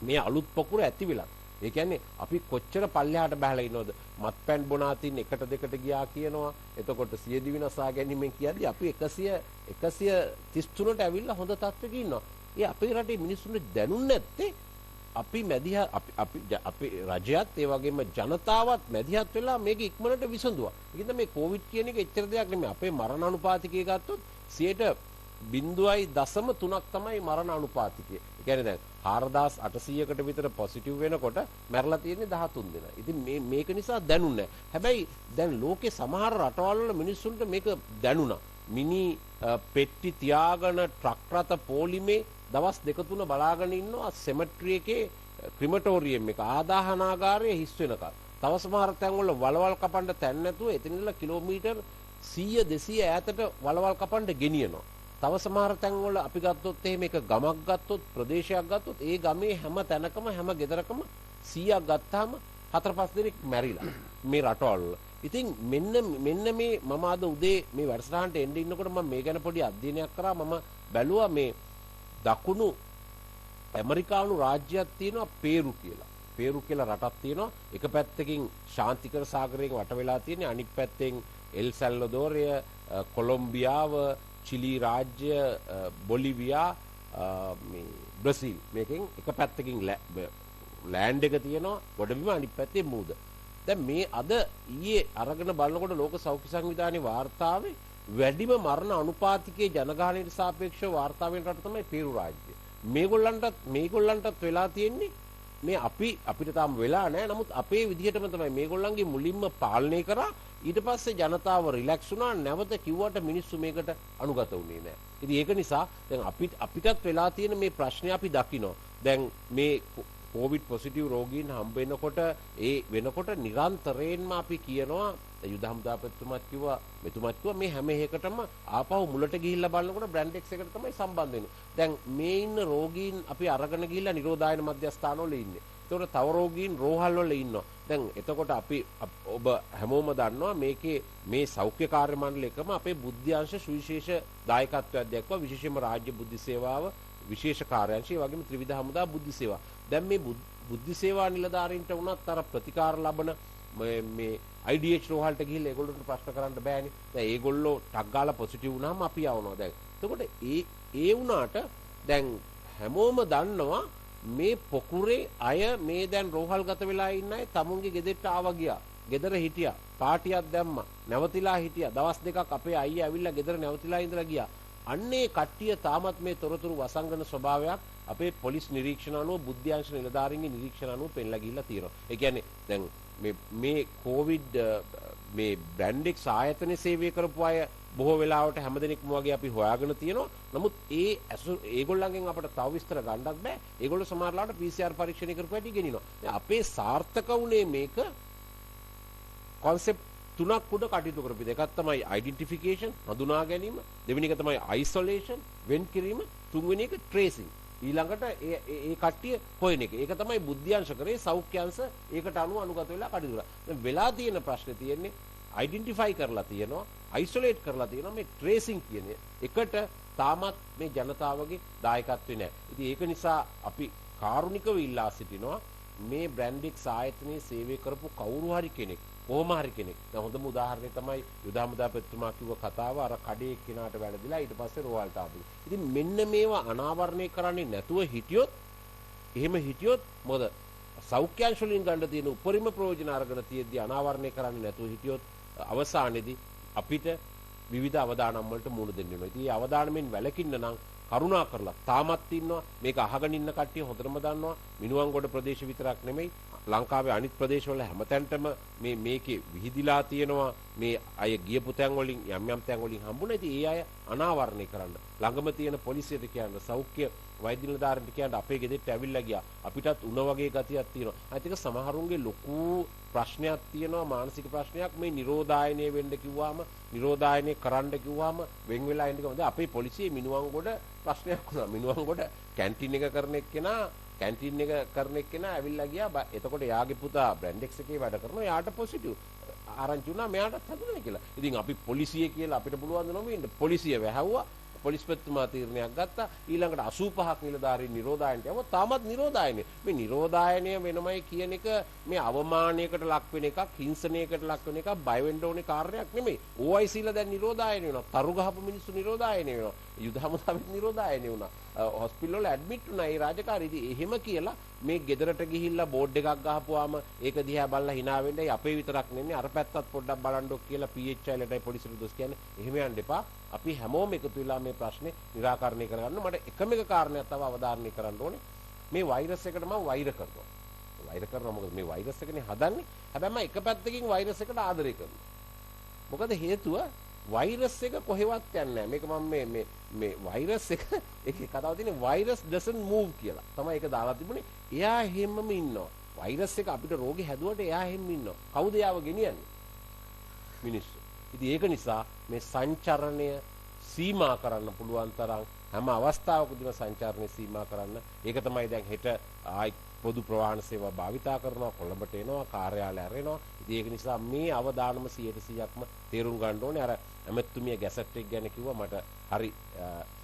මේ අලුත් පොකුර ඇති වෙලා. ඒ කියන්නේ අපි කොච්චර පල්ලෙහාට බහලා ඉන්නවද? මත්පැන් බොනාතින් එකට දෙකට ගියා කියනවා. එතකොට සියදිවි නසා ගැනීමෙන් කියද්දි අපි 133ට ඇවිල්ලා හොඳ තත්ත්වෙක ඉන්නවා. ඒ අපේ රටේ මිනිස්සුන්ට දැනුන්නේ නැත්තේ අපි මැදිහත් අපි රජයත් ඒ වගේම ජනතාවත් මැදිහත් වෙලා මේක ඉක්මනට විසඳුවා. ඒකින්ද මේ කොවිඩ් කියන එක එච්චර දෙයක් නෙමෙයි. අපේ මරණ අනුපාතිකය ගත්තොත් 0.03ක් තමයි මරණ අනුපාතිකය. ඒ කියන්නේ දැන් 4800කට විතර පොසිටිව් වෙනකොට මැරලා තියෙන්නේ 13 දෙනා. ඉතින් මේක නිසා දැනුන්නේ නැහැ. හැබැයි දැන් ලෝකේ සමහර රටවල් වල මිනිස්සුන්ට මේක දැනුණා. මිනි පෙට්ටි තියාගෙන ට්‍රක් රථ පොලිමේ දවස් 2-3 බලාගෙන ඉන්නවා සෙමට්‍රි එකේ ක්‍රිමටෝරියම් එක ආදාහනාගාරයේ හිස් වෙනකල්. තව සමහර තැන්වල වලවල් කපන්න තැන් නැතුව එතන ඉඳලා කිලෝමීටර් 100 200 ඈතට වලවල් කපන්න ගෙනියනවා. තව සමහර තැන්වල අපි ගත්තොත් එහෙම එක ගමක් ගත්තොත් ප්‍රදේශයක් ගත්තොත් ඒ ගමේ හැම තැනකම හැම ගෙදරකම 100ක් ගත්තාම 4-5 දෙනෙක් මැරිලා මේ රටවල. ඉතින් මෙන්න මේ මම අද උදේ මේ වැඩසටහනට එන්න ඉන්නකොට මම මේ ගැන පොඩි අධ්‍යයනයක් කරා. මම බැලුවා මේ දකුණු ඇමරිකානු රාජ්‍යයක් තියෙනවා පේරු කියලා. පේරු කියලා රටක් තියෙනවා. එක පැත්තකින් ශාන්තිකර සාගරයෙන් වට වෙලා තියෙන්නේ. අනිත් පැත්තෙන් එල් සැල්වදෝරය, කොලොම්බියාව, චිලි රාජ්‍ය, බොලිවියා, මේ බ්‍රසීල්. මේකෙන් එක පැත්තකින් ලෑන්ඩ් එක තියෙනවා. ගොඩබිම අනිත් පැත්තේ මූද. දැන් මේ අද ඊයේ අරගෙන බලනකොට ලෝක සෞඛ්‍ය සංවිධානයේ වාර්තාවේ වැඩිම මරණ අනුපාතිකයේ ජනගහනයට සාපේක්ෂව වාර්තා වෙන රට තමයි පේරු රාජ්‍යය. මේගොල්ලන්ටත් වෙලා තියෙන්නේ මේ අපිට තාම වෙලා නැහැ. නමුත් අපේ විදිහටම තමයි මේගොල්ලන්ගේ මුලින්ම පාලනය කරා. ඊට පස්සේ ජනතාව රිලැක්ස් වුණා. නැවත කිව්වට මිනිස්සු මේකට අනුගත වුණේ නැහැ. ඉතින් ඒක නිසා දැන් අපිටත් වෙලා තියෙන මේ ප්‍රශ්නේ අපි දකිනවා. දැන් මේ කොවිඩ් පොසිටිව් රෝගීන් හම්බ වෙනකොට වෙනකොට නිරන්තරයෙන්ම අපි කියනවා යුද හමුදාපතිතුමාත් කිව්වා මෙතුමාත් කිව්වා මේ හැම එකකටම ආපහු මුලට ගිහිල්ලා බලනකොට බ්‍රැන්ඩෙක්ස් එකට තමයි සම්බන්ධ වෙන්නේ. දැන් මේ ඉන්න රෝගීන් අපි අරගෙන ගිහිල්ලා නිරෝධායන මධ්‍යස්ථානවල ඉන්නේ. ඒතකොට තව රෝගීන් රෝහල් වල ඉන්නවා. දැන් එතකොට අපි ඔබ හැමෝම දන්නවා මේකේ මේ සෞඛ්‍ය කාර්ය මණ්ඩලයකම අපේ බුද්ධ්‍යංශ සුවිශේෂ දායකත්වයක් දක්වා විශේෂයෙන්ම රාජ්‍ය බුද්ධි සේවාව විශේෂ කාර්යාංශය වගේම ත්‍රිවිධ හමුදා බුද්ධි සේවා. දැන් මේ බුද්ධි සේවා නිලධාරීන්ට වුණත් අර ප්‍රතිකාර ලබන මේ IDH රෝහලට ගිහිල්ලා ඒගොල්ලන්ට ප්‍රශ්න කරන්න බෑනේ. දැන් ඒගොල්ලෝ ටක් ගාලා පොසිටිව් වුණාම අපි යවනවා. දැන් එතකොට ඒ වුණාට දැන් හැමෝම දන්නවා මේ පොකුරේ අය මේ දැන් රෝහල්ගත වෙලා ඉන්න අය තමුන්ගේ ගෙදරට ආවා ගියා. ගෙදර හිටියා. පාටියක් දැම්මා. නැවතිලා හිටියා. දවස් දෙකක් අපේ අයියා ඇවිල්ලා ගෙදර නැවතිලා ඉඳලා ගියා. අන්නේ කට්ටිය තාමත් මේ තොරතුරු වසංගන ස්වභාවයක් අපේ පොලිස් නිරීක්ෂණ අනුව බුද්ධ්‍යංශ නිලධාරීන්ගේ නිරීක්ෂණ අනුව පෙන්ලා ගිහිල්ලා තියෙනවා. ඒ කියන්නේ දැන් මේ කොවිඩ් මේ බ්‍රැන්ඩෙක්ස් ආයතන සේවය කරපු අය බොහෝ වෙලාවට හැමදෙනෙක්ම වගේ අපි හොයාගෙන තියෙනවා. නමුත් ඒගොල්ලන්ගෙන් අපිට තව විස්තර ගන්නත් බෑ. ඒගොල්ලෝ සමහරලාට PCR පරීක්ෂණ කරපු හැටි ගෙනිනවා. දැන් අපේ සාර්ථක වුණේ මේක concept 3ක් උඩ කටයුතු කරපු දෙකක් තමයි identification හඳුනා ගැනීම, දෙවෙනි එක තමයි isolation වෙන් කිරීම, තුන්වෙනි එක tracing. ඊළඟට ඒ කට්ටිය හොයන එක. ඒක තමයි බුද්ධ්‍යංශ කරේ සෞඛ්‍යංශ ඒකට අනුගත වෙලා කටයුතු කරා. දැන් වෙලා තියෙන ප්‍රශ්නේ තියෙන්නේ identify කරලා තියෙනවා, isolate කරලා තියෙනවා, මේ tracing කියන එකට තාමත් මේ ජනතාවගේ දායකත්වය නැහැ. ඉතින් ඒක නිසා අපි කාරුණිකව ඉල්ලා සිටිනවා මේ බ්‍රැන්ඩෙක්ස් ආයතනයේ සේවය කරපු කවුරු හරි කෙනෙක් කොහොම හරි කෙනෙක්. දැන් හොඳම උදාහරණය තමයි යුද හමුදාපතිතුමා කිව්ව කතාව අර කඩේ කෙනාට වැළඳිලා ඊට පස්සේ රෝහලට ආපු. ඉතින් මෙන්න මේවා අනාවරණය කරන්නේ නැතුව හිටියොත් මොකද සෞඛ්‍යංශ වලින් ගන්න තියෙන උපරිම ප්‍රයෝජන අරගෙන තියෙද්දි අනාවරණය කරන්නේ නැතුව හිටියොත් අවසානයේදී අපිට විවිධ අවදානම් වලට මුහුණ දෙන්න වෙනවා. ඉතින් මේ අවදානමෙන් වැළකින්න නම් කරුණා කරලා තාමත් ඉන්නවා මේක අහගෙන ඉන්න කට්ටිය හොඳටම දන්නවා මිනුවන්ගොඩ ප්‍රදේශ විතරක් නෙමෙයි ලංකාවේ අනිත් ප්‍රදේශවල හැමතැනටම මේකේ විහිදිලා තියෙනවා මේ අය ගියපු තැන් වලින් යම් තැන් වලින් හම්බුණා. ඉතින් ඒ අය අනාවරණය කරන්න ළඟම තියෙන පොලිසියට කියන්න සෞඛ්‍ය වෛද්‍ය නිලධාරීන්ට කියන්න අපේ ගෙදරට ඇවිල්ලා ගියා. අපිටත් උණ වගේ ගතියක් තියෙනවා. අනිත් එක සමහරුන්ගේ ලොකු ප්‍රශ්නයක් තියෙනවා මානසික ප්‍රශ්නයක් මේ නිරෝධායනය වෙන්න කිව්වම නිරෝධායනය කරන්න කිව්වම වෙන් වෙලා ඉන්න කිව්වම අපේ පොලිසියේ මිනුවන්ගොඩ ප්‍රශ්නයක් වුණා. මිනුවන්ගොඩ කැන්ටින් එක කරන එක්කෙනා ඇවිල්ලා ගියා. එතකොට යාගේ පුතා බ්‍රැන්ඩෙක්ස් එකේ වැඩ කරනවා. යාට පොසිටිව් ආරංචි වුණා මෙයාටත් හැදුණා කියලා. ඉතින් අපි පොලිසිය කියලා අපිට පුළුවන් ද නොවෙන්න පොලිසිය වැහැව්වා. පොලිස්පතිතුමා තීරණයක් ගත්තා. ඊළඟට 85ක් නිලධාරීන් නිරෝධායනට යවුවා. තාමත් නිරෝධායනය. මේ නිරෝධායනය වෙනමයි කියන එක මේ අවමානයකට ලක් වෙන එකක්, හිංසනයකට ලක් වෙන එකක්, බය වෙන්න ඕනේ කාර්යයක් නෙමෙයි. OICලා දැන් නිරෝධායනය වෙනවා. තරු ගහපු මිනිස්සු නිරෝධායනය වෙනවා. යුද හමුදාවෙත් නිරෝධායනය වුණා. හොස්පිටල් වල ඇඩ්මිට් වුණා ඒ රාජකාරී. ඉතින් එහෙම කියලා මේ ගෙදරට ගිහිල්ලා බෝඩ් එකක් ගහපුවාම ඒක දිහා බලලා hina වෙන්නයි අපේ විතරක් නෙමෙයි අර පැත්තත් පොඩ්ඩක් බලන්නකො කියලා PHIලටයි පොලිසියට දොස් කියන්නේ. එහෙම යන්න එපා. අපි හැමෝම එකතු වෙලා මේ ප්‍රශ්නේ निराකරණය කරගන්න. මට එකම එක කාරණයක් තව අවධාරණය කරන්න ඕනේ. මේ වෛරස් එකට මම වෛර කරනවා. වෛර කරනවා මොකද මේ වෛරස් එකනේ හදන්නේ. හැබැයි මම එක පැත්තකින් වෛරස් එකට ආදරය කරනවා. මොකද හේතුව වෛරස් එක කොහෙවත් යන්නේ නැහැ. මේක මම මේ වෛරස් එක ඒකේ කතාව තියෙන්නේ virus doesn't move කියලා. තමයි ඒක දාලා තිබුණේ. එයා හැමම ඉන්නවා. වෛරස් එක අපිට රෝගේ හැදුවට එයා හැමම ඉන්නවා. කවුද යාව ගෙනියන්නේ? මිනිස්සු. ඉතින් ඒක නිසා මේ සංචරණය සීමා කරන්න පුළුවන් තරම් හැම අවස්ථාවකදීම සංචාරණය සීමා කරන්න. ඒක තමයි දැන් හෙට ආයි පොදු ප්‍රවාහන සේවා භාවිතා කරනවා, කොළඹට එනවා, කාර්යාලය ඇරෙනවා. ඉතින් ඒක නිසා මේ අවදානම 100%ක්ම තේරුම් ගන්න ඕනේ. අර ඇමතුමිය ගැසට් එක ගැන කිව්වා මට හරි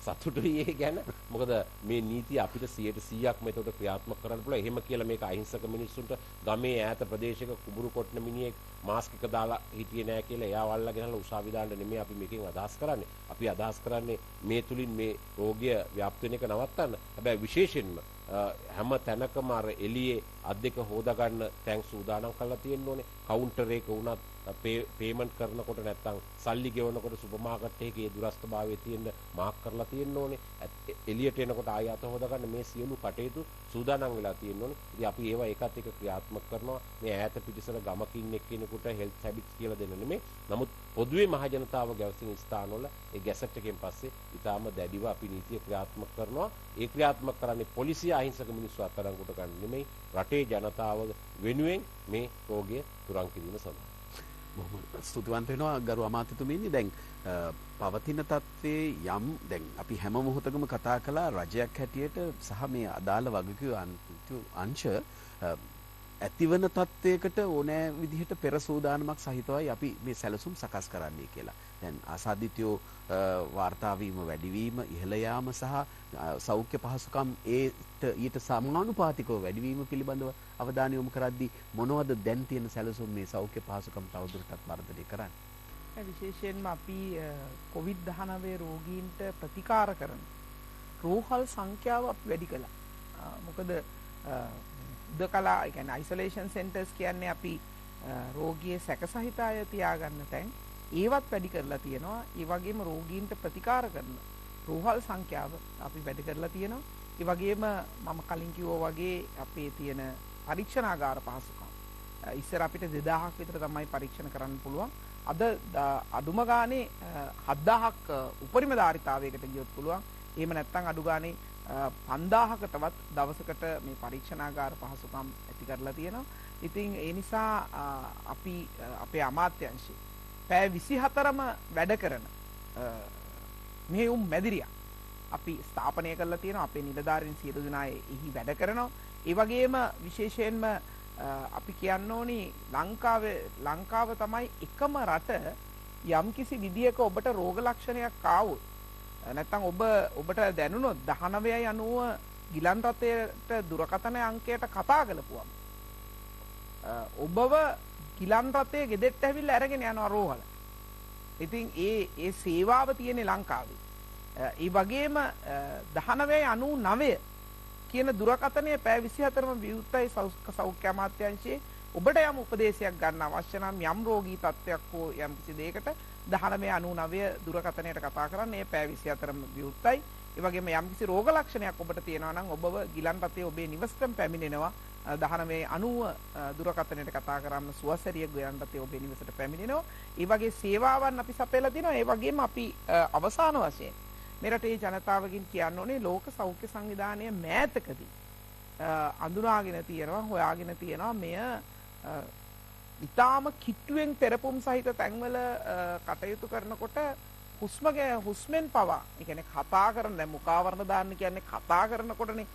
සතුටුයි ඒ ගැන. මොකද මේ නීතිය අපිට 100%ක්ම ඒකට ක්‍රියාත්මක කරන්න පුළුවන්. එහෙම කියලා මේක අහිංසක මිනිස්සුන්ට ගමේ ඈත ප්‍රදේශයක කුඹුරු කොටන මිනිහෙක් මාස්ක් එක දාලා හිටියේ නෑ කියලා එයාව අල්ලගෙන උසාවි දාන්න නෙමෙයි අපි මේකෙන් අදහස් කරන්නේ. අපි අදහස් කරන්නේ මේ තුලින් මේ රෝගය ව්‍යාප්ත වෙන එක නවත්තන්න. හැබැයි විශේෂයෙන්ම හැම තැනකම අර එළියේ අත් දෙක හොදා ගන්න තැන් සූදානම් කරලා තියෙන්න ඕනේ. කවුන්ටර් එක උනත් පේමන්ට් කරනකොට නැත්තම් සල්ලි ගෙවනකොට සුපර් මාකට් එකේ දුරස්ථභාවයේ තියෙන මාක් කරලා තියෙන්න ඕනේ. එළියට එනකොට ආය අත හොදා ගන්න මේ සියලු කටයුතු සූදානම් වෙලා තියෙන්න ඕනේ. ඉතින් අපි ඒවා ඒකත් එක්ක ක්‍රියාත්මක කරනවා. මේ ඈත පිටිසර ගමකින් එක්කෙනෙකුට හෙල්ත් හැබිට්ස් කියලා දෙන්න නෙමෙයි. නමුත් පොදුවේ මහ ජනතාව ගැවසෙන ස්ථානවල ඒ ගැසට් එකෙන් පස්සේ ඊටාම දැඩිව අපි නීතිය ක්‍රියාත්මක කරනවා. ඒ ක්‍රියාත්මක කරන්නේ පොලිසිය අහිංසක මිනිස්සු අත්අඩංගුවට ගන්න නෙමෙයි. රටේ ජනතාව වෙනුවෙන් මේ රෝගය තුරන් කිරීම සඳහා. බොහොම ස්තුතිවන්ත වෙනවා ගරු අමාත්‍යතුමනි. දැන් පවතින තත්ත්වයේ යම් දැන් අපි හැම මොහොතකම කතා කළා රජයක් හැටියට සහ මේ අදාළ වගකීම් අංශ ඇතිවන තත්ත්වයකට ඕනෑ විදිහට පෙර සූදානමක් සහිතවයි අපි මේ සැලසුම් සකස් කරන්නේ කියලා. දැන් ආසාදිතයෝ වාර්තා වීම වැඩිවීම ඉහළ යාම සහ සෞඛ්‍ය පහසුකම් ඊට සමානුපාතිකව වැඩිවීම පිළිබඳව අවධානය යොමු කරද්දී මොනවද දැන් තියෙන සැලසුම් මේ සෞඛ්‍ය පහසුකම් තවදුරටත් වර්ධනය කරන්නේ? විශේෂයෙන්ම අපි COVID-19 රෝගීන්ට ප්‍රතිකාර කරන රෝහල් සංඛ්‍යාව අපි වැඩි කළා. මොකද උදකලා ඒ කියන්නේ අයිසොලේෂන් සෙන්ටර්ස් කියන්නේ අපි රෝගියේ සැකසහිත අය තියාගන්න තැන් ඒවත් වැඩි කරලා තියෙනවා. ඒ වගේම රෝගීන්ට ප්‍රතිකාර කරන රෝහල් සංඛ්‍යාව අපි වැඩි කරලා තියෙනවා. ඒ වගේම මම කලින් කිව්වා වගේ අපේ තියෙන පරීක්ෂණාගාර පහසුකම් ඉස්සර අපිට 2000ක් විතර තමයි පරීක්ෂණ කරන්න පුළුවන්. අද අඩුම ගානේ 7000ක් උපරිම ධාරිතාවයකට ගියොත් පුළුවන්. එහෙම නැත්නම් අඩු ගානේ 5000කටවත් දවසකට මේ පරීක්ෂණාගාර පහසුකම් ඇති කරලා තියෙනවා. ඉතින් ඒ නිසා අපි අපේ අමාත්‍යාංශයේ පැය 24ම වැඩ කරන මේ මැදිරියක් අපි ස්ථාපනය කරලා තියෙනවා. අපේ නිලධාරීන් සියලු දෙනා එහි වැඩ කරනවා. ඒ වගේම විශේෂයෙන්ම අපි කියන්න ඕනි ලංකාව තමයි එකම රට යම්කිසි විදියක ඔබට රෝග ලක්ෂණයක් ආවොත් නැත්නම් ඔබට දැනුණොත් 1990 ගිලන් රථයට දුරකථන අංකයට කතා කළපුවම ඔබව ගිලන් රථයේ ගෙදෙට්ට ඇවිල්ලා අරගෙන යනවා රෝහල. ඉතින් ඒ සේවාව තියෙන්නේ ලංකාවේ. ඒ වගේම 1999 කියන දුරකථනය පැය 24ම විවෘතයි සෞඛ්‍ය අමාත්‍යාංශයේ. ඔබට යම් උපදේශයක් ගන්න අවශ්‍ය නම් යම් රෝගී තත්ත්වයක් හෝ යම් කිසි දෙයකට 1999 දුරකථනයට කතා කරන්න. මේ පැය 24ම විවෘතයි. ඒ වගේම යම්කිසි රෝග ලක්ෂණයක් ඔබට තියෙනවා නම් ඔබව ගිලන් රථයේ ඔබේ නිවසටම පැමිණෙනවා 1990 දුරකථනයට කතා කරාම සුවසැරිය ගිලන් රථයේ ඔබේ නිවසට පැමිණෙනවා. ඒ වගේ සේවාවන් අපි සපයලා තිනවා. ඒ වගේම අපි අවසාන වශයෙන් මේ රටේ ජනතාවගෙන් කියන්න ඕනේ ලෝක සෞඛ්‍ය සංවිධානය මෑතකදී අඳුනාගෙන තියෙනවා හොයාගෙන තියෙනවා මෙය ඊටාම කිට්ටුවෙන් පෙරපුම් සහිත තැන්වල කටයුතු කරනකොට හුස්මෙන් පවා ඒ කියන්නේ කතා කරන දැන් මුඛාවරණ දාන්න කියන්නේ කතා කරනකොටනේ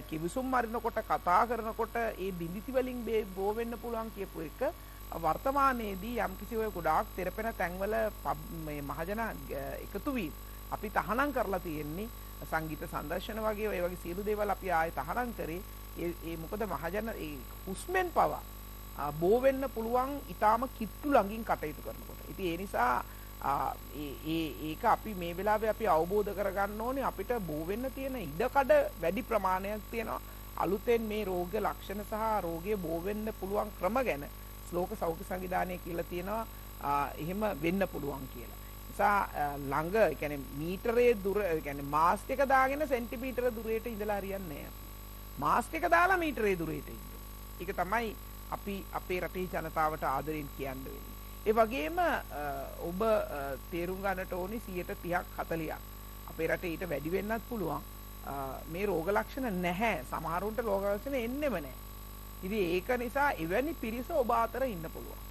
කිවිසුම් මරිනකොට කතා කරනකොට ඒ බිඳිති වලින් බෝ වෙන්න පුළුවන් කියපු එක වර්තමානයේදී යම්කිසි ඔය ගොඩාක් තෙරපෙන තැන්වල මේ මහජන එකතු වී අපි තහනම් කරලා තියෙන්නේ සංගීත සංදර්ශන වගේ ඔය වගේ සියලු දේවල් අපි ආයේ තහනම් කරේ ඒ මොකද මහජන ඒ හුස්මෙන් පවා බෝ වෙන්න පුළුවන් ඊටාම කිට්ටු ළඟින් කටයුතු කරනකොට. ඉතින් ඒ නිසා ඒක අපි මේ වෙලාවේ අපි අවබෝධ කරගන්න ඕනේ අපිට බෝ වෙන්න තියෙන ඉඩකඩ වැඩි ප්‍රමාණයක් තියෙනවා. අලුතෙන් මේ රෝග ලක්ෂණ සහ රෝගය බෝ වෙන්න පුළුවන් ක්‍රම ගැන ලෝක සෞඛ්‍ය සංවිධානය කියලා තියෙනවා එහෙම වෙන්න පුළුවන් කියලා. නිසා ළඟ ඒ කියන්නේ මීටරයේ දුර ඒ කියන්නේ මාස්ක් එක දාගෙන සෙන්ටිමීටර දුරයට ඉඳලා හරියන්නේ නැහැ. මාස්ක් එක දාලා මීටරයේ දුරයට ඉන්න. ඒක තමයි අපි අපේ රටේ ජනතාවට ආදරෙන් කියන්න වෙන්නේ. ඒ වගේම ඔබ තේරුම් ගන්නට ඕනේ 30ක් 40ක් අපේ රටේ ඊට වැඩි වෙන්නත් පුළුවන් මේ රෝග ලක්ෂණ නැහැ. සමහරුන්ට රෝග ලක්ෂණ එන්නෙම නැහැ. ඉතින් ඒක නිසා එවැනි පිරිස ඔබ අතර ඉන්න පුළුවන්.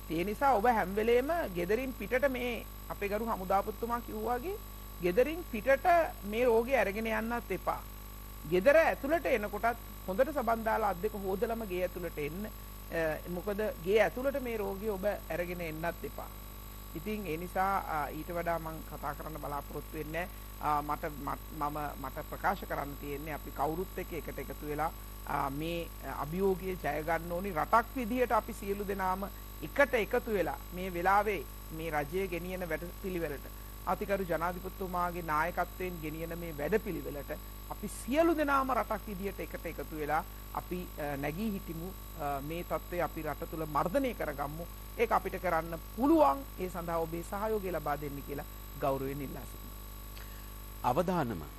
ඒ නිසා ඔබ හැම වෙලේම ගෙදරින් පිටට මේ අපේ ගරු හමුදාපතිතුමා කිව්වා වගේ ගෙදරින් පිටට මේ රෝගය අරගෙන යන්නත් එපා. ගෙදර ඇතුළට එනකොටත් හොඳට සබන් දාලා අත් දෙක හොදලම ගේ ඇතුළට එන්න. මොකද ගේ ඇතුළට මේ රෝගය ඔබ අරගෙන එන්නත් එපා. ඉතින් ඒ නිසා ඊට වඩා මම කතා කරන්න බලාපොරොත්තු වෙන්නේ මට ප්‍රකාශ කරන්න තියෙන්නේ අපි කවුරුත් එක්ක එකතු වෙලා මේ අභියෝගය ජය ගන්න ඕනි. රටක් විදියට අපි සියලු දෙනාම එකට එකතු වෙලා මේ වෙලාවේ මේ රජය ගෙනියන වැඩපිළිවෙලට අතිකරු ජනාධිපතිතුමාගේ නායකත්වයෙන් ගෙනියන මේ වැඩපිළිවෙලට අපි සියලු දෙනාම රටක් විදියට එකට එකතු වෙලා අපි නැගී හිටිමු. මේ තත්ත්වය අපි රට තුල මර්ධනය කරගමු. ඒක අපිට කරන්න පුළුවන්. ඒ සඳහා ඔබේ සහයෝගය ලබා දෙන්න කියලා ගෞරවයෙන් ඉල්ලා සිටිනවා.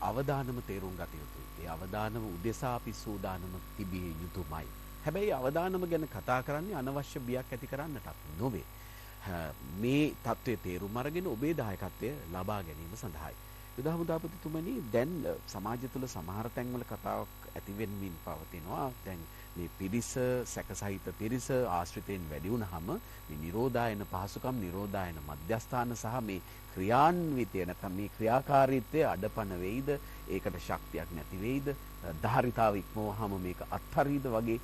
අවදානම තේරුම් ගත යුතුයි. ඒ අවදානම උදෙසා අපි සූදානම තිබිය යුතුමයි. හැබැයි අවදානම ගැන කතා කරන්නේ අනවශ්‍ය බියක් ඇති කරන්නට නොවේ. මේ தત્ත්වයේ තේරුම් අරගෙන ඔබේ දායකත්වය ලබා ගැනීම සඳහායි. යුද හමුදාපතිතුමනි දැන් සමාජය තුළ සමහර තැන්වල කතාවක් ඇති වෙමින් පවතිනවා. දැන් මේ පිරිස සැකසහිත පිරිස ආශ්‍රිතයෙන් වැඩි වුණාම මේ නිරෝධායන පහසුකම් නිරෝධායන මධ්‍යස්ථාන සහ මේ ක්‍රියාන්විතය නැත්නම් මේ ක්‍රියාකාරීත්වය අඩපණ වෙයිද? ඒකට ශක්තියක් නැති වෙයිද? ධාරිතාව ඉක්මවහම මේක අත්හරිද වගේ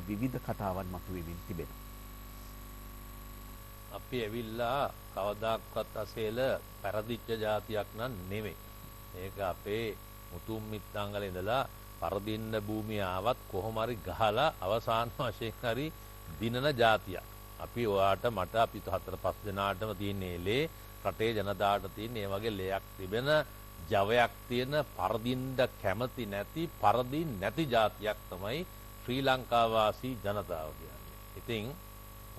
විවිධ කතාවන් මතුවෙමින් තිබෙනවා. අපි ඇවිල්ලා කවදාක්වත් අසේල පරදිච්ච જાතියක් නම් නෙමෙයි. මේක අපේ මුතුන් මිත්තන්ගල ඉඳලා පරදින්න භූමිය ආවත් කොහොම හරි ගහලා අවසාන වශයෙන් හරි දිනන જાතියක්. අපි ඔයාට මට අපි 4-5 දෙනාටම තියෙන ලේ රටේ ජනතාවට තියෙන මේ වගේ ලේයක් තිබෙන ජවයක් තියෙන පරදින්න කැමති නැති පරදින් නැති જાතියක් තමයි ශ්‍රී ලංකා වාසී ජනතාව කියන්නේ. ඉතින්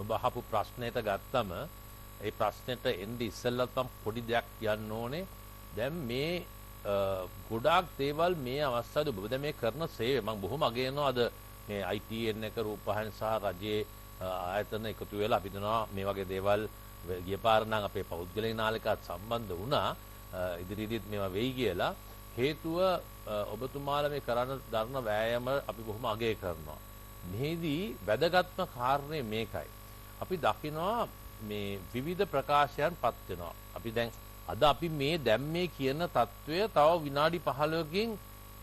ඔබ අහපු ප්‍රශ්නෙට ගත්තම ඒ ප්‍රශ්නෙට එන්නේ ඉස්සෙල්ලා තම පොඩි දෙයක් කියන්න ඕනේ. දැන් මේ ගොඩාක් දේවල් මේ අවස්ථාවේ ඔබ දැන් මේ කරන සේවය මම බොහොම අගයනවා. අද මේ ITN එක රූපවාහිනී සහ රජයේ ආයතන එකතු වෙලා අපි දන්නවා මේ වගේ දේවල් ගිය පාර නම් අපේ පෞද්ගලික නාලිකාත් සම්බන්ධ වුණා. ඉදිරියේදීත් මේවා වෙයි කියලා හේතුව ඔබතුමාලා මේ කරන දරන වෑයම අපි බොහොම අගය කරනවා. මෙහිදී වැදගත්ම කාරණේ මේකයි. අපි දකිනවා මේ විවිධ ප්‍රකාශයන් පත් වෙනවා. අපි දැන් අද අපි මේ දැන් මේ කියන తত্ত্বය තව විනාඩි 15කින්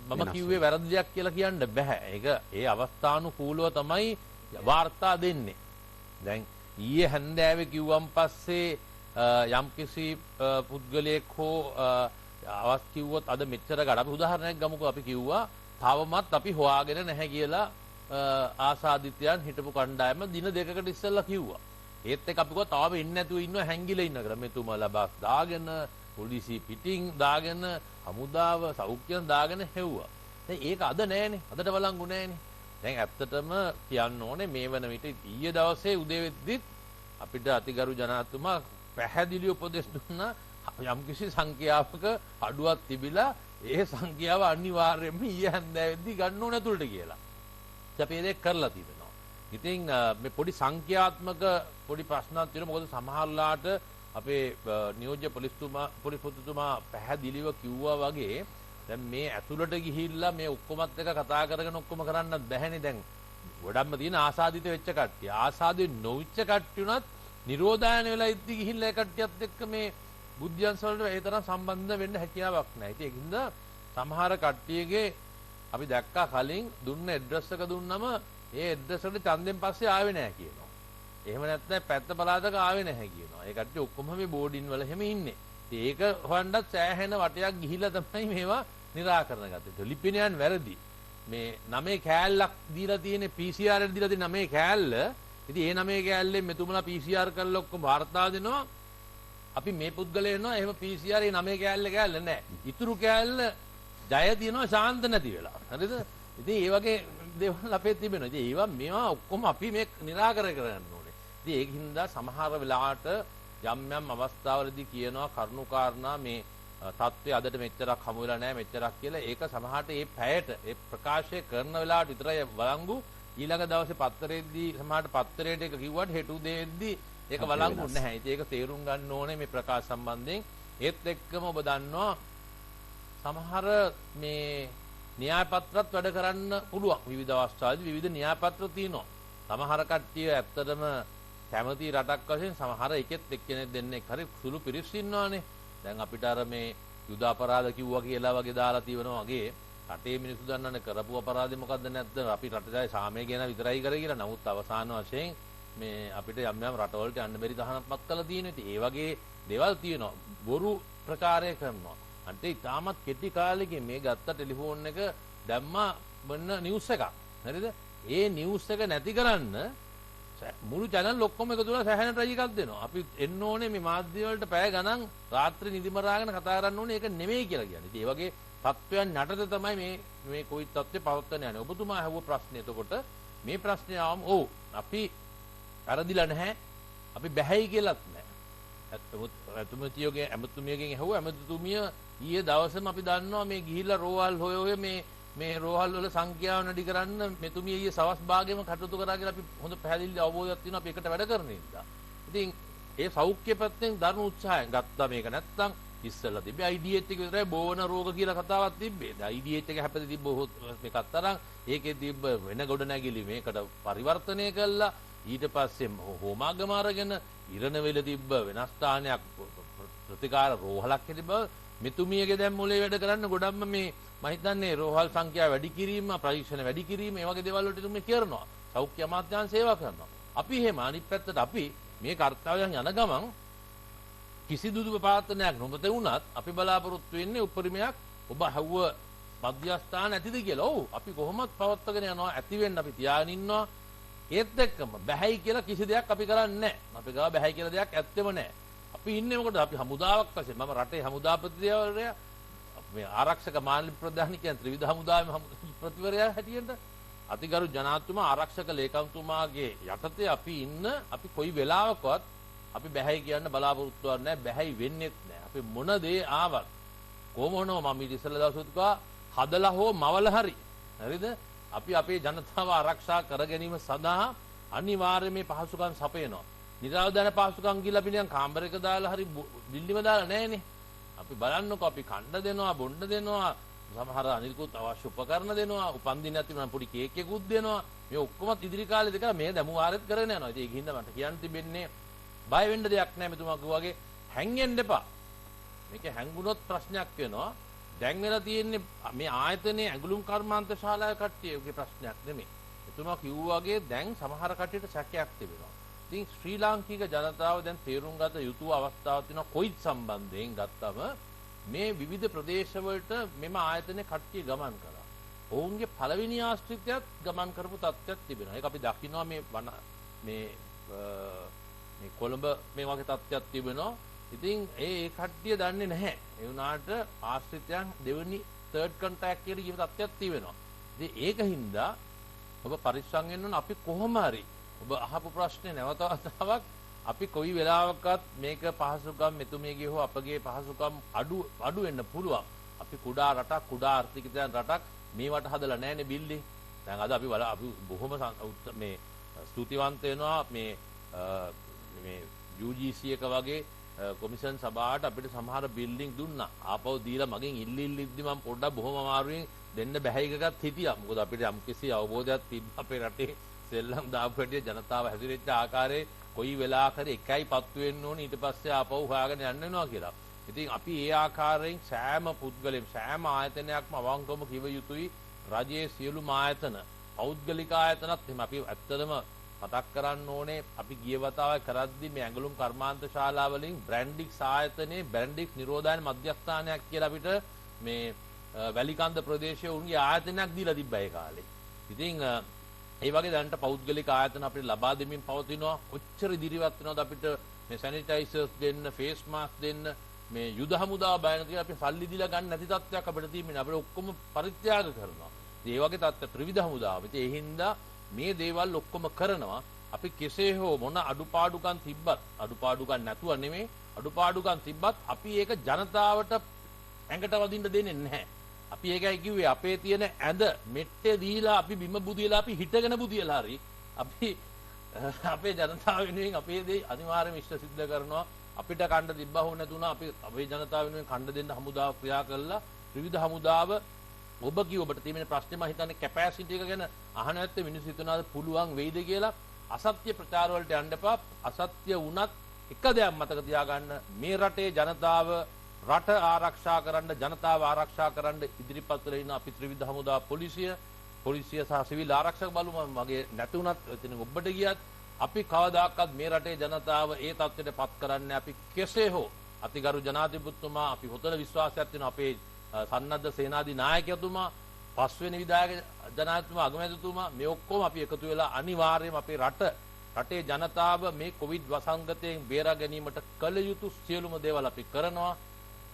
මම කිව්වේ වැරදි දෙයක් කියලා කියන්න බෑ. ඒක ඒ අවස්ථානුකූලව තමයි වාර්තා දෙන්නේ. දැන් ඊයේ හැන්දෑවේ කිව්වන් පස්සේ යම්කිසි පුද්ගලයෙක් හෝ අවස් කිව්වොත් අද මෙච්චර ගඩ අපි උදාහරණයක් ගමුකෝ. අපි කිව්වා තවමත් අපි හොයාගෙන නැහැ කියලා ආසාදිතයන් හිටපු කණ්ඩායම දින දෙකකට ඉස්සෙල්ලා කිව්වා. ඒත් එක අපි කිව්වා තාම ඉන්නේ නැතුව ඉන්නවා හැංගිලා ඉන්න කියලා. මෙතුමාලා බස් දාගෙන පොලිසිය පිටින් දාගෙන හමුදාව සෞඛ්‍යයන් දාගෙන හෙව්වා. දැන් ඒක අද නෑනේ. අදට වළංගු නෑනේ. දැන් ඇත්තටම කියන්න ඕනේ මේ වන විට ඊයේ දවසේ උදේ වෙද්දිත් අපිට අතිගරු ජනාධිපතිතුමා පැහැදිලි උපදෙස් දුන්නා. යම්කිසි සංඛ්‍යාවක අඩුවක් තිබිලා ඒ සංඛ්‍යාව අනිවාර්යයෙන්ම ඊයේ හැන්දෑවෙද්දි ගන්න ඕන ඇතුළට කියලා. අපි ඒක කරලා තිබෙනවා. ඉතින් මේ පොඩි සංඛ්‍යාත්මක පොඩි ප්‍රශ්නක් තියෙනවා. මොකද සමහරලාට අපේ නියෝජ්‍ය පොලිස්පතිතුමා පැහැදිලිව කිව්වා වගේ දැන් මේ ඇතුළට ගිහිල්ලා මේ ඔක්කොමත් එක කතා කරගෙන ඔක්කොම කරන්නත් බැහැනේ. දැන් ගොඩක්ම තියෙන ආසාදිත වෙච්ච කට්ටිය. ආසාදිත නොවිච්ච කට්ටිය උනත් නිරෝධායන වෙලා ඉද්දි ගිහිල්ලා ඒ කට්ටියත් එක්ක මේ බුද්ධ්‍යංශ වලට ඒ තරම් සම්බන්ධ වෙන්න හැකියාවක් නැහැ. ඉතින් ඒකින්ද සමහර කට්ටියගේ අපි දැක්කා කලින් දුන්න ඇඩ්‍රස් එක දුන්නම ඒ ඇඩ්‍රස් එකට ඡන්දෙන් පස්සේ ආවේ නැහැ කියනවා. එහෙම නැත්නම් පැත්ත පළාතක ආවේ නැහැ කියනවා. ඒ කට්ටිය ඔක්කොම මේ බෝඩින් වල හැම ඉන්නේ. ඉතින් ඒක හොයන්නත් සෑහෙන වටයක් ගිහිල්ලා තමයි මේවා निराකරණ ගත්තේ. ලිපිනයන් වැරදි. මේ 9 කෑල්ලක් දීලා තියෙන PCR එකට දීලා තියෙන 9 කෑල්ල. ඉතින් ඒ 9 කෑල්ලෙන් මෙතුමලා PCR කරලා ඔක්කොම වාර්තා දෙනවා. අපි මේ පුද්ගලයා එනවා එහෙම PCR ඒ 9 කෑල්ල නැහැ. ඉතුරු කෑල්ල ජය තියනවා ශාන්ත නැති වෙලා. හරිද? ඉතින් මේ වගේ දේවල් අපේ තිබෙනවා. ඉතින් මේවා ඔක්කොම අපි මේ निराකරණය කරන්න ඕනේ. ඉතින් ඒකින්ද සමහර වෙලාවට යම් අවස්ථාවලදී කියනවා කරුණු කාරණා මේ තත්ත්වය අදට මෙච්චරක් හමු වෙලා නැහැ මෙච්චරක් කියලා. ඒක සමහරට මේ පැයට ඒ ප්‍රකාශය කරන වෙලාවට විතරයි වළංගු. ඊළඟ දවසේ පත්තරේදී සමහරට පත්තරේට ඒක කිව්වට හෙටු දෙද්දී ඒක වළංගු නැහැ. ඉතින් ඒක තේරුම් ගන්න ඕනේ මේ ප්‍රකාශ සම්බන්ධයෙන්. ඒත් එක්කම ඔබ දන්නවා සමහර මේ න්‍යාය පත්‍රත් වැඩ කරන්න පුළුවන්. විවිධ අවස්ථාවලදී විවිධ න්‍යාය පත්‍ර තියෙනවා. සමහර කට්ටිය ඇත්තටම කැමති රටක් වශයෙන් සමහර එකෙත් එක්කෙනෙක් දෙන්නෙක් හරි සුළු පිරිස් ඉන්නවානේ. දැන් අපිට අර මේ යුද අපරාධ කිව්වා කියලා වගේ දාලා තියෙනවා වගේ රටේ මිනිස්සු දන්නන්නේ කරපු අපරාධේ මොකද්ද නැද්ද අපි රටේ සාමය ගැන විතරයි කරේ කියලා. නමුත් අවසාන වශයෙන් මේ අපිට යම් රටවලට යන්න බැරි තහනම්පත් කරලා තියෙනවා. ඉතින් ඒ වගේ දේවල් තියෙනවා. බොරු ප්‍රකාරය කරනවා. අන්ට ඉතාමත් කෙටි කාලෙකින් මේ ගත්ත ටෙලිෆෝන් එක දැම්මා මොන නිවුස් එකක්. හරිද? ඒ නිවුස් එක නැති කරන්න මුළු channel ඔක්කොම එකතු වෙලා සැහැණ ට්‍රයි එකක් දෙනවා. අපි එන්න ඕනේ මේ මාධ්‍ය වලට පැය ගණන් රාත්‍රී නිදිමරාගෙන කතා කරන්න ඕනේ. ඒක නෙමෙයි කියලා කියන්නේ. ඉතින් ඒ වගේ තත්ත්වයන් යටතේ තමයි මේ කොයි තත්ත්වේ පවත්වන්න යන්නේ. ඔබතුමා අහුව ප්‍රශ්නේ. එතකොට මේ ප්‍රශ්නේ ආවම ඔව් අපි අරදිලා නැහැ. අපි බැහැයි කියලාත් නැහැ. ඇමතුමියගෙන් ඇහුවා. ඇමතුමිය ඊයේ දවසේම අපි දන්නවා මේ ගිහිල්ලා රෝහල් හොය මේ රෝහල් වල සංඛ්‍යාව වැඩි කරන්න මෙතුමිය ඊයේ සවස් භාගෙම කටයුතු කරා කියලා අපි හොඳ පැහැදිලි අවබෝධයක් තියෙනවා අපි එකට වැඩ කරන නිසා. ඉතින් ඒ සෞඛ්‍ය පැත්තෙන් දරුණු උත්සාහයෙන් ගත්තා මේක. නැත්තම් ඉස්සෙල්ලා තිබ්බේ IDH එක විතරයි බෝවන රෝග කියලා කතාවක් තිබ්බේ. දැන් IDH එක හැපෙද තිබ්බ මේක අත්තරන් ඒකේ තිබ්බ වෙන ගොඩ නැගිලි මේකට පරිවර්තනය කළා. ඊට පස්සේ හෝමාගම අරගෙන ඉරණවෙල තිබ්බ වෙනස් ස්ථානයක් ප්‍රතිකාර රෝහලක් තිබ්බ. මෙතුමියගේ දැන් මොලේ වැඩ කරන්න ගොඩක්ම මේ මම හිතන්නේ රෝහල් සංඛ්‍යාව වැඩි කිරීම, පරීක්ෂණ වැඩි කිරීම, මේ වගේ දේවල් වලට තුමේ කරනවා. සෞඛ්‍ය අමාත්‍යාංශ සේවා කරනවා. අපි එහෙම අනිත් පැත්තට අපි මේ කාර්යයන් යන ගමන් කිසිදු ප්‍රාර්ථනාවක් නොමත වුණත් අපි බලාපොරොත්තු වෙන්නේ උපරිමයක් ඔබ හවුව මධ්‍යස්ථාන ඇතිද කියලා. ඔව් අපි කොහොමත් පවත්වාගෙන යනවා. ඇති වෙන්න අපි තියාගෙන ඉන්නවා. ඒත් එක්කම බැහැයි කියලා කිසි දෙයක් අපි කරන්නේ නැහැ. අපි ගාව බැහැයි කියලා දෙයක් ඇත්තෙම නැහැ. අපි ඉන්නේ මොකද? අපි හමුදාවක් වශයෙන් මම රටේ හමුදාපතිවරයා මේ ආරක්ෂක මානව ප්‍රධානී කියන ත්‍රිවිධ හමුදාවේ ප්‍රතිවරයා හැටියට අතිගරු ජනාධිපතිතුමා ආරක්ෂක ලේකම්තුමාගේ යටතේ අපි ඉන්න. අපි කොයි වෙලාවකවත් අපි බැහැයි කියන්න බලාපොරොත්තු වෙන්නේ නැහැ. බැහැයි වෙන්නේත් නැහැ. අපි මොන දේ ආවත් කොහොම වුණා මම ඊට ඉස්සෙල්ලා දවසුත් කිව්වා හදලා හෝ මවලා හරි. හරිද? අපි අපේ ජනතාව ආරක්ෂා කර ගැනීම සඳහා අනිවාර්යයෙන් මේ පහසුකම් සපයනවා. නිරාවදාන පහසුකම් කියලා අපි නිකන් කාමරයක දාලා හරි බිල්ඩිම දාලා නැහැනේ. අපි බලන්නකො අපි කන්න දෙනවා, බොන්න දෙනවා, සමහර අනිකුත් අවශ්‍ය උපකරණ දෙනවා, උපන්දිනයක් තිබුණා පොඩි කේක් එකකුත් දෙනවා. මේ ඔක්කොම ඉදිරි කාලේ දෙක මේ දැමු වාරෙත් කරගෙන යනවා. ඉතින් ඒකින්ද මට කියන්න තිබෙන්නේ බය වෙන්න දෙයක් නැහැ. මෙතුමා කිව්වාගේ හැංගෙන්න එපා. මේක හැංගුණොත් ප්‍රශ්නයක් වෙනවා. දැන් වෙලා තියෙන්නේ මේ ආයතනයේ ඇඟලුම් කර්මාන්ත ශාලාවේ කට්ටියගේ ප්‍රශ්නයක් නෙමෙයි. එතුමා කිව්වාගේ දැන් සමහර කට්ටියට සැකයක් තිබෙනවා. ඉතින් ශ්‍රී ලාංකික ජනතාව දැන් තේරුම් ගත යුතු අවස්ථාවක් තියෙනවා. කොයිත් සම්බන්ධයෙන් ගත්තම මේ විවිධ ප්‍රදේශවලට මෙම ආයතනයේ කට්ටිය ගමන් කරා. ඔවුන්ගේ පළවෙනි ආශ්‍රිතයත් ගමන් කරපු තත්ත්වයක් තිබෙනවා. ඒක අපි දකිනවා මේ කොළඹ මේ වගේ තත්ත්වයක් තිබෙනවා. ඉතින් ඒ කට්ටිය දන්නේ නැහැ. ඒ වුණාට ආශ්‍රිතයන් දෙවෙනි තර්ඩ් කොන්ටැක්ට් කියලා කියන තත්ත්වයක් තියෙනවා. ඉතින් ඒකින්ද ඔබ පරිස්සම් වෙන්න ඕන. අපි කොහොම හරි ඔබ අහපු ප්‍රශ්නේ නැවත වතාවක් අපි කොයි වෙලාවකත් මේක පහසුකම් මෙතුමියගේ හෝ අපගේ පහසුකම් අඩු වෙන්න පුළුවන්. අපි කුඩා රටක් කුඩා ආර්ථිකයන් රටක් මේවට හදලා නැහැනේ බිල්ඩින්. දැන් අද අපි බොහොම මේ ස්තුතිවන්ත වෙනවා මේ UGC එක වගේ කොමිෂන් සභාවට අපිට සමහර බිල්ඩින් දුන්නා. ආපහු දීලා මගෙන් ඉල්ලිද්දි මම පොඩ්ඩක් බොහොම අමාරුවෙන් දෙන්න බැහැ එකකත් හිටියා. මොකද අපිට යම්කිසි අවබෝධයක් තිබ්බ අපේ රටේ සෙල්ලම් දාපු හැටි ජනතාව හැසිරෙච්ච ආකාරයේ කොයි වෙලාවක හරි එකයි පත්තු වෙන්න ඕනේ ඊට පස්සේ ආපහු හොයාගෙන යන්න වෙනවා කියලා. ඉතින් අපි ඒ ආකාරයෙන් සෑම පුද්ගලෙම සෑම ආයතනයක්ම අවංකවම කිව යුතුයි රජයේ සියලුම ආයතන පෞද්ගලික ආයතනත් එහෙම අපි ඇත්තටම මතක් කරන්න ඕනේ අපි ගිය වතාවේ කරද්දි මේ ඇඟලුම් කර්මාන්ත ශාලා වලින් බ්‍රැන්ඩික්ස් ආයතනයේ බ්‍රැන්ඩික්ස් නිරෝධායන මධ්‍යස්ථානයක් කියලා අපිට මේ වැලිකන්ද ප්‍රදේශයේ උන්ගේ ආයතනයක් දීලා තිබ්බා ඒ කාලේ. ඉතින් ඒ වගේ දැනට පෞද්ගලික ආයතන අපිට ලබා දෙමින් පවතිනවා. කොච්චර ඉදිරියට වෙනවද අපිට මේ සැනිටයිසර්ස් දෙන්න, ෆේස් මාස්ක් දෙන්න, මේ යුද හමුදා බයන කියලා අපි සල්ලි දීලා ගන්න නැති තත්ත්වයක් අපිට තියෙනවා. අපිට ඔක්කොම පරිත්‍යාග කරනවා. ඒ වගේ තත්ත්ව ත්‍රිවිධ හමුදාව. ඒ හින්දා මේ දේවල් ඔක්කොම කරනවා. අපි කෙසේ හෝ මොන අඩුපාඩුකම් තිබ්බත් අඩුපාඩුකම් නැතුව නෙමෙයි අඩුපාඩුකම් තිබ්බත් අපි ඒක ජනතාවට ඇඟට වදින්න දෙන්නේ නැහැ. අපි ඒකයි කිව්වේ අපේ තියෙන ඇඳ මෙට්ටේ දීලා අපි බිම බුදියලා අපි හිටගෙන බුදියලා හරි අපි අපේ ජනතාව වෙනුවෙන් අපේ දේ අනිවාර්යයෙන්ම ඉෂ්ට සිද්ධ කරනවා. අපිට කණ්ඩ තිබ්බා හො නැතුණා අපි අපේ ජනතාව වෙනුවෙන් කණ්ඩ දෙන්න හමුදාව ක්‍රියා කළා. ත්‍රිවිධ හමුදාව ඔබ කිව්ව ඔබට තියෙන ප්‍රශ්නේ මම හිතන්නේ කැපැසිටි එක ගැන අහන නැත්තේ මිනිස්සු හිතනවාද පුළුවන් වෙයිද කියලා. අසත්‍ය ප්‍රචාර වලට යන්න එපා. අසත්‍ය වුණත් එක දෙයක් මතක තියාගන්න මේ රටේ ජනතාව රට ආරක්ෂා කරන්න ජනතාව ආරක්ෂා කරන්න ඉදිරිපත් වෙලා ඉන්න අපි ත්‍රිවිධ හමුදා පොලිසිය සහ සිවිල් ආරක්ෂක බලු මගේ නැතුණත් එතන ඔබට ගියත් අපි කවදාකවත් මේ රටේ ජනතාව ඒ තත්ත්වයට පත් කරන්නේ අපි කෙසේ හෝ අතිගරු ජනාධිපතිතුමා අපි හොතන විශ්වාසයක් තියෙන අපේ සන්නද්ධ සේනාධි නායකතුමා පස්වෙනි විධායක ජනාධිපතිතුමා අගමැතිතුමා මේ ඔක්කොම අපි එකතු වෙලා අනිවාර්යයෙන්ම අපේ රටේ ජනතාව මේ කොවිඩ් වසංගතයෙන් බේරා ගැනීමට කළ යුතු සියලුම දේවල් අපි කරනවා.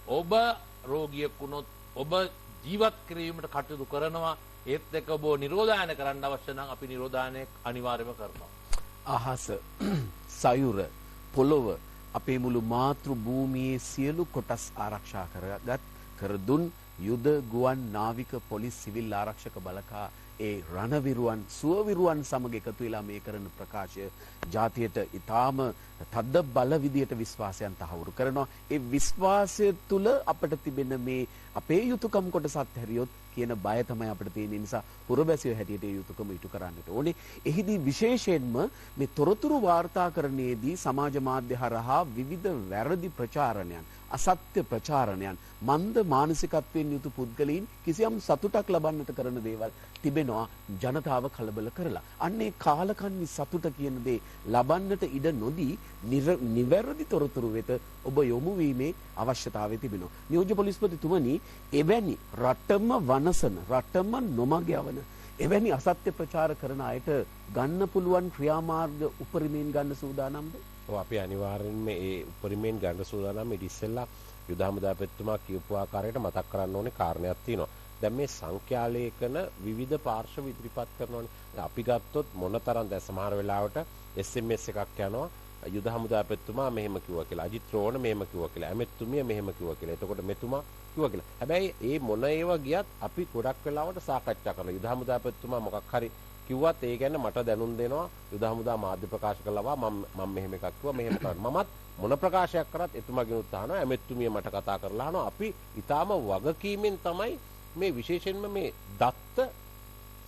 ඔබ රෝගියෙක් වුණොත් ඔබ ජීවත් කිරීමට කටයුතු කරනවා. ඒත් එක්ක ඔබ නිරෝධායන කරන්න අවශ්‍ය නම් අපි නිරෝධායනය අනිවාර්යයෙන්ම කරනවා. අහස සයුර පොළොව අපේ මුළු මාතෘ භූමියේ සියලු කොටස් ආරක්ෂා කරදුන් යුද ගුවන් නාවික පොලිස් සිවිල් ආරක්ෂක බලකා ඒ රණවිරුවන් සුවවිරුවන් සමග එකතු වෙලා මේ කරන ප්‍රකාශය ජාතියට ඊටාම තද්ද බල විදියට විශ්වාසයන් තහවුරු කරනවා. ඒ විශ්වාසය තුල අපිට තිබෙන මේ අපේ යුතුයකම් කොටසත් හැරියොත් කියන බය තමයි අපිට තියෙන නිසා පුරවැසියෝ හැටියට ඒ යුතුයකම ඉටු කරන්නට ඕනේ. එහිදී විශේෂයෙන්ම මේ තොරතුරු වාර්තාකරණයේදී සමාජ මාධ්‍ය හරහා විවිධ වැරදි ප්‍රචාරණයන් අසත්‍ය ප්‍රචාරණයන් මන්ද මානසිකත්වයෙන් යුතු පුද්ගලයන් කිසියම් සතුටක් ලබන්නට කරන දේවල් තිබෙනවා ජනතාව කලබල කරලා. අන්නේ කාලකන්ණි සතුට කියන දේ ලබන්නට ඉඩ නොදී නිවැරදි තොරතුරු වෙත ඔබ යොමු වීමේ අවශ්‍යතාවය තිබෙනවා. නියෝජ්‍ය පොලිස්පතිතුමනි එවැනි රටම වනසන රටම නොමග යවන එවැනි අසත්‍ය ප්‍රචාර කරන අයට ගන්න පුළුවන් ක්‍රියාමාර්ග උපරිමයෙන් ගන්න සූදානම්ද? අපි අනිවාර්යෙන්ම ඒ උපරිමයෙන් ගන්න සූදානම්. ඊට ඉස්සෙල්ලා යුද හමුදාපතිතුමා කියපු ආකාරයට මතක් කරන්න ඕනේ කාරණයක් තියෙනවා. දැන් මේ සංඛ්‍යාලේඛන විවිධ පාර්ශ්ව ඉදිරිපත් කරනවානේ. අපි ගත්තොත් මොනතරම් දැන් සමහර වෙලාවට SMS එකක් යනවා යුද හමුදාපතිතුමා මෙහෙම කිව්වා කියලා. අජිත් රෝණ මෙහෙම කිව්වා කියලා. ඇමෙතුමිය මෙහෙම කිව්වා කියලා. එතකොට මෙතුමා කිව්වා කියලා. හැබැයි ඒ මොන ඒවා ගියත් අපි ගොඩක් වෙලාවට සාකච්ඡා කරනවා. යුද හමුදාපතිතුමා මොකක් හරි කිව්වත් ඒ ගැන මට දැනුම් දෙනවා. යුද හමුදා මාධ්‍ය ප්‍රකාශ කළා මම මෙහෙම එකක් කිව්වා මෙහෙම කරන්න. මමත් මොන ප්‍රකාශයක් කරත් එතුමාගෙන් උත්සාහනවා. ඇමෙතුමිය මට කතා කරලා අහනවා. අපි ඊටාම වගකීමෙන් තමයි මේ විශේෂයෙන්ම මේ දත්ත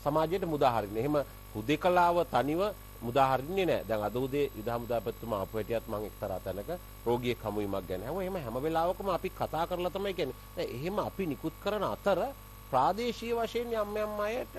සමාජයට මුදා හරින්නේ. එහෙම හුදේකලාව තනිව මුදා හරින්නේ නැහැ. දැන් අද උදේ යුද හමුදාපතිතුමා ආපු හැටියත් මම එක්තරා තැනක රෝගියෙක් හමුවීමක් ගැන අහුවා. එහෙම හැම වෙලාවකම අපි කතා කරලා තමයි කියන්නේ. දැන් එහෙම අපි නිකුත් කරන අතර ප්‍රාදේශීය වශයෙන් යම් අයට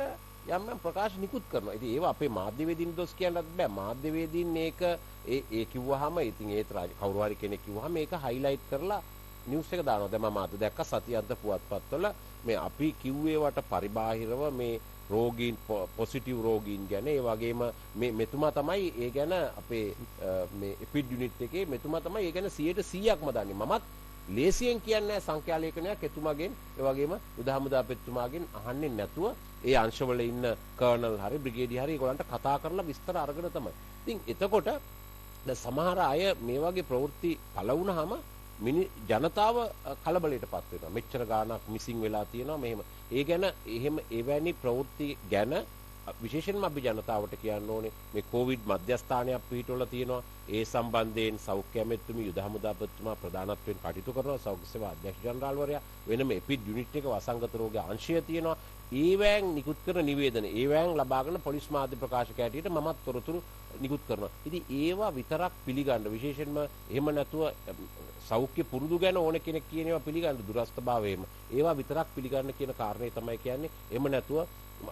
යම් ප්‍රකාශ නිකුත් කරනවා. ඉතින් ඒවා අපේ මාධ්‍යවේදීන් දොස් කියන්නත් බෑ. මාධ්‍යවේදීන් මේක ඒ කිව්වහම ඉතින් ඒත් කවුරු හරි කෙනෙක් කිව්වහම මේක හයිලයිට් කරලා නිවුස් එක දානවා. දැන් මම අද දැක්ක සතියන්ත පුවත්පත්වල මේ අපි කිව්වේවට පරිබාහිරව මේ රෝගීන් පොසිටිව් රෝගීන් ගැන ඒ වගේම මේ මෙතුමා තමයි ඒ ගැන අපේ මේ එපිඩ් යුනිට් එකේ මෙතුමා තමයි ඒ ගැන 100%ක්ම දන්නේ. මමත් ලේසියෙන් කියන්නේ සංඛ්‍යාලේඛනයක් එතුමාගෙන් ඒ වගේම යුද හමුදාපතිතුමාගෙන් අහන්නේ නැතුව ඒ අංශවල ඉන්න කර්නල් හරි බ්‍රිගේඩිය හරි ඒගොල්ලන්ට කතා කරලා විස්තර අරගෙන තමයි. ඉතින් එතකොට සමහර අය මේ වගේ ප්‍රවෘත්ති පළ වුණාම ජනතාව කලබලයට පත් වෙනවා. මෙච්චර ගාණක් මිසින් වෙලා තියෙනවා මෙහෙම. ඒ ගැන එහෙම එවැනි ප්‍රවෘත්ති ගැන විශේෂයෙන්ම අපි ජනතාවට කියන්න ඕනේ මේ කොවිඩ් මධ්‍යස්ථානයක් පිහිටවලා තියෙනවා. ඒ සම්බන්ධයෙන් සෞඛ්‍ය ඇමතිතුමී යුද හමුදාපතිතුමා ප්‍රධානත්වයෙන් කටයුතු කරනවා. සෞඛ්‍ය සේවා අධ්‍යක්ෂ ජනරාල්වරයා වෙනම එපිඩ් යුනිට් එක වසංගත රෝග අංශය තියෙනවා. ඒවැන් නිකුත් කරන නිවේදන ඒවැන් ලබාගෙන පොලිස් මාධ්‍ය ප්‍රකාශක හැටියට මමත් තොරතුරු නිකුත් කරනවා. ඉතින් ඒවා විතරක් පිළිගන්න විශේෂයෙන්ම එහෙම නැතුව සෞඛ්‍ය පුරුදු ගැන ඕන කෙනෙක් කියන ඒවා පිළිගන්න දුරස්ථභාවයේම ඒවා විතරක් පිළිගන්න කියන කාරණේ තමයි කියන්නේ. එහෙම නැතුව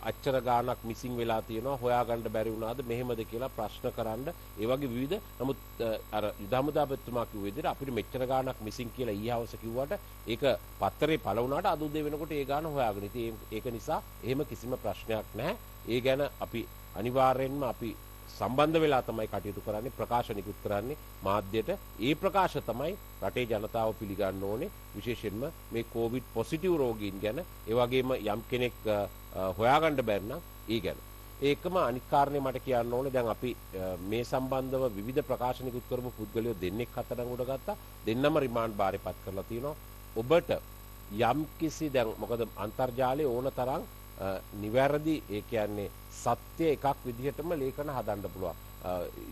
අච්චර ගාණක් මිසින් වෙලා තියෙනවා හොයාගන්න බැරි වුණාද මෙහෙමද කියලා ප්‍රශ්න කරන්න ඒ වගේ විවිධ නමුත් අර යුද හමුදාපතිතුමා කිව්ව විදිහට අපිට මෙච්චර ගාණක් මිසින් කියලා ඊහවස කිව්වට ඒක පත්තරේ පළ වුණාට අද උදේ වෙනකොට ඒ ගාණ හොයාගෙන ඉතින් ඒක නිසා එහෙම කිසිම ප්‍රශ්නයක් නැහැ. ඒ ගැන අපි අනිවාර්යෙන්ම අපි සම්බන්ධ වෙලා තමයි කටයුතු කරන්නේ ප්‍රකාශ නිකුත් කරන්නේ මාධ්‍යයට. ඒ ප්‍රකාශ තමයි රටේ ජනතාව පිළිගන්න ඕනේ විශේෂයෙන්ම මේ කොවිඩ් පොසිටිව් රෝගීන් ගැන ඒ වගේම යම් කෙනෙක් හොයාගන්න බැරි නම් ඒ ගැන. ඒකම අනිත් කාරණේ මට කියන්න ඕනේ දැන් අපි මේ සම්බන්ධව විවිධ ප්‍රකාශ නිකුත් කරපු පුද්ගලයෝ දෙන්නෙක් අත්අඩංගුවට ගත්තා. දෙන්නම රිමාන්ඩ් බාරේපත් කරලා තියෙනවා. ඔබට යම් කිසි දැන් මොකද අන්තර්ජාලයේ ඕන තරම් නිවැරදි ඒ කියන්නේ සත්‍ය එකක් විදිහටම ලේඛන හදන්න පුළුවන්.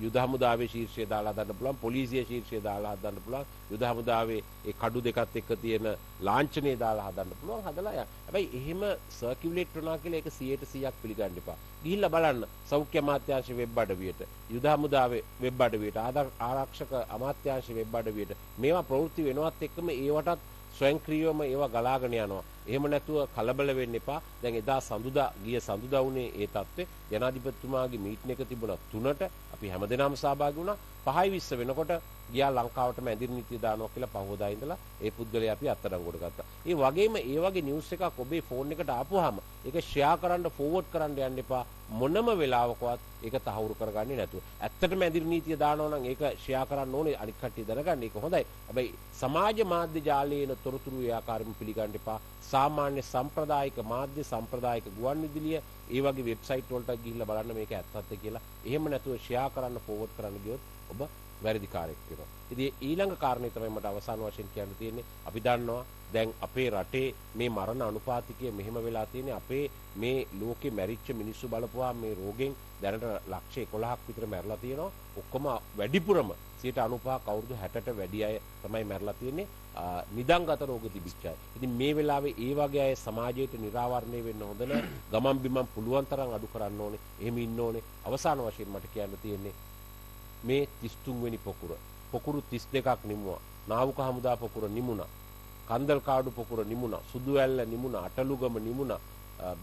යුද හමුදාවේ ශීර්ෂය දාලා හදන්න පුළුවන්, පොලිසිය ශීර්ෂය දාලා හදන්න පුළුවන්, යුද හමුදාවේ ඒ කඩු දෙකත් එක්ක තියෙන ලාංඡනය දාලා හදන්න පුළුවන් හදලා යන්න. හැබැයි එහෙම සර්කියුලේට් වුණා කියලා ඒක 100% පිළිගන්න එපා. ගිහිල්ලා බලන්න සෞඛ්‍ය අමාත්‍යාංශ වෙබ් අඩවියට, යුද හමුදාවේ වෙබ් අඩවියට, ආරක්ෂක අමාත්‍යාංශ වෙබ් අඩවියට මේවා ප්‍රවෘත්ති වෙනවත් එක්කම ඒවටත් ස්වයංක්‍රීයවම ඒවා ගලාගෙන යනවා. එහෙම නැතුව කලබල වෙන්න එපා. දැන් එදා සඳුදා ගිය සඳුදා වුණේ ඒ තත්ත්වේ. ජනාධිපතිතුමාගේ මීටින් එක තිබුණා 3ට. අපි හැමදෙනාම සහභාගී වුණා. 5:20 වෙනකොට ගියා ලංකාවටම ඇඳිරි නීතිය දානවා කියලා පහවදා ඉඳලා ඒ පුද්ගලයා අපි අත්අඩංගුවට ගත්තා. ඒ වගේම ඒ වගේ නිවුස් එකක් ඔබේ ෆෝන් එකට ආපුවාම ඒක ෂෙයා කරන්න ෆෝවර්ඩ් කරන්න යන්න එපා. මොනම වෙලාවකවත් ඒක තහවුරු කරගන්නේ නැතුව. ඇත්තටම ඇඳිරි නීතිය දානවා නම් ඒක ෂෙයා කරන්න ඕනේ අනිත් කට්ටිය දැනගන්න. ඒක හොඳයි. හැබැයි සමාජ මාධ්‍ය ජාලයේන තොරතුරු ඒ ආකාරයෙන් පිළිගන්න එපා. සාමාන්‍ය සම්ප්‍රදායික මාධ්‍ය සම්ප්‍රදායික ගුවන් විදුලිය ඒ වගේ වෙබ්සයිට් වලට ගිහිල්ලා බලන්න මේක ඇත්තක්ද කියලා. එහෙම නැතුව ෂෙයා කරන්න ෆෝවර්ඩ් කරන්න ගියොත් ඔබ වැරදිකාරයෙක් වෙනවා. ඉතින් ඊළඟ කාරණේ තමයි මට අවසාන වශයෙන් කියන්න තියෙන්නේ. අපි දන්නවා දැන් අපේ රටේ මේ මරණ අනුපාතිකය මෙහෙම වෙලා තියෙන්නේ අපේ මේ ලෝකේ මැරිච්ච මිනිස්සු බලපුවා මේ රෝගෙන් දැනට ලක්ෂ 11ක් විතර මැරලා තියෙනවා. ඔක්කොම වැඩිපුරම 95ක් අවුරුදු 60ට වැඩි අය තමයි මැරලා තියෙන්නේ. නිදන්ගත රෝග තිබිච්ච අය. ඉතින් මේ වෙලාවේ ඒ වගේ අය සමාජයට නිරාවරණය වෙන්න හොඳ නැහැ. ගමන් බිමන් පුළුවන් තරම් අඩු කරන්න ඕනේ. එහෙම ඉන්න ඕනේ. අවසාන වශයෙන් මට කියන්න තියෙන්නේ මේ 33 වෙනි පොකුරු 32ක් නිමුවා. නාවුක හමුදා පොකුර නිමුණා. කන්දල් කාඩු පොකුර නිමුණා. සුදුවැල්ල නිමුණා. අටලුගම නිමුණා.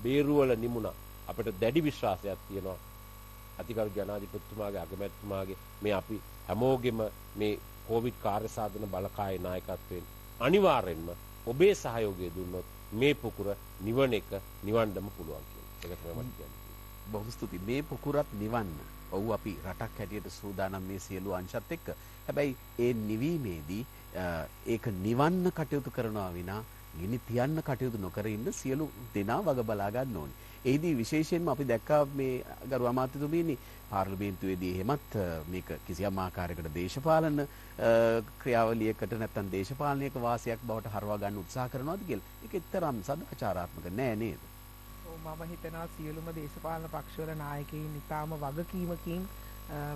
බේරුවල නිමුණා. අපිට දැඩි විශ්වාසයක් තියෙනවා අතිගරු ජනාධිපතිතුමාගේ අගමැතිතුමාගේ මේ අපි හැමෝගෙම මේ කොවිඩ් කාර්ය සාධන බලකායේ නායකත්වයෙන් අනිවාර්යෙන්ම ඔබේ සහයෝගය දුන්නොත් මේ පොකුර නිවන එක නිවන්නම පුළුවන් කියලා. ඒක තමයි මට කියන්නේ. බොහොම ස්තුතියි. මේ පොකුරත් නිවන්න. ඔව් අපි රටක් හැටියට සූදානම් මේ සියලු අංශත් එක්ක. හැබැයි ඒ නිවීමේදී ඒක නිවන්න කටයුතු කරනවා විනා ගිනි තියන්න කටයුතු නොකර ඉන්න සියලු දෙනා වග බලා ගන්න ඕනේ. එහිදී විශේෂයෙන්ම අපි දැක්කා මේ ගරු අමාත්‍යතුමීනි පාර්ලිමේන්තුවේදී එහෙමත් මේක කිසියම් ආකාරයකට දේශපාලන ක්‍රියාවලියකට නැත්නම් දේශපාලනයක වාසියක් බවට හරවා ගන්න උත්සාහ කරනවාද කියලා. ඒක එතරම් සදාචාරාත්මක නෑ නේද? මම හිතනවා සියලුම දේශපාලන පක්ෂවල නායකයින් ඉතාම වගකීමකින්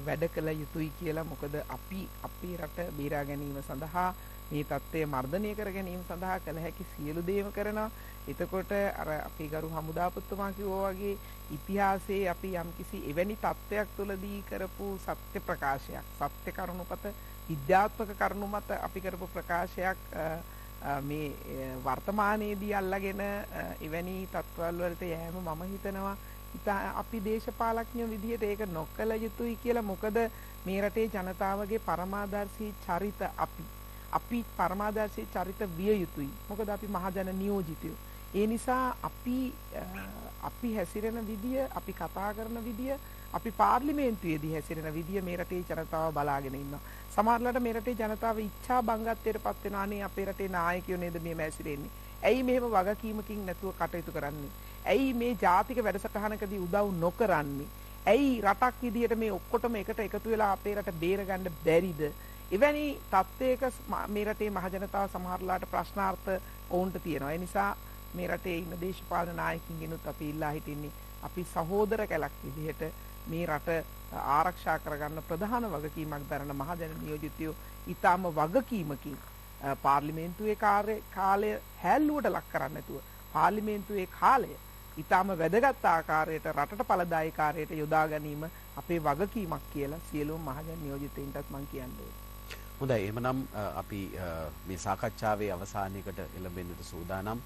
වැඩ කළ යුතුයි කියලා. මොකද අපි අපේ රට බේරා ගැනීම සඳහා මේ தත්ත්වය මර්ධනය කර ගැනීම සඳහා කළ හැකි සියලු දේම කරනවා. එතකොට අර අපේ ගරු හමුදාපතිතුමා කිව්වා වගේ ඉතිහාසයේ අපි යම්කිසි එවැනි තත්ත්වයක් තුළදී කරපු සත්‍ය ප්‍රකාශයක්, සත්‍ය කරුණුපත විද්‍යාත්මක කරුණු මත අපි කරපු ප්‍රකාශයක් මේ වර්තමානයේදී අල්ලාගෙන එවැනි තත්ත්වවල වලට යෑම මම හිතනවා අපි දේශපාලඥයෝ විදිහට ඒක නොකළ යුතුයි කියලා. මොකද මේ රටේ ජනතාවගේ පරමාදර්ශී චරිත අපි පරමාදර්ශී චරිත විය යුතුයි. මොකද අපි මහජන නියෝජිතයෝ. ඒ නිසා අපි හැසිරෙන විදිය, අපි කතා කරන විදිය, අපි පාර්ලිමේන්තුවේදී හැසිරෙන විදිය මේ රටේ ජනතාව බලාගෙන ඉන්නවා. සමහරවිට මේ රටේ ජනතාව ඉච්ඡා බංගත්වයටපත් වෙනවා. අනේ අපේ රටේ නායකයෝ නේද මේ හැසිරෙන්නේ? ඇයි මෙහෙම වගකීමකින් නැතුව කටයුතු කරන්නේ? ඇයි මේ ජාතික වැඩසටහනකදී උදව් නොකරන්නේ? ඇයි රටක් විදියට මේ ඔක්කොටම එකට එකතු වෙලා අපේ රට බේරගන්න බැරිද? එවැනි තත්ත්වයක මේ රටේ මහජනතාව සමහරලාට ප්‍රශ්නාර්ථ ඔවුන්ට තියෙනවා. ඒ නිසා මේ රටේ ඉන්න දේශපාලන නායකින්ගෙනුත් අපි ඉල්ලා හිටින්නේ අපි සහෝදර කැලක් විදිහට මේ රට ආරක්ෂා කරගන්න ප්‍රධාන වගකීමක් දරන මහජන නියෝජිතයෝ ඊටාම වගකීමකින් පාර්ලිමේන්තුවේ කාලය හැල්ලුවට ලක් කරන්නේ නැතුව පාර්ලිමේන්තුවේ කාලය ඊටාම වැදගත් ආකාරයට රටට ඵලදායී කාර්යයට යොදා ගැනීම අපේ වගකීමක් කියලා සියලුම මහජන නියෝජිතයින්ටත් මම කියන්නේ. හොඳයි එහෙනම් අපි මේ සාකච්ඡාවේ අවසානයේකට එළඹෙන්නට සූදානම්.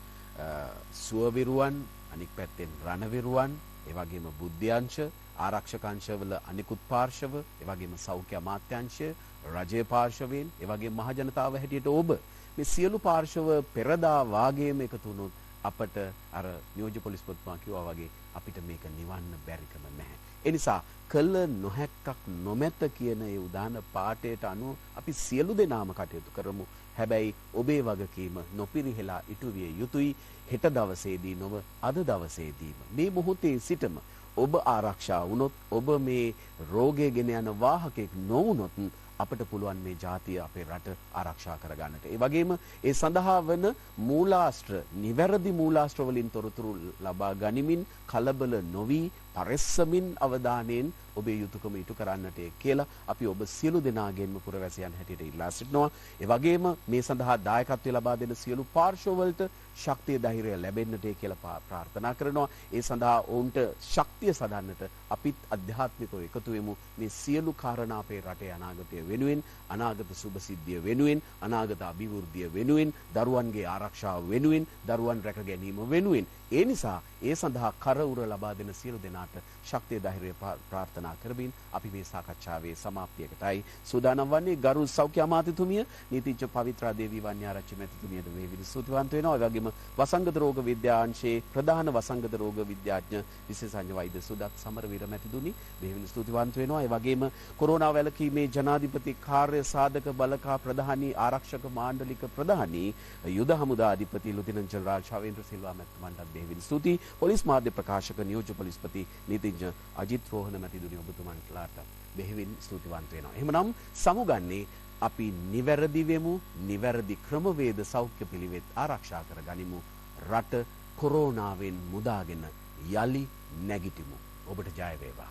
සුවවිරුවන් අනික් පැත්තෙන් රණවිරුවන් ඒ වගේම බුද්ධ්‍යංශ ආරක්ෂක අංශවල අනිකුත් පාර්ශව ඒ වගේම සෞඛ්‍ය අමාත්‍යාංශය රජයේ පාර්ශවයෙන් ඒ වගේම මහජනතාව හැටියට ඔබ මේ සියලු පාර්ශව පෙරදා වාගේම එකතු වුණොත් අපට අර නියෝජ්‍ය පොලිස් පොත්පත් කිව්වා වගේ අපිට මේක නිවන්න බැරිකම නැහැ. ඒ නිසා කළ නොහැක්කක් නොමැත කියන ඒ උදාන පාඩයට අනුව අපි සියලු දෙනාම කටයුතු කරමු. හැබැයි ඔබේ වගකීම නොපිරිහෙලා ඉටු විය යුතුයි. හෙට දවසේදී නොව අද දවසේදීම මේ මොහොතේ සිටම ඔබ ආරක්ෂා වුණොත් ඔබ මේ රෝගය ගෙන යන වාහකෙක් නොවුනොත් අපට පුළුවන් මේ ජාතිය අපේ රට ආරක්ෂා කරගන්නට. ඒ වගේම ඒ සඳහා වන මූලාශ්‍ර නිවැරදි මූලාශ්‍ර වලින් තොරතුරු ලබා ගනිමින් කලබල නොවි පරිස්සමින් අවධානයෙන් ඔබේ යුතුයකම ඉටු කරන්නට කියලා අපි ඔබ සියලු දෙනාගෙන්ම පුරවැසියන් හැටියට ඉල්ලා සිටිනවා. ඒ වගේම මේ සඳහා දායකත්වය ලබා දෙන සියලු පාර්ශවවලට ශක්තිය ධෛර්යය ලැබෙන්නට කියලා ප්‍රාර්ථනා කරනවා. ඒ සඳහා ඔවුන්ට ශක්තිය සදන්නට අපිත් අධ්‍යාත්මිකව එකතු වෙමු. මේ සියලු කාරණා අපේ රටේ අනාගතය වෙනුවෙන්, අනාගත සුබ සිද්ධිය වෙනුවෙන්, අනාගත අභිවෘද්ධිය වෙනුවෙන්, දරුවන්ගේ ආරක්ෂාව වෙනුවෙන්, දරුවන් රැක ගැනීම වෙනුවෙන්. ඒ නිසා ඒ සඳහා කර උර ලබා දෙන සියලු දෙනාට ශක්තිය ධෛර්යය ප්‍රාර්ථනා කරමින් අපි මේ සාකච්ඡාවේ සමාප්තියකටයි සූදානම් වන්නේ. ගරු සෞඛ්‍ය අමාත්‍යතුමිය නීතිඥ පවිත්‍රා දේවී වන්‍යාරච්චි මැතිතුමියට මේ විදිහට ස්තුතිවන්ත වෙනවා. ඒ වගේම වසංගත රෝග විද්‍යාංශයේ ප්‍රධාන වසංගත රෝග විද්‍යාඥ විශේෂඥ වෛද්‍ය සුදත් සමරවීර මැතිතුමනි මේ විදිහට ස්තුතිවන්ත වෙනවා. ඒ වගේම කොරෝනා වැළකීමේ ජනාධිපති කාර්ය සාධක බලකා ප්‍රධානී ආරක්ෂක මාණ්ඩලික ප්‍රධානී යුද හමුදා අධිපති ලුතිනන්ට් ජනරාල් ශවේන්ද්‍ර සිල්වා මැතිතුමන්ට දෙවිනි ස්තුති. පොලිස් මාධ්‍ය ප්‍රකාශක නියෝජ්‍ය පොලිස්පති නීතිඥ අජිත් රෝහණ මැතිතුමනි ඔබතුමන්ලාට බෙහෙවින් ස්තුතිවන්ත වෙනවා. එහෙමනම් සමුගන්නේ අපි නිවැරදි වෙමු, නිවැරදි ක්‍රමවේද සෞඛ්‍ය පිළිවෙත් ආරක්ෂා කර ගනිමු. රට කොරෝනාවෙන් මුදාගෙන යලි නැගිටිමු. ඔබට ජය වේවා.